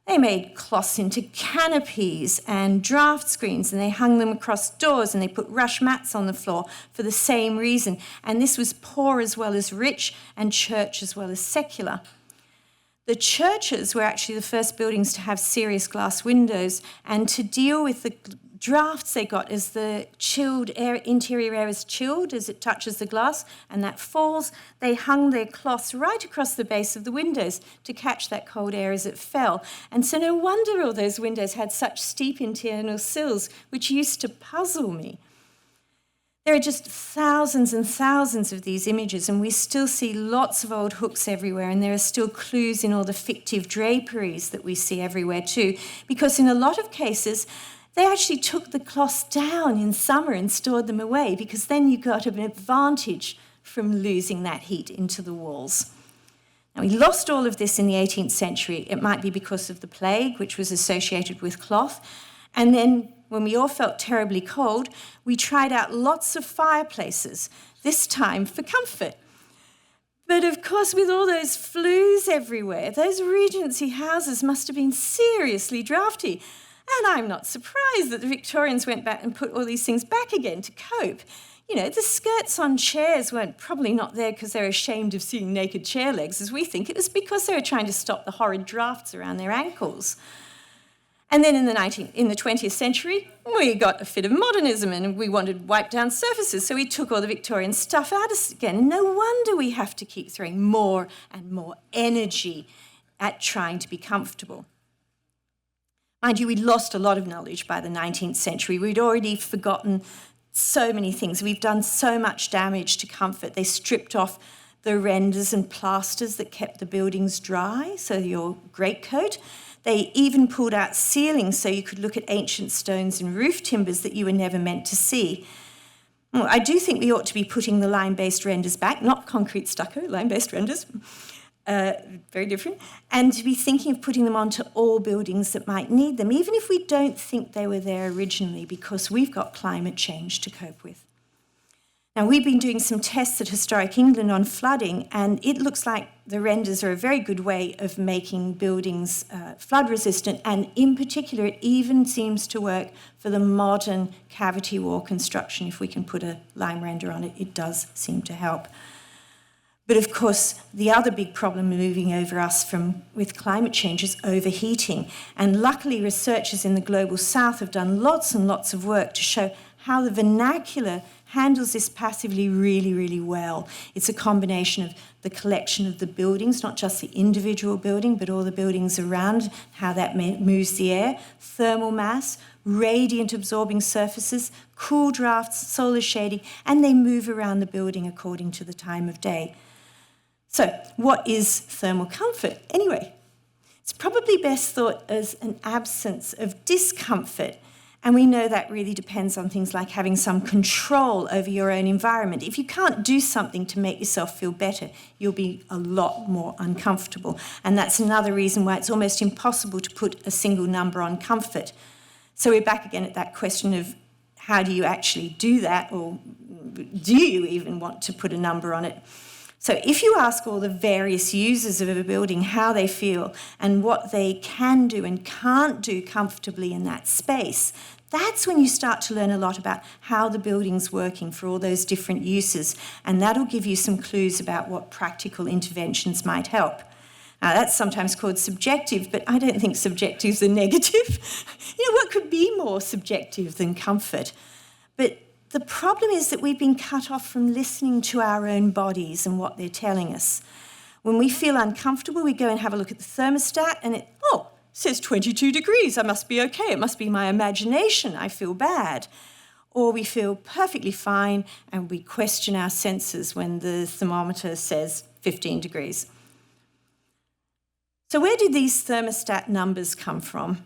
They made cloths into canopies and draft screens, and they hung them across doors, and they put rush mats on the floor for the same reason. And this was poor as well as rich, and church as well as secular. The churches were actually the first buildings to have serious glass windows, and to deal with the drafts they got as the chilled air, interior air is chilled as it touches the glass, and that falls, they hung their cloths right across the base of the windows to catch that cold air as it fell. And so no wonder all those windows had such steep internal sills, which used to puzzle me. There are just thousands and thousands of these images, and we still see lots of old hooks everywhere, and there are still clues in all the fictive draperies that we see everywhere too, because in a lot of cases, they actually took the cloths down in summer and stored them away, because then you got an advantage from losing that heat into the walls. Now, we lost all of this in the 18th century. It might be because of the plague, which was associated with cloth, and then when we all felt terribly cold, we tried out lots of fireplaces, this time for comfort. But of course, with all those flues everywhere, those Regency houses must have been seriously drafty. And I'm not surprised that the Victorians went back and put all these things back again to cope. You know, the skirts on chairs weren't probably not there because they're ashamed of seeing naked chair legs, as we think. It was because they were trying to stop the horrid drafts around their ankles. And then in the 20th century, we got a fit of modernism and we wanted wiped down surfaces, so we took all the Victorian stuff out again. And no wonder we have to keep throwing more and more energy at trying to be comfortable. Mind you, we'd lost a lot of knowledge by the 19th century. We'd already forgotten so many things. We've done so much damage to comfort. They stripped off the renders and plasters that kept the buildings dry, so your greatcoat. They even pulled out ceilings so you could look at ancient stones and roof timbers that you were never meant to see. Well, I do think we ought to be putting the lime-based renders back, not concrete stucco, lime-based renders, very different, and to be thinking of putting them onto all buildings that might need them, even if we don't think they were there originally, because we've got climate change to cope with. Now, we've been doing some tests at Historic England on flooding, and it looks like the renders are a very good way of making buildings flood resistant, and in particular, it even seems to work for the modern cavity wall construction. If we can put a lime render on it, it does seem to help. But of course, the other big problem moving over us with climate change is overheating. And luckily, researchers in the Global South have done lots and lots of work to show how the vernacular handles this passively really, really well. It's a combination of the collection of the buildings, not just the individual building, but all the buildings around, how that moves the air, thermal mass, radiant absorbing surfaces, cool drafts, solar shading, and they move around the building according to the time of day. So, what is thermal comfort? Anyway, it's probably best thought as an absence of discomfort. And we know that really depends on things like having some control over your own environment. If you can't do something to make yourself feel better, you'll be a lot more uncomfortable. And that's another reason why it's almost impossible to put a single number on comfort. So we're back again at that question of how do you actually do that, or do you even want to put a number on it? So if you ask all the various users of a building how they feel and what they can do and can't do comfortably in that space, that's when you start to learn a lot about how the building's working for all those different uses, and that'll give you some clues about what practical interventions might help. Now, that's sometimes called subjective, but I don't think subjectives are negative. What could be more subjective than comfort? But the problem is that we've been cut off from listening to our own bodies and what they're telling us. When we feel uncomfortable, we go and have a look at the thermostat and it says 22 degrees, I must be okay, it must be my imagination, I feel bad. Or we feel perfectly fine and we question our senses when the thermometer says 15 degrees. So where did these thermostat numbers come from?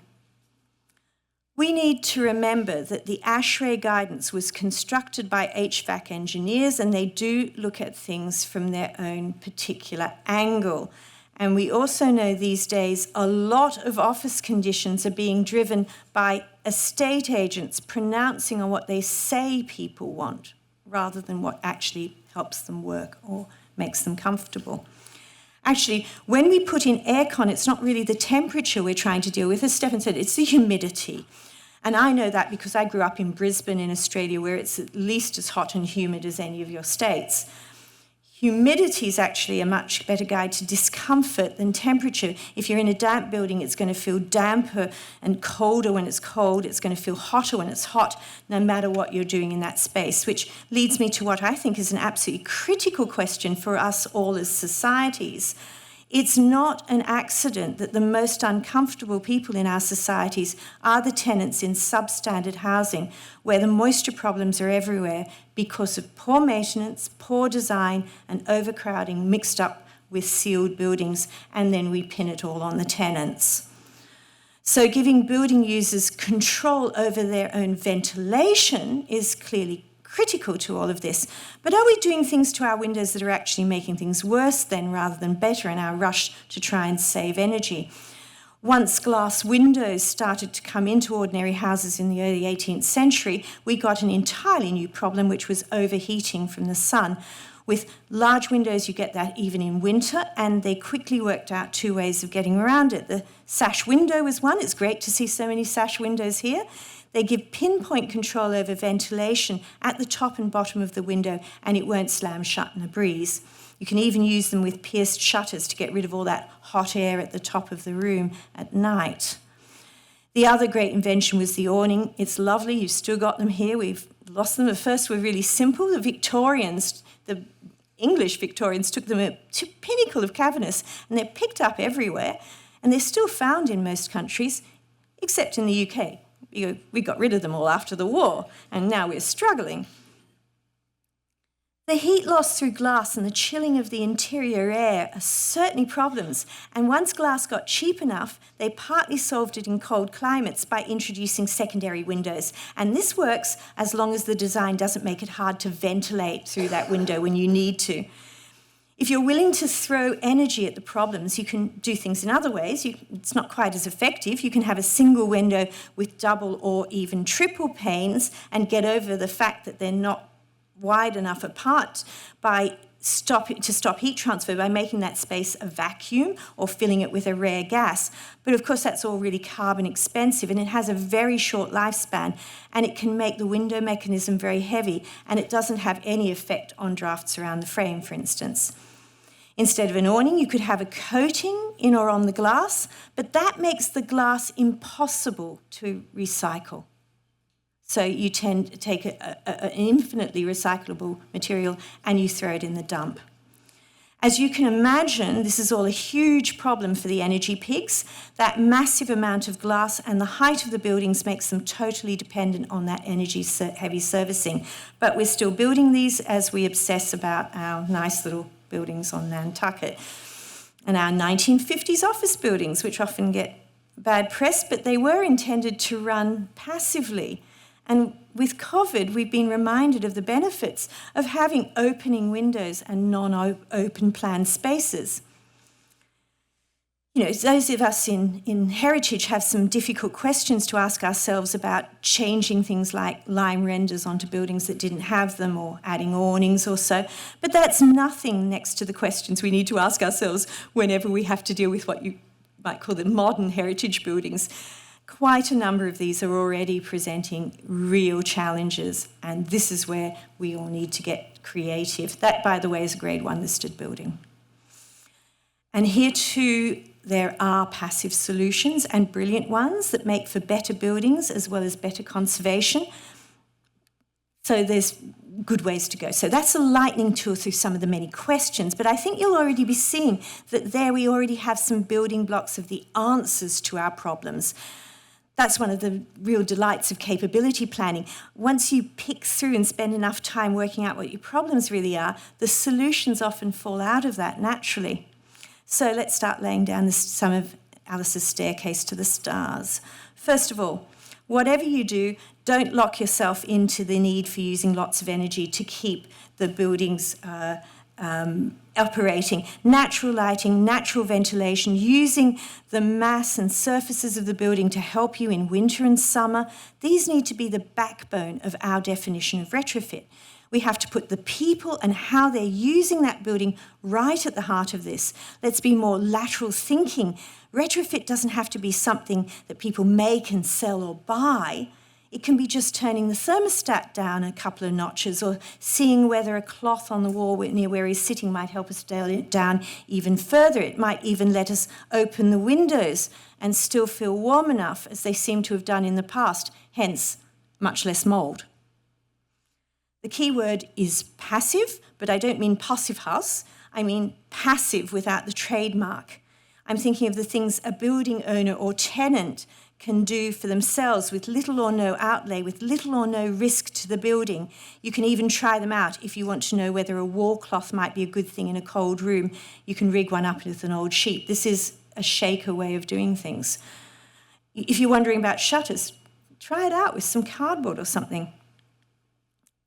We need to remember that the ASHRAE guidance was constructed by HVAC engineers, and they do look at things from their own particular angle. And we also know these days a lot of office conditions are being driven by estate agents pronouncing on what they say people want, rather than what actually helps them work or makes them comfortable. Actually, when we put in aircon, it's not really the temperature we're trying to deal with. As Stefan said, it's the humidity. And I know that because I grew up in Brisbane in Australia, where it's at least as hot and humid as any of your states. Humidity is actually a much better guide to discomfort than temperature. If you're in a damp building, it's going to feel damper and colder when it's cold. It's going to feel hotter when it's hot, no matter what you're doing in that space, which leads me to what I think is an absolutely critical question for us all as societies. It's not an accident that the most uncomfortable people in our societies are the tenants in substandard housing, where the moisture problems are everywhere because of poor maintenance, poor design, and overcrowding mixed up with sealed buildings, and then we pin it all on the tenants. So giving building users control over their own ventilation is clearly critical to all of this. But are we doing things to our windows that are actually making things worse then rather than better in our rush to try and save energy? Once glass windows started to come into ordinary houses in the early 18th century, we got an entirely new problem, which was overheating from the sun. With large windows, you get that even in winter, and they quickly worked out two ways of getting around it. The sash window was one. It's great to see so many sash windows here. They give pinpoint control over ventilation at the top and bottom of the window, and it won't slam shut in a breeze. You can even use them with pierced shutters to get rid of all that hot air at the top of the room at night. The other great invention was the awning. It's lovely, you've still got them here. We've lost them. The first were really simple. The Victorians, the English Victorians, took them to pinnacle of cavernous, and they're picked up everywhere, and they're still found in most countries, except in the UK. We got rid of them all after the war, and now we're struggling. The heat loss through glass and the chilling of the interior air are certainly problems, and once glass got cheap enough, they partly solved it in cold climates by introducing secondary windows. And this works as long as the design doesn't make it hard to ventilate through that window when you need to. If you're willing to throw energy at the problems, you can do things in other ways. It's not quite as effective. You can have a single window with double or even triple panes and get over the fact that they're not wide enough apart to stop heat transfer by making that space a vacuum or filling it with a rare gas. But of course that's all really carbon expensive, and it has a very short lifespan, and it can make the window mechanism very heavy, and it doesn't have any effect on drafts around the frame, for instance. Instead of an awning, you could have a coating in or on the glass, but that makes the glass impossible to recycle. So you tend to take an infinitely recyclable material and you throw it in the dump. As you can imagine, this is all a huge problem for the energy pigs. That massive amount of glass and the height of the buildings makes them totally dependent on that energy-heavy servicing. But we're still building these as we obsess about our nice little buildings on Nantucket and our 1950s office buildings, which often get bad press, but they were intended to run passively. And with COVID, we've been reminded of the benefits of having opening windows and non-open plan spaces. You know, those of us in heritage have some difficult questions to ask ourselves about changing things like lime renders onto buildings that didn't have them, or adding awnings or so. But that's nothing next to the questions we need to ask ourselves whenever we have to deal with what you might call the modern heritage buildings. Quite a number of these are already presenting real challenges, and this is where we all need to get creative. That, by the way, is a Grade 1 listed building. And here too, there are passive solutions, and brilliant ones, that make for better buildings as well as better conservation. So there's good ways to go. So that's a lightning tour through some of the many questions, but I think you'll already be seeing that there we already have some building blocks of the answers to our problems. That's one of the real delights of capability planning. Once you pick through and spend enough time working out what your problems really are, the solutions often fall out of that naturally. So let's start laying down some of Alice's staircase to the stars. First of all, whatever you do, don't lock yourself into the need for using lots of energy to keep the buildings operating. Natural lighting, natural ventilation, using the mass and surfaces of the building to help you in winter and summer. These need to be the backbone of our definition of retrofit. We have to put the people and how they're using that building right at the heart of this. Let's be more lateral thinking. Retrofit doesn't have to be something that people make and sell or buy. It can be just turning the thermostat down a couple of notches, or seeing whether a cloth on the wall near where he's sitting might help us dial it down even further. It might even let us open the windows and still feel warm enough, as they seem to have done in the past, hence much less mould. The key word is passive, but I don't mean passive house. I mean passive without the trademark. I'm thinking of the things a building owner or tenant can do for themselves with little or no outlay, with little or no risk to the building. You can even try them out if you want to know whether a wall cloth might be a good thing in a cold room. You can rig one up with an old sheet. This is a shaker way of doing things. If you're wondering about shutters, try it out with some cardboard or something.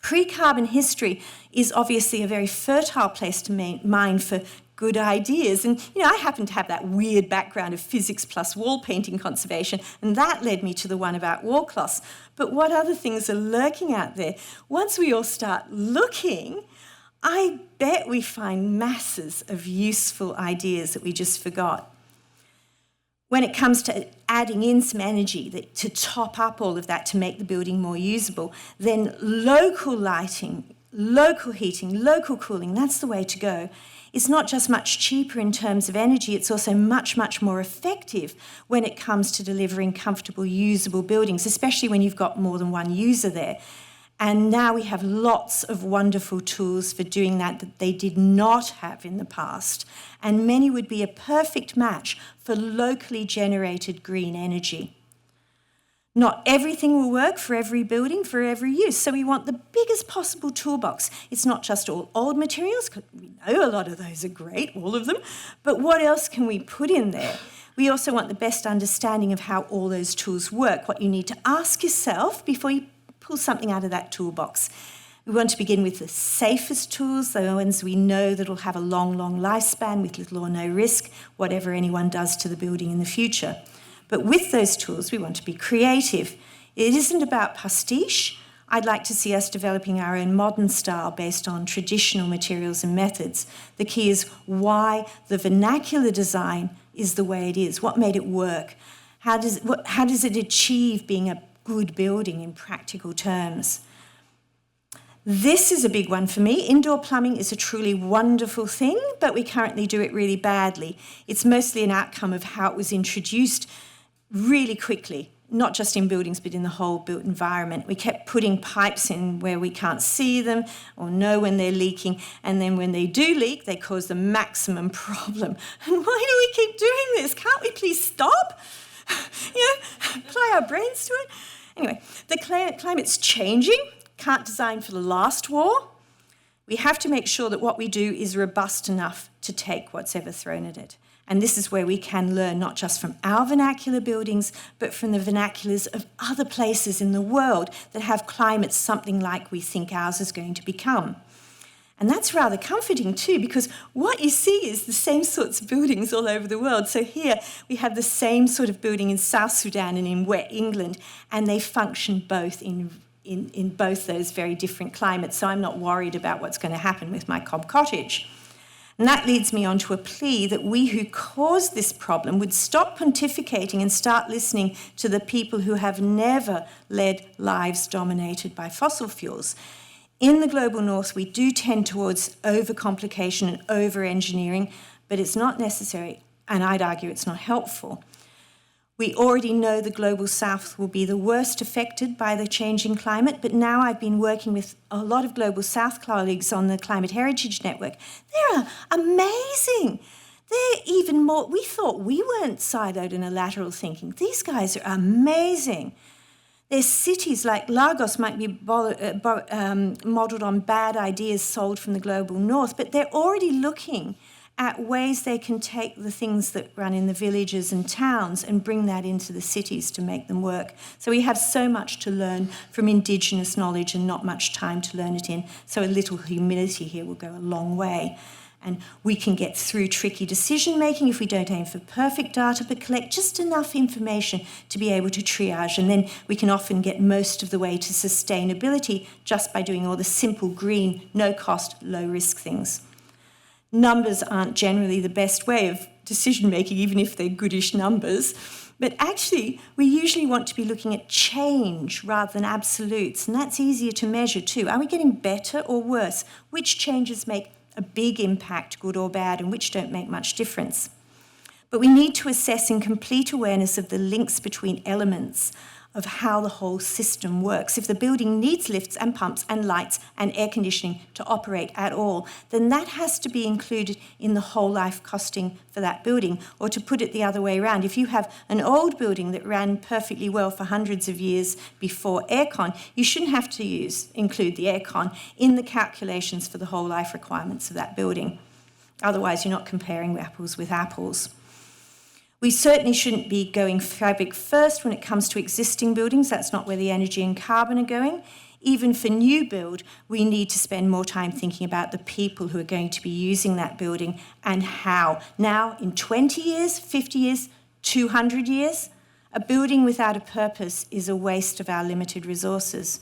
Pre-carbon history is obviously a very fertile place to mine for good ideas. And, you know, I happen to have that weird background of physics plus wall painting conservation, and that led me to the one about wall cloths. But what other things are lurking out there? Once we all start looking, I bet we find masses of useful ideas that we just forgot. When it comes to adding in some energy to top up all of that to make the building more usable, then local lighting, local heating, local cooling, that's the way to go. It's not just much cheaper in terms of energy, it's also much, much more effective when it comes to delivering comfortable, usable buildings, especially when you've got more than one user there. And now we have lots of wonderful tools for doing that they did not have in the past. And many would be a perfect match for locally generated green energy. Not everything will work for every building, for every use. So we want the biggest possible toolbox. It's not just all old materials, 'cause we know a lot of those are great, all of them, but what else can we put in there? We also want the best understanding of how all those tools work, what you need to ask yourself before you pull something out of that toolbox. We want to begin with the safest tools, the ones we know that will have a long, long lifespan with little or no risk, whatever anyone does to the building in the future. But with those tools, we want to be creative. It isn't about pastiche. I'd like to see us developing our own modern style based on traditional materials and methods. The key is why the vernacular design is the way it is. What made it work? How does it achieve being a good building in practical terms? This is a big one for me. Indoor plumbing is a truly wonderful thing, but we currently do it really badly. It's mostly an outcome of how it was introduced really quickly, not just in buildings, but in the whole built environment. We kept putting pipes in where we can't see them or know when they're leaking, and then when they do leak, they cause the maximum problem. And why do we keep doing this? Can't we please stop? Apply our brains to it. Anyway, the climate's changing. Can't design for the last war. We have to make sure that what we do is robust enough to take what's ever thrown at it. And this is where we can learn not just from our vernacular buildings, but from the vernaculars of other places in the world that have climates something like we think ours is going to become. And that's rather comforting too, because what you see is the same sorts of buildings all over the world. So here we have the same sort of building in South Sudan and in wet England, and they function both in both those very different climates. So I'm not worried about what's going to happen with my cob cottage. And that leads me on to a plea that we who caused this problem would stop pontificating and start listening to the people who have never led lives dominated by fossil fuels. In the global north, we do tend towards overcomplication and over-engineering, but it's not necessary, and I'd argue it's not helpful. We already know the global south will be the worst affected by the changing climate, but now I've been working with a lot of global south colleagues on the Climate Heritage Network. They're amazing. They're even more, we thought we weren't siloed in a lateral thinking. These guys are amazing. Their cities like Lagos might be modelled on bad ideas sold from the global north, but they're already looking at ways they can take the things that run in the villages and towns and bring that into the cities to make them work. So we have so much to learn from Indigenous knowledge and not much time to learn it in. So a little humility here will go a long way. And we can get through tricky decision-making if we don't aim for perfect data, but collect just enough information to be able to triage. And then we can often get most of the way to sustainability just by doing all the simple green, no-cost, low-risk things. Numbers aren't generally the best way of decision-making, even if they're goodish numbers. But actually, we usually want to be looking at change rather than absolutes, and that's easier to measure too. Are we getting better or worse? Which changes make a big impact, good or bad, and which don't make much difference? But we need to assess in complete awareness of the links between elements of how the whole system works. If the building needs lifts and pumps and lights and air conditioning to operate at all, then that has to be included in the whole life costing for that building. Or to put it the other way around, if you have an old building that ran perfectly well for hundreds of years before aircon, you shouldn't have to include the aircon in the calculations for the whole life requirements of that building. Otherwise, you're not comparing apples with apples. We certainly shouldn't be going fabric first when it comes to existing buildings. That's not where the energy and carbon are going. Even for new build, we need to spend more time thinking about the people who are going to be using that building and how. Now, in 20 years, 50 years, 200 years, a building without a purpose is a waste of our limited resources.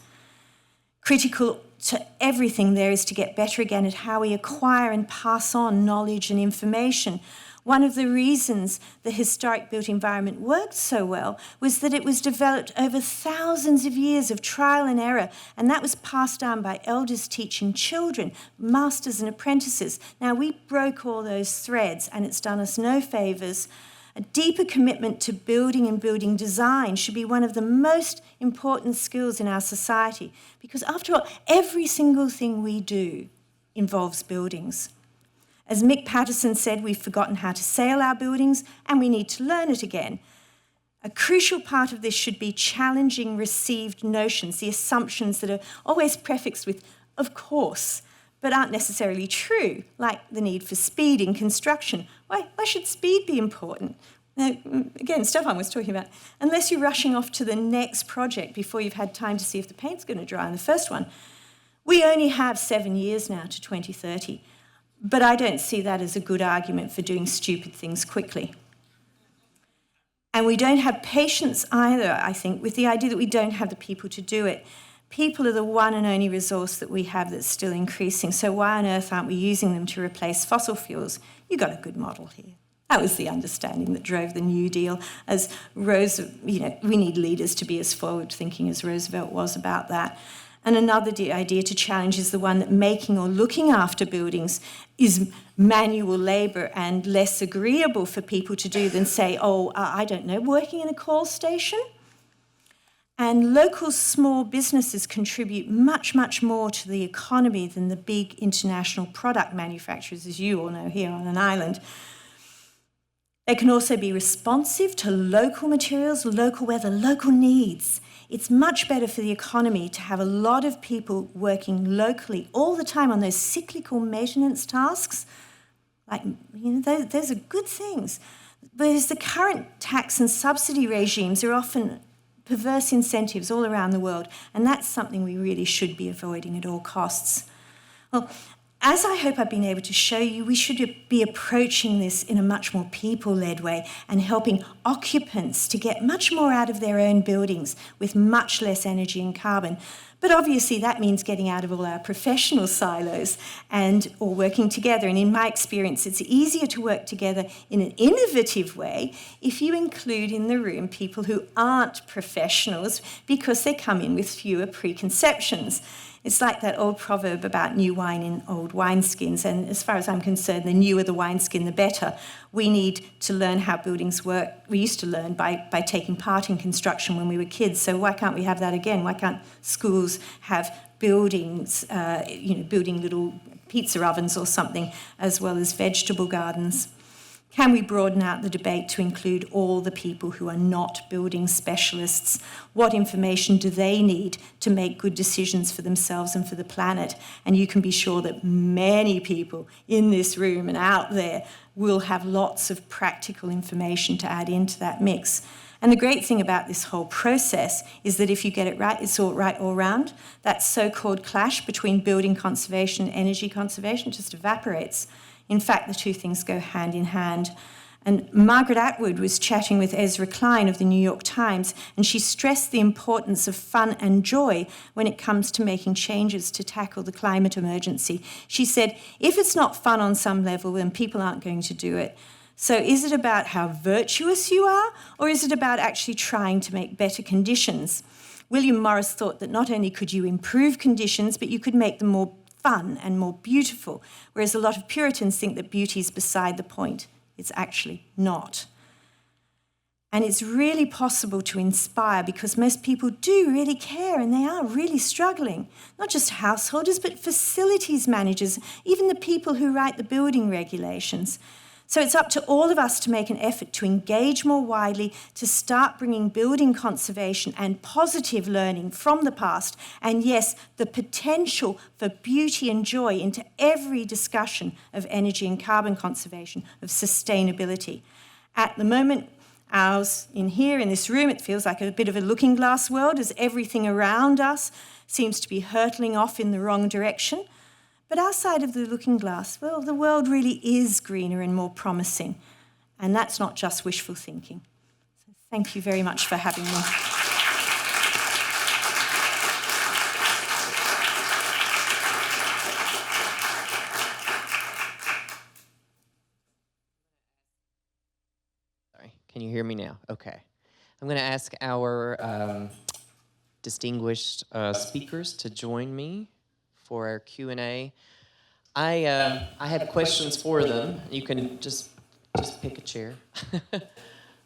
Critical to everything there is to get better again at how we acquire and pass on knowledge and information. One of the reasons the historic built environment worked so well was that it was developed over thousands of years of trial and error, and that was passed down by elders teaching children, masters and apprentices. Now, we broke all those threads, and it's done us no favours. A deeper commitment to building and building design should be one of the most important skills in our society, because after all, every single thing we do involves buildings. As Mick Patterson said, we've forgotten how to sail our buildings, and we need to learn it again. A crucial part of this should be challenging received notions, the assumptions that are always prefixed with "of course," but aren't necessarily true, like the need for speed in construction. Why should speed be important? Now, again, Stefan was talking about, unless you're rushing off to the next project before you've had time to see if the paint's going to dry on the first one. We only have 7 years now to 2030, but I don't see that as a good argument for doing stupid things quickly. And we don't have patience either, I think, with the idea that we don't have the people to do it. People are the one and only resource that we have that's still increasing, so why on earth aren't we using them to replace fossil fuels? You got a good model here. That was the understanding that drove the New Deal. As we need leaders to be as forward-thinking as Roosevelt was about that. And another idea to challenge is the one that making or looking after buildings is manual labour and less agreeable for people to do than, say, I don't know, working in a call station. And local small businesses contribute much, much more to the economy than the big international product manufacturers, as you all know, here on an island. They can also be responsive to local materials, local weather, local needs. It's much better for the economy to have a lot of people working locally all the time on those cyclical maintenance tasks. Those are good things. Whereas the current tax and subsidy regimes are often perverse incentives all around the world, and that's something we really should be avoiding at all costs. Well, as I hope I've been able to show you, we should be approaching this in a much more people-led way and helping occupants to get much more out of their own buildings with much less energy and carbon. But obviously that means getting out of all our professional silos and all working together. And in my experience, it's easier to work together in an innovative way if you include in the room people who aren't professionals because they come in with fewer preconceptions. It's like that old proverb about new wine in old wineskins, and as far as I'm concerned, the newer the wineskin, the better. We need to learn how buildings work. We used to learn by taking part in construction when we were kids, so why can't we have that again? Why can't schools have buildings, building little pizza ovens or something, as well as vegetable gardens? Can we broaden out the debate to include all the people who are not building specialists? What information do they need to make good decisions for themselves and for the planet? And you can be sure that many people in this room and out there will have lots of practical information to add into that mix. And the great thing about this whole process is that if you get it right, it's all right all round. That so-called clash between building conservation and energy conservation just evaporates. In fact, the two things go hand in hand. And Margaret Atwood was chatting with Ezra Klein of the New York Times, and she stressed the importance of fun and joy when it comes to making changes to tackle the climate emergency. She said, if it's not fun on some level, then people aren't going to do it. So is it about how virtuous you are, or is it about actually trying to make better conditions? William Morris thought that not only could you improve conditions, but you could make them more fun and more beautiful, whereas a lot of Puritans think that beauty is beside the point. It's actually not. And it's really possible to inspire because most people do really care and they are really struggling. Not just householders, but facilities managers, even the people who write the building regulations. So it's up to all of us to make an effort to engage more widely, to start bringing building conservation and positive learning from the past, and yes, the potential for beauty and joy into every discussion of energy and carbon conservation, of sustainability. At the moment, ours in here, in this room, it feels like a bit of a looking glass world as everything around us seems to be hurtling off in the wrong direction. But outside of the looking glass, well, the world really is greener and more promising. And that's not just wishful thinking. So thank you very much for having me. you hear me now? Okay. I'm going to ask our distinguished speakers to join me for our Q&A. I have questions for them. You can just pick a chair.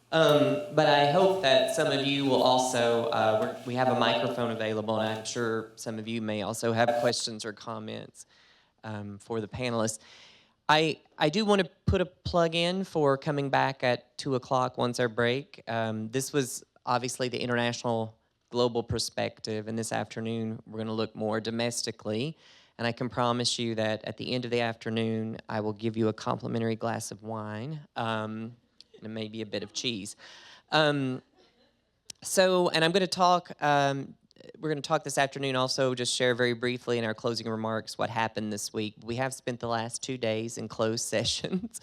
But I hope that some of you will also, we have a microphone available, and I'm sure some of you may also have questions or comments for the panelists. I do want to put a plug in for coming back at 2 o'clock once our break. This was obviously the international global perspective, and this afternoon we're going to look more domestically. And I can promise you that at the end of the afternoon, I will give you a complimentary glass of wine. And maybe a bit of cheese. And I'm going to talk, we're going to talk this afternoon also, just share very briefly in our closing remarks what happened this week. We have spent the last 2 days in closed sessions.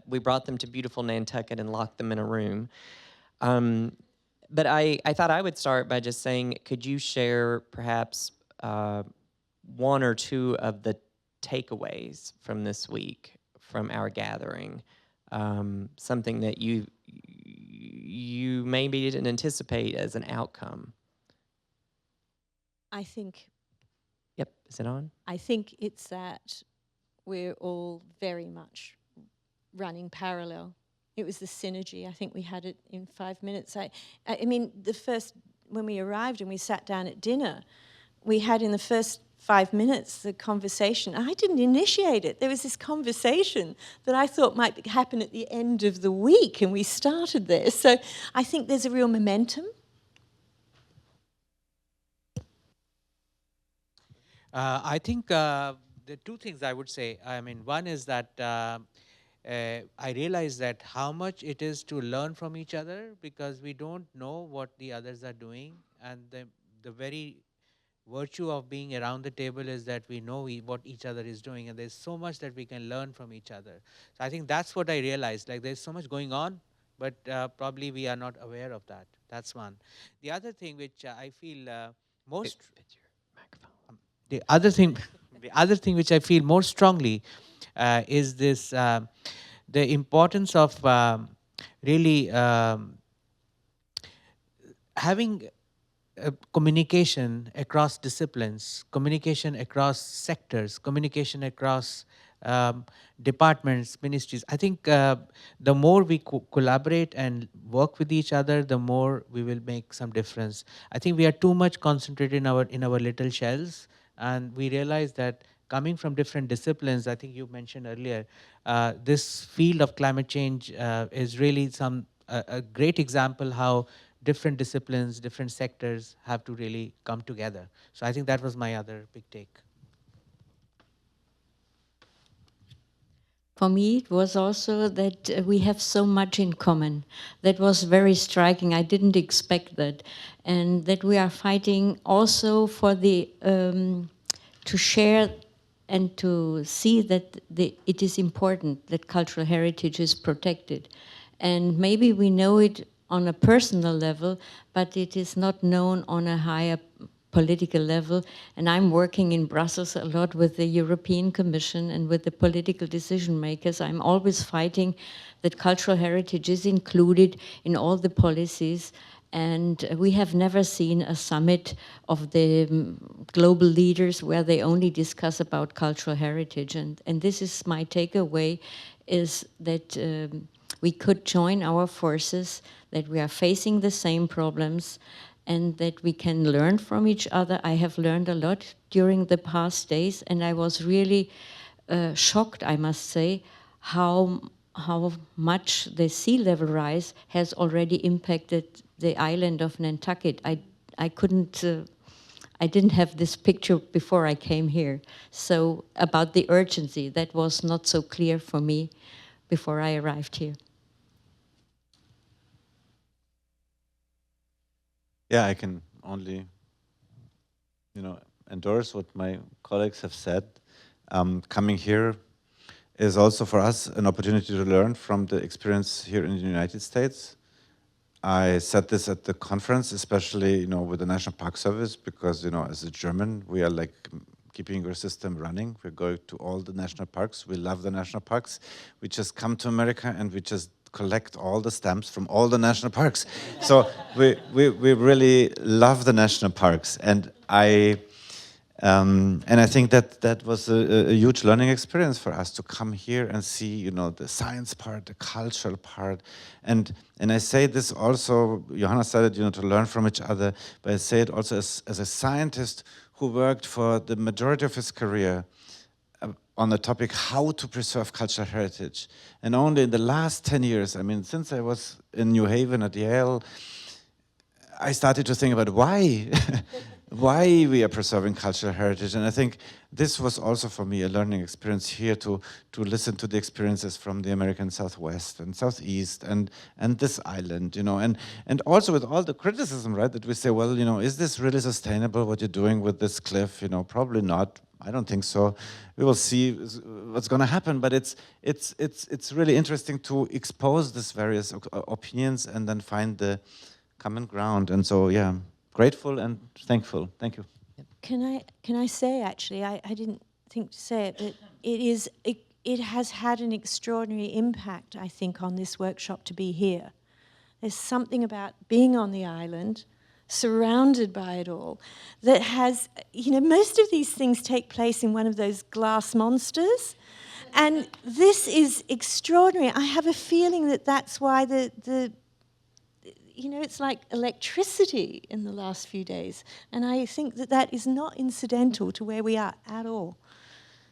We brought them to beautiful Nantucket and locked them in a room. But I thought I would start by just saying, could you share perhaps one or two of the takeaways from this week, from our gathering? Something that you maybe didn't anticipate as an outcome. I think. Yep, is it on? I think it's that we're all very much running parallel. It was the synergy. I think we had it in 5 minutes. I mean, when we arrived and we sat down at dinner, we had in the first 5 minutes the conversation. I didn't initiate it. There was this conversation that I thought might happen at the end of the week, and we started there. So I think there's a real momentum. I think there are two things I would say. I mean, one is that I realize that how much it is to learn from each other, because we don't know what the others are doing, and the very virtue of being around the table is that we know what each other is doing, and there's so much that we can learn from each other. So I think that's what I realized, like there's so much going on, but probably we are not aware of that. That's one. The other thing which I feel the other thing which I feel more strongly is this, the importance of really having communication across disciplines, communication across sectors, communication across departments, ministries. I think the more we collaborate and work with each other, the more we will make some difference. I think we are too much concentrated in our little shells, and we realize that coming from different disciplines, I think you mentioned earlier, this field of climate change is really a great example how different disciplines, different sectors have to really come together. So I think that was my other big take. For me, it was also that we have so much in common. That was very striking. I didn't expect that. And that we are fighting also for to share and to see that it is important that cultural heritage is protected. And maybe we know it on a personal level, but it is not known on a higher political level. And I'm working in Brussels a lot with the European Commission and with the political decision makers. I'm always fighting that cultural heritage is included in all the policies. And we have never seen a summit of the global leaders where they only discuss about cultural heritage. And this is my takeaway, is that we could join our forces, that we are facing the same problems, and that we can learn from each other. I have learned a lot during the past days, and I was really shocked, I must say, how much the sea level rise has already impacted the island of Nantucket. I didn't have this picture before I came here. So about the urgency, that was not so clear for me before I arrived here. Yeah, I can only, endorse what my colleagues have said. Coming here is also for us an opportunity to learn from the experience here in the United States. I said this at the conference, especially, with the National Park Service, because, as a German, we are like keeping our system running. We're going to all the national parks. We love the national parks. We just come to America and we just collect all the stamps from all the national parks. So we really love the national parks, and I think that was a huge learning experience for us to come here and see, the science part, the cultural part, and I say this also. Johanna said it, to learn from each other, but I say it also as a scientist who worked for the majority of his career on the topic how to preserve cultural heritage, and only in the last 10 years, since I was in New Haven at Yale, I started to think about why. Why we are preserving cultural heritage. And I think this was also for me a learning experience here to listen to the experiences from the American Southwest and Southeast and this island, and also with all the criticism, right, that we say, well, is this really sustainable what you're doing with this cliff? Probably not. I don't think so. We will see what's going to happen, but it's really interesting to expose these various opinions and then find the common ground. And so, yeah, grateful and thankful. Thank you. Can I say, actually, I didn't think to say it, but it has had an extraordinary impact, I think, on this workshop to be here. There's something about being on the island, surrounded by it all, that has, most of these things take place in one of those glass monsters, and this is extraordinary. I have a feeling that that's why it's like electricity in the last few days. And I think that is not incidental to where we are at all.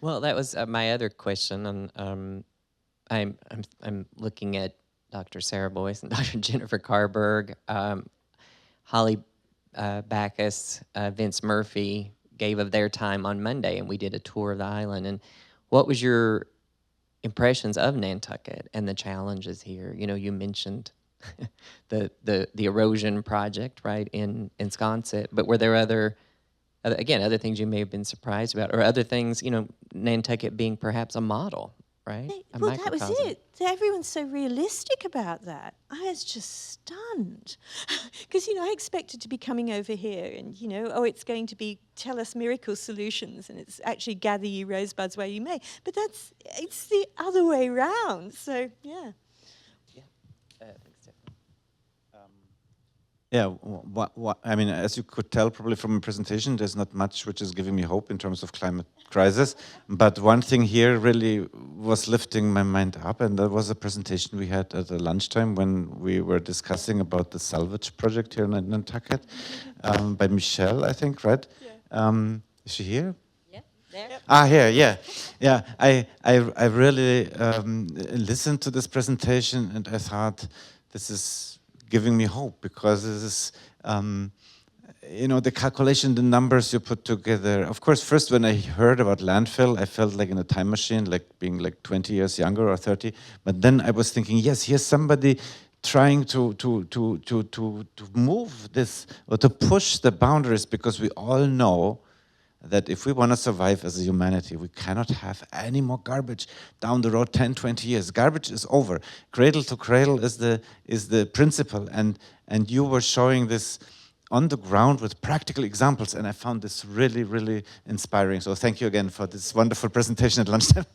Well, that was my other question. And I'm looking at Dr. Sarah Boyce and Dr. Jennifer Carberg, Holly Backus, Vince Murphy gave of their time on Monday, and we did a tour of the island. And what was your impressions of Nantucket and the challenges here? You mentioned the erosion project, right, in Sconset, but were there other things you may have been surprised about, or other things, Nantucket being perhaps a model, right? Well, that was it. Everyone's so realistic about that. I was just stunned. Because, I expected to be coming over here and, it's going to be tell us miracle solutions and it's actually gather you rosebuds where you may. But it's the other way round. So, yeah. Yeah, as you could tell probably from my presentation, there's not much which is giving me hope in terms of climate crisis. But one thing here really was lifting my mind up, and that was a presentation we had at the lunchtime when we were discussing about the salvage project here in Nantucket by Michelle, I think, right? Yeah. Is she here? Yeah, there. Here, yeah. Yeah, I really listened to this presentation and I thought this is giving me hope, because this is, the calculation, the numbers you put together. Of course, first when I heard about landfill, I felt like in a time machine, like being like 20 years younger or 30. But then I was thinking, yes, here's somebody trying to move this or to push the boundaries, because we all know that if we want to survive as a humanity, we cannot have any more garbage down the road 10, 20 years. Garbage is over. Cradle to cradle is the principle. And you were showing this on the ground with practical examples, and I found this really, really inspiring. So thank you again for this wonderful presentation at lunchtime.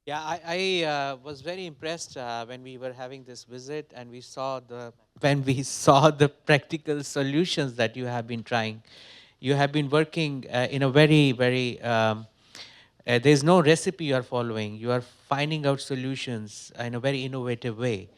Yeah, I was very impressed when we were having this visit and we saw the practical solutions that you have been trying. You have been working in a very, very, there's no recipe you are following. You are finding out solutions in a very innovative way.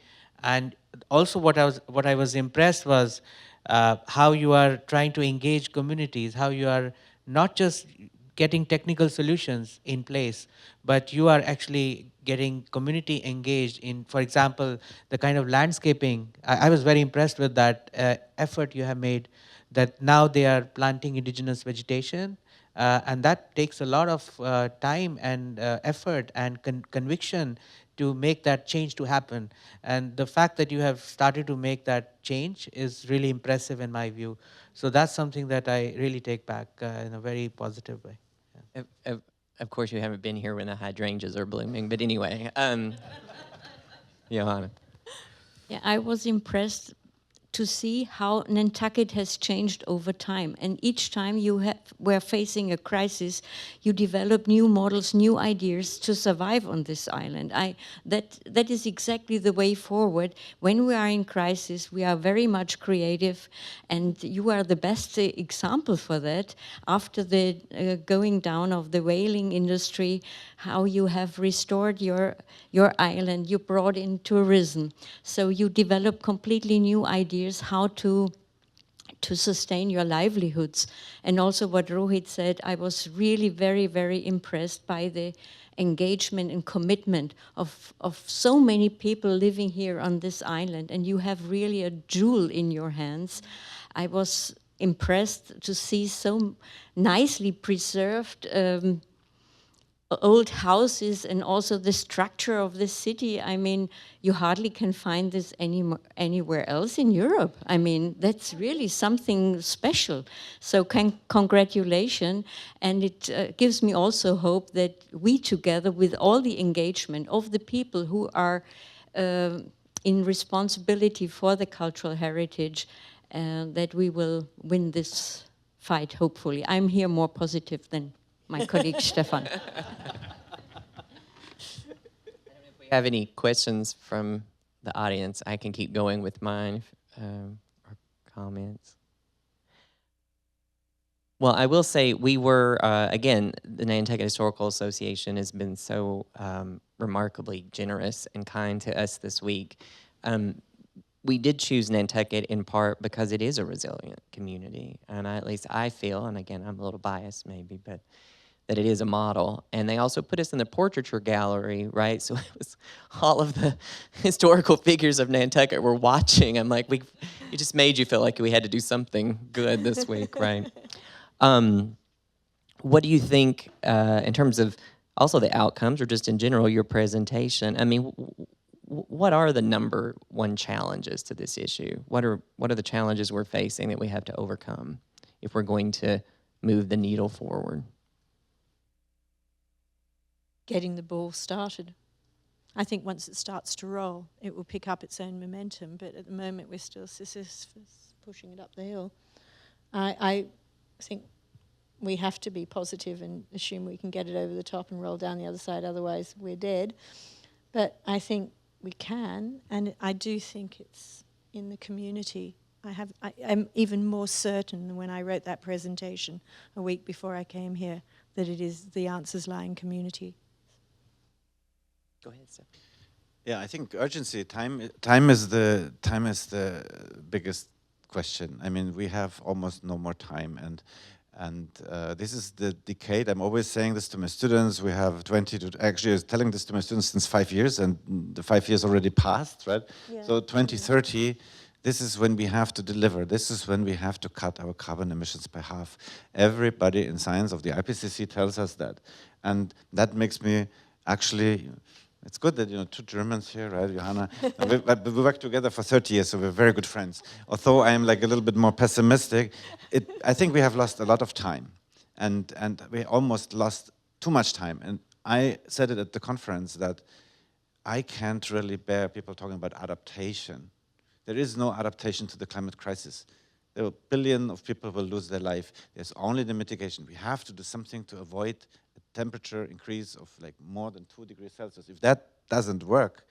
And also what I was impressed was how you are trying to engage communities, how you are not just getting technical solutions in place, but you are actually getting community engaged in, for example, the kind of landscaping. I was very impressed with that effort you have made, that now they are planting indigenous vegetation, and that takes a lot of time and effort and conviction to make that change to happen. And the fact that you have started to make that change is really impressive in my view. So that's something that I really take back in a very positive way. Yeah. Of course, you haven't been here when the hydrangeas are blooming, but anyway, Johanna. Yeah, I was impressed to see how Nantucket has changed over time. And each time we're facing a crisis, you develop new models, new ideas to survive on this island. That is exactly the way forward. When we are in crisis, we are very much creative, and you are the best example for that. After the going down of the whaling industry, how you have restored your island, you brought in tourism. So you develop completely new ideas how to sustain your livelihoods. And also what Rohit said, I was really very, very impressed by the engagement and commitment of so many people living here on this island, and you have really a jewel in your hands. I was impressed to see so nicely preserved old houses and also the structure of the city. I mean, you hardly can find this anywhere else in Europe. I mean, that's really something special. So congratulations. And it gives me also hope that we together, with all the engagement of the people who are in responsibility for the cultural heritage, that we will win this fight, hopefully. I'm here more positive than my colleague Stefan. If we have any questions from the audience, I can keep going with mine or comments. Well, I will say we were, again, the Nantucket Historical Association has been so remarkably generous and kind to us this week. We did choose Nantucket in part because it is a resilient community. And at least I feel, and again, I'm a little biased maybe, but that it is a model. And they also put us in the portraiture gallery, right? So it was all of the historical figures of Nantucket were watching. I'm like, it just made you feel like we had to do something good this week, right? What do you think in terms of also the outcomes or just in general, your presentation? I mean, what are the number one challenges to this issue? What are the challenges we're facing that we have to overcome if we're going to move the needle forward? Getting the ball started. I think once it starts to roll, it will pick up its own momentum, but at the moment we're still Sisyphus pushing it up the hill. I think we have to be positive and assume we can get it over the top and roll down the other side, otherwise we're dead. But I think we can, and I do think it's in the community. I'm even more certain than when I wrote that presentation a week before I came here that it is the answers lie in community. Go ahead, Steph. Yeah, I think urgency, time is the biggest question. I mean, we have almost no more time, and this is the decade. I'm always saying this to my students. We have 20 to, actually I was telling this to my students since 5 years, and the 5 years already passed, right? Yeah. So 2030, this is when we have to deliver. This is when we have to cut our carbon emissions by half. Everybody in science of the IPCC tells us that. And that makes me actually, it's good that, two Germans here, right, Johanna? we worked together for 30 years, so we're very good friends. Although I am like a little bit more pessimistic, I think we have lost a lot of time. And we almost lost too much time. And I said it at the conference that I can't really bear people talking about adaptation. There is no adaptation to the climate crisis. There are billions of people who will lose their life. There's only the mitigation. We have to do something to avoid a temperature increase of like more than 2 degrees Celsius. If that doesn't work,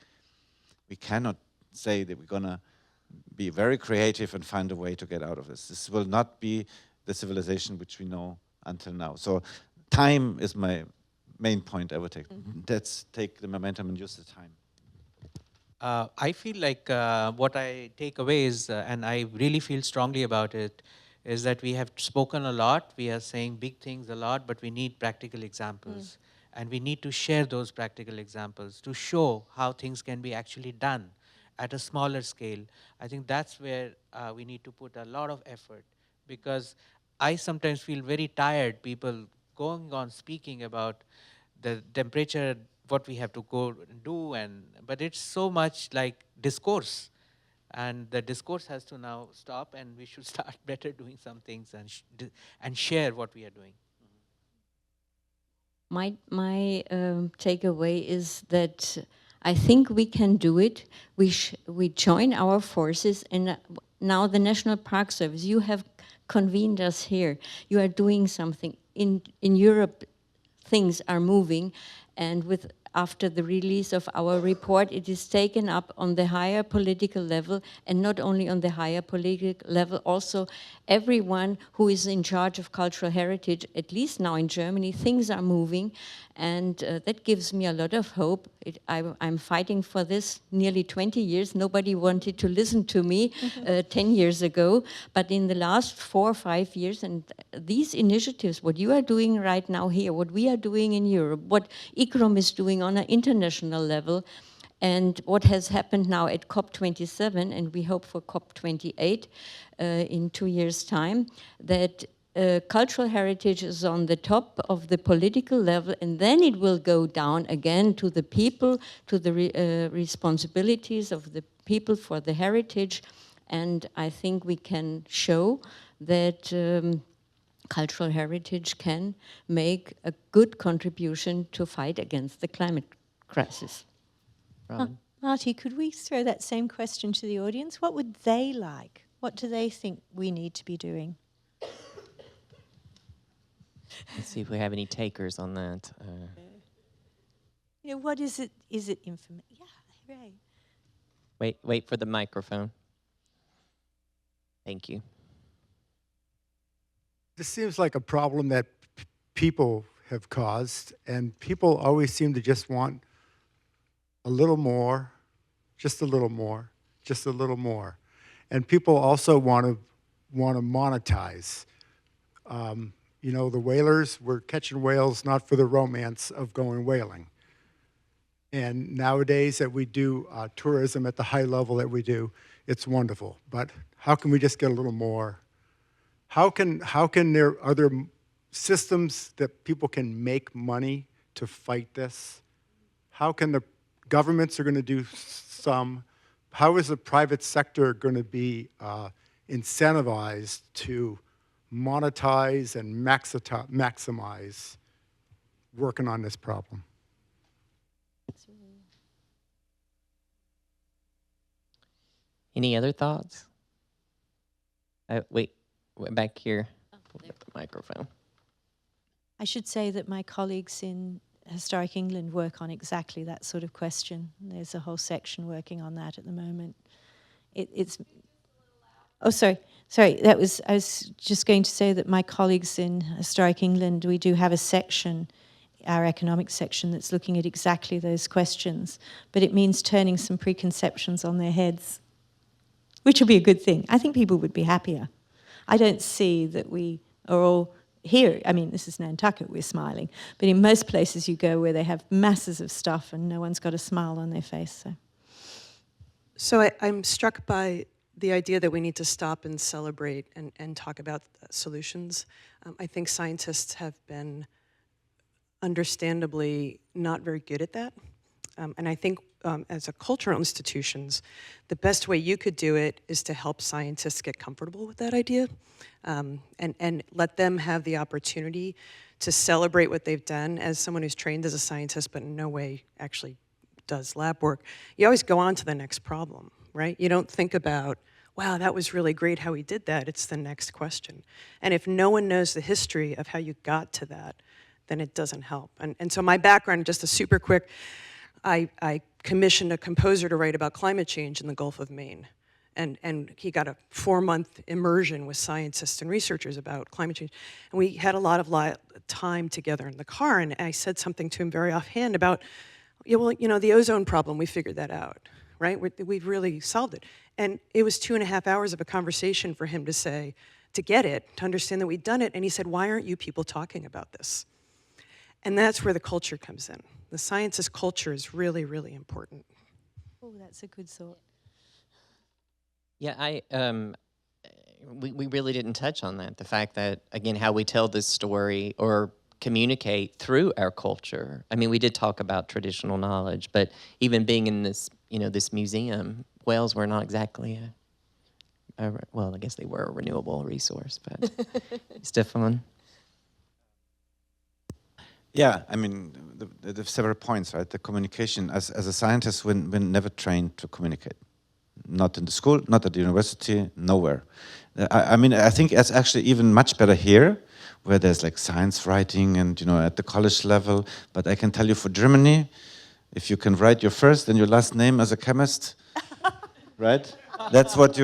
we cannot say that we're gonna be very creative and find a way to get out of this. This will not be the civilization which we know until now. So time is my main point I would take. Let's take the momentum and use the time. I feel like what I take away is, and I really feel strongly about it, is that we have spoken a lot, we are saying big things a lot, but we need practical examples. And we need to share those practical examples to show how things can be actually done at a smaller scale. I think that's where we need to put a lot of effort, because I sometimes feel very tired, people going on speaking about the temperature, what we have to go do, but it's so much like discourse, and the discourse has to now stop, and we should start better doing some things and share what we are doing. My takeaway is that I think we can do it. We join our forces, and now the National Park Service, you have convened us here. You are doing something. In Europe, things are moving, and after the release of our report, it is taken up on the higher political level, and not only on the higher political level, also everyone who is in charge of cultural heritage, at least now in Germany, things are moving, and that gives me a lot of hope. I'm fighting for this nearly 20 years. Nobody wanted to listen to me 10 years ago, but in the last 4 or 5 years, and these initiatives, what you are doing right now here, what we are doing in Europe, what ICCROM is doing on an international level, and what has happened now at COP27, and we hope for COP28 in 2 years' time, that cultural heritage is on the top of the political level, and then it will go down again to the people, to the responsibilities of the people for the heritage, and I think we can show that cultural heritage can make a good contribution to fight against the climate crisis. Marty, could we throw that same question to the audience? What would they like? What do they think we need to be doing? Let's see if we have any takers on that. What is it? Is it information? Yeah, hooray. Wait for the microphone. Thank you. This seems like a problem that people have caused, and people always seem to just want a little more, just a little more, just a little more. And people also want to monetize. The whalers were catching whales not for the romance of going whaling. And nowadays that we do tourism at the high level that we do, it's wonderful. But how can we just get a little more? How can there other systems that people can make money to fight this? How can the governments are going to do some? How is the private sector going to be incentivized to monetize and maximize working on this problem? Any other thoughts? Wait, back here. The microphone. I should say that my colleagues in Historic England work on exactly that sort of question. There's a whole section working on that at the moment. Sorry. I was just going to say that my colleagues in Historic England, we do have a section, our economic section, that's looking at exactly those questions. But it means turning some preconceptions on their heads, which will be a good thing. I think people would be happier. I don't see that we are all here. I mean, this is Nantucket, we're smiling. But in most places you go where they have masses of stuff and no one's got a smile on their face. So I'm struck by the idea that we need to stop and celebrate and talk about solutions. I think scientists have been understandably not very good at that. And I think as a cultural institutions, the best way you could do it is to help scientists get comfortable with that idea and let them have the opportunity to celebrate what they've done. As someone who's trained as a scientist but in no way actually does lab work, you always go on to the next problem, right? You don't think about, wow, that was really great how he did that. It's the next question. And if no one knows the history of how you got to that, then it doesn't help. And so my background, just a super quick, I commissioned a composer to write about climate change in the Gulf of Maine. And he got a 4-month immersion with scientists and researchers about climate change. And we had a lot of time together in the car, and I said something to him very offhand about, the ozone problem, we figured that out, right? We've really solved it. And it was 2.5 hours of a conversation for him to get it, to understand that we'd done it. And he said, why aren't you people talking about this? And that's where the culture comes in. The scientist culture is really, really important. Oh, that's a good thought. Yeah, we really didn't touch on that. The fact that, again, how we tell this story or communicate through our culture. I mean, we did talk about traditional knowledge, but even being in this, this museum, whales were not exactly well, I guess they were a renewable resource, but Stefan? Yeah, I mean, the several points, right? The communication, as a scientist, we're never trained to communicate. not in the school, not at the university, nowhere. I mean, I think it's actually even much better here, where there's like science writing and, you know, at the college level. But I can tell you for Germany, if you can write your first and your last name as a chemist, right? That's what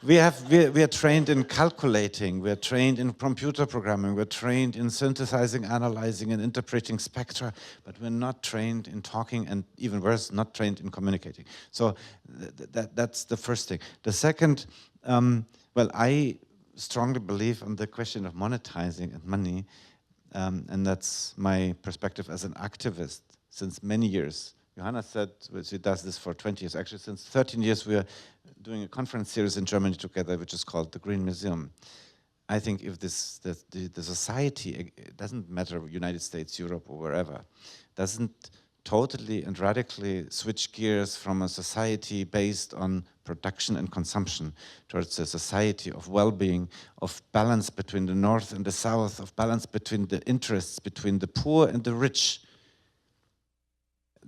we are trained in calculating, we're trained in computer programming, we're trained in synthesizing, analyzing, and interpreting spectra, but we're not trained in talking, and even worse, not trained in communicating. So that's the first thing. The second, well, I strongly believe on the question of monetizing and money, and that's my perspective as an activist since many years. Johanna said she does this for 20 years. Actually, since 13 years, we are doing a conference series in Germany together, which is called the Green Museum. I think if the society, it doesn't matter, United States, Europe, or wherever, doesn't totally and radically switch gears from a society based on production and consumption towards a society of well-being, of balance between the North and the South, of balance between the interests, between the poor and the rich,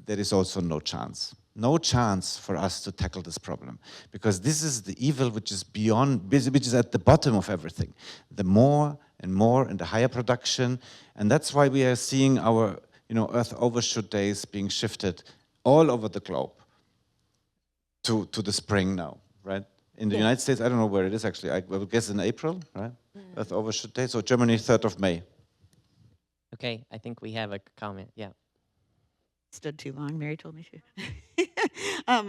there is also no chance for us to tackle this problem, because this is the evil which is beyond, which is at the bottom of everything. The more and more and the higher production, and that's why we are seeing our, you know, Earth overshoot days being shifted all over the globe to the spring now, right? In the United States, I don't know where it is actually. I would guess in April, right? Earth overshoot day. So Germany, 3rd of May. Okay, I think we have a comment. Yeah. Stood too long. Mary told me to.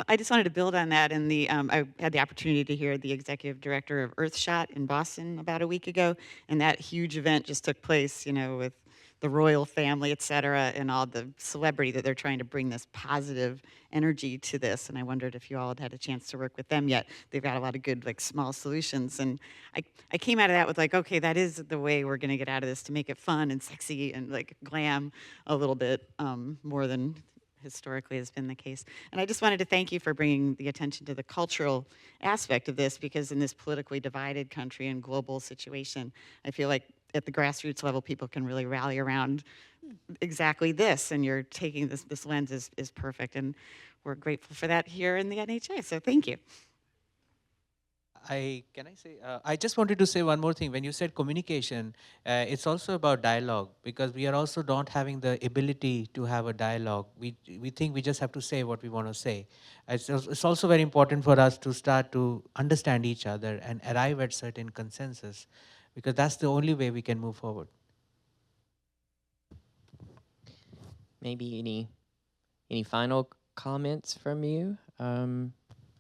I just wanted to build on that. And I had the opportunity to hear the executive director of Earthshot in Boston about a week ago, and that huge event just took place, you know, with the royal family, et cetera, and all the celebrity that they're trying to bring this positive energy to this. And I wondered if you all had a chance to work with them yet. They've got a lot of good, like, small solutions. And I came out of that with like, okay, that is the way we're going to get out of this, to make it fun and sexy and like glam a little bit more than historically has been the case. And I just wanted to thank you for bringing the attention to the cultural aspect of this, because in this politically divided country and global situation, I feel like at the grassroots level, people can really rally around exactly this, and you're taking this lens is perfect, and we're grateful for that here in the NHA, so thank you. I just wanted to say one more thing. When you said communication, it's also about dialogue, because we are also not having the ability to have a dialogue. We think we just have to say what we want to say. It's also very important for us to start to understand each other and arrive at certain consensus, because that's the only way we can move forward. Maybe any final comments from you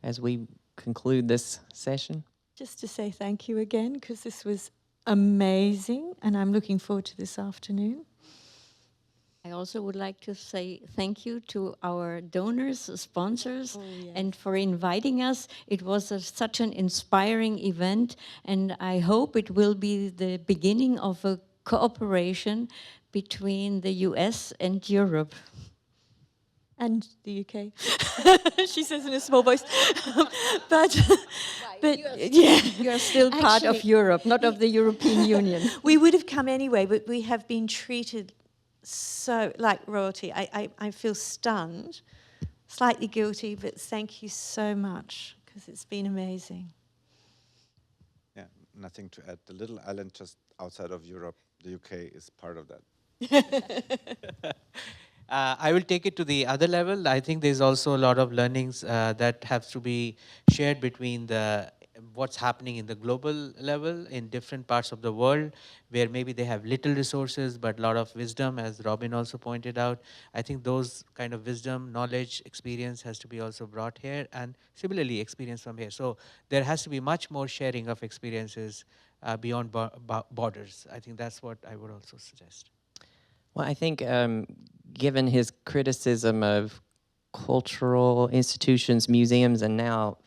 as we conclude this session? Just to say thank you again, because this was amazing, and I'm looking forward to this afternoon. I also would like to say thank you to our donors, sponsors, and for inviting us. It was such an inspiring event, and I hope it will be the beginning of a cooperation between the US and Europe. And the UK, she says in a small voice. but You're still part of Europe, not of the European Union. We would have come anyway, but we have been treated so like royalty. I feel stunned, slightly guilty, but thank you so much, because it's been amazing. Yeah, nothing to add. The little island just outside of Europe, the UK, is part of that. I will take it to the other level. I think there's also a lot of learnings that have to be shared between what's happening in the global level in different parts of the world, where maybe they have little resources but a lot of wisdom, as Robin also pointed out. I think those kind of wisdom, knowledge, experience has to be also brought here, and similarly experience from here. So there has to be much more sharing of experiences beyond borders. I think that's what I would also suggest. Well, I think given his criticism of cultural institutions, museums, and now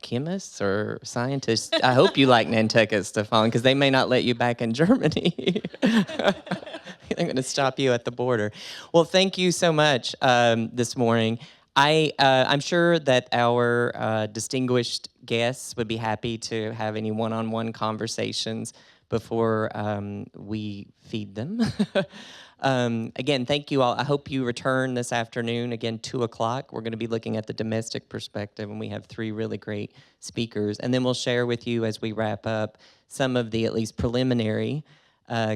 chemists or scientists, I hope you like Nantucket, Stefan, because they may not let you back in Germany. They're going to stop you at the border. Well, thank you so much this morning. I'm sure that our distinguished guests would be happy to have any one-on-one conversations, before we feed them. Again, thank you all. I hope you return this afternoon, again, 2 o'clock. We're going to be looking at the domestic perspective, and we have 3 really great speakers. And then we'll share with you as we wrap up some of the at least preliminary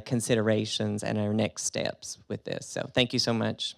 considerations and our next steps with this. So thank you so much.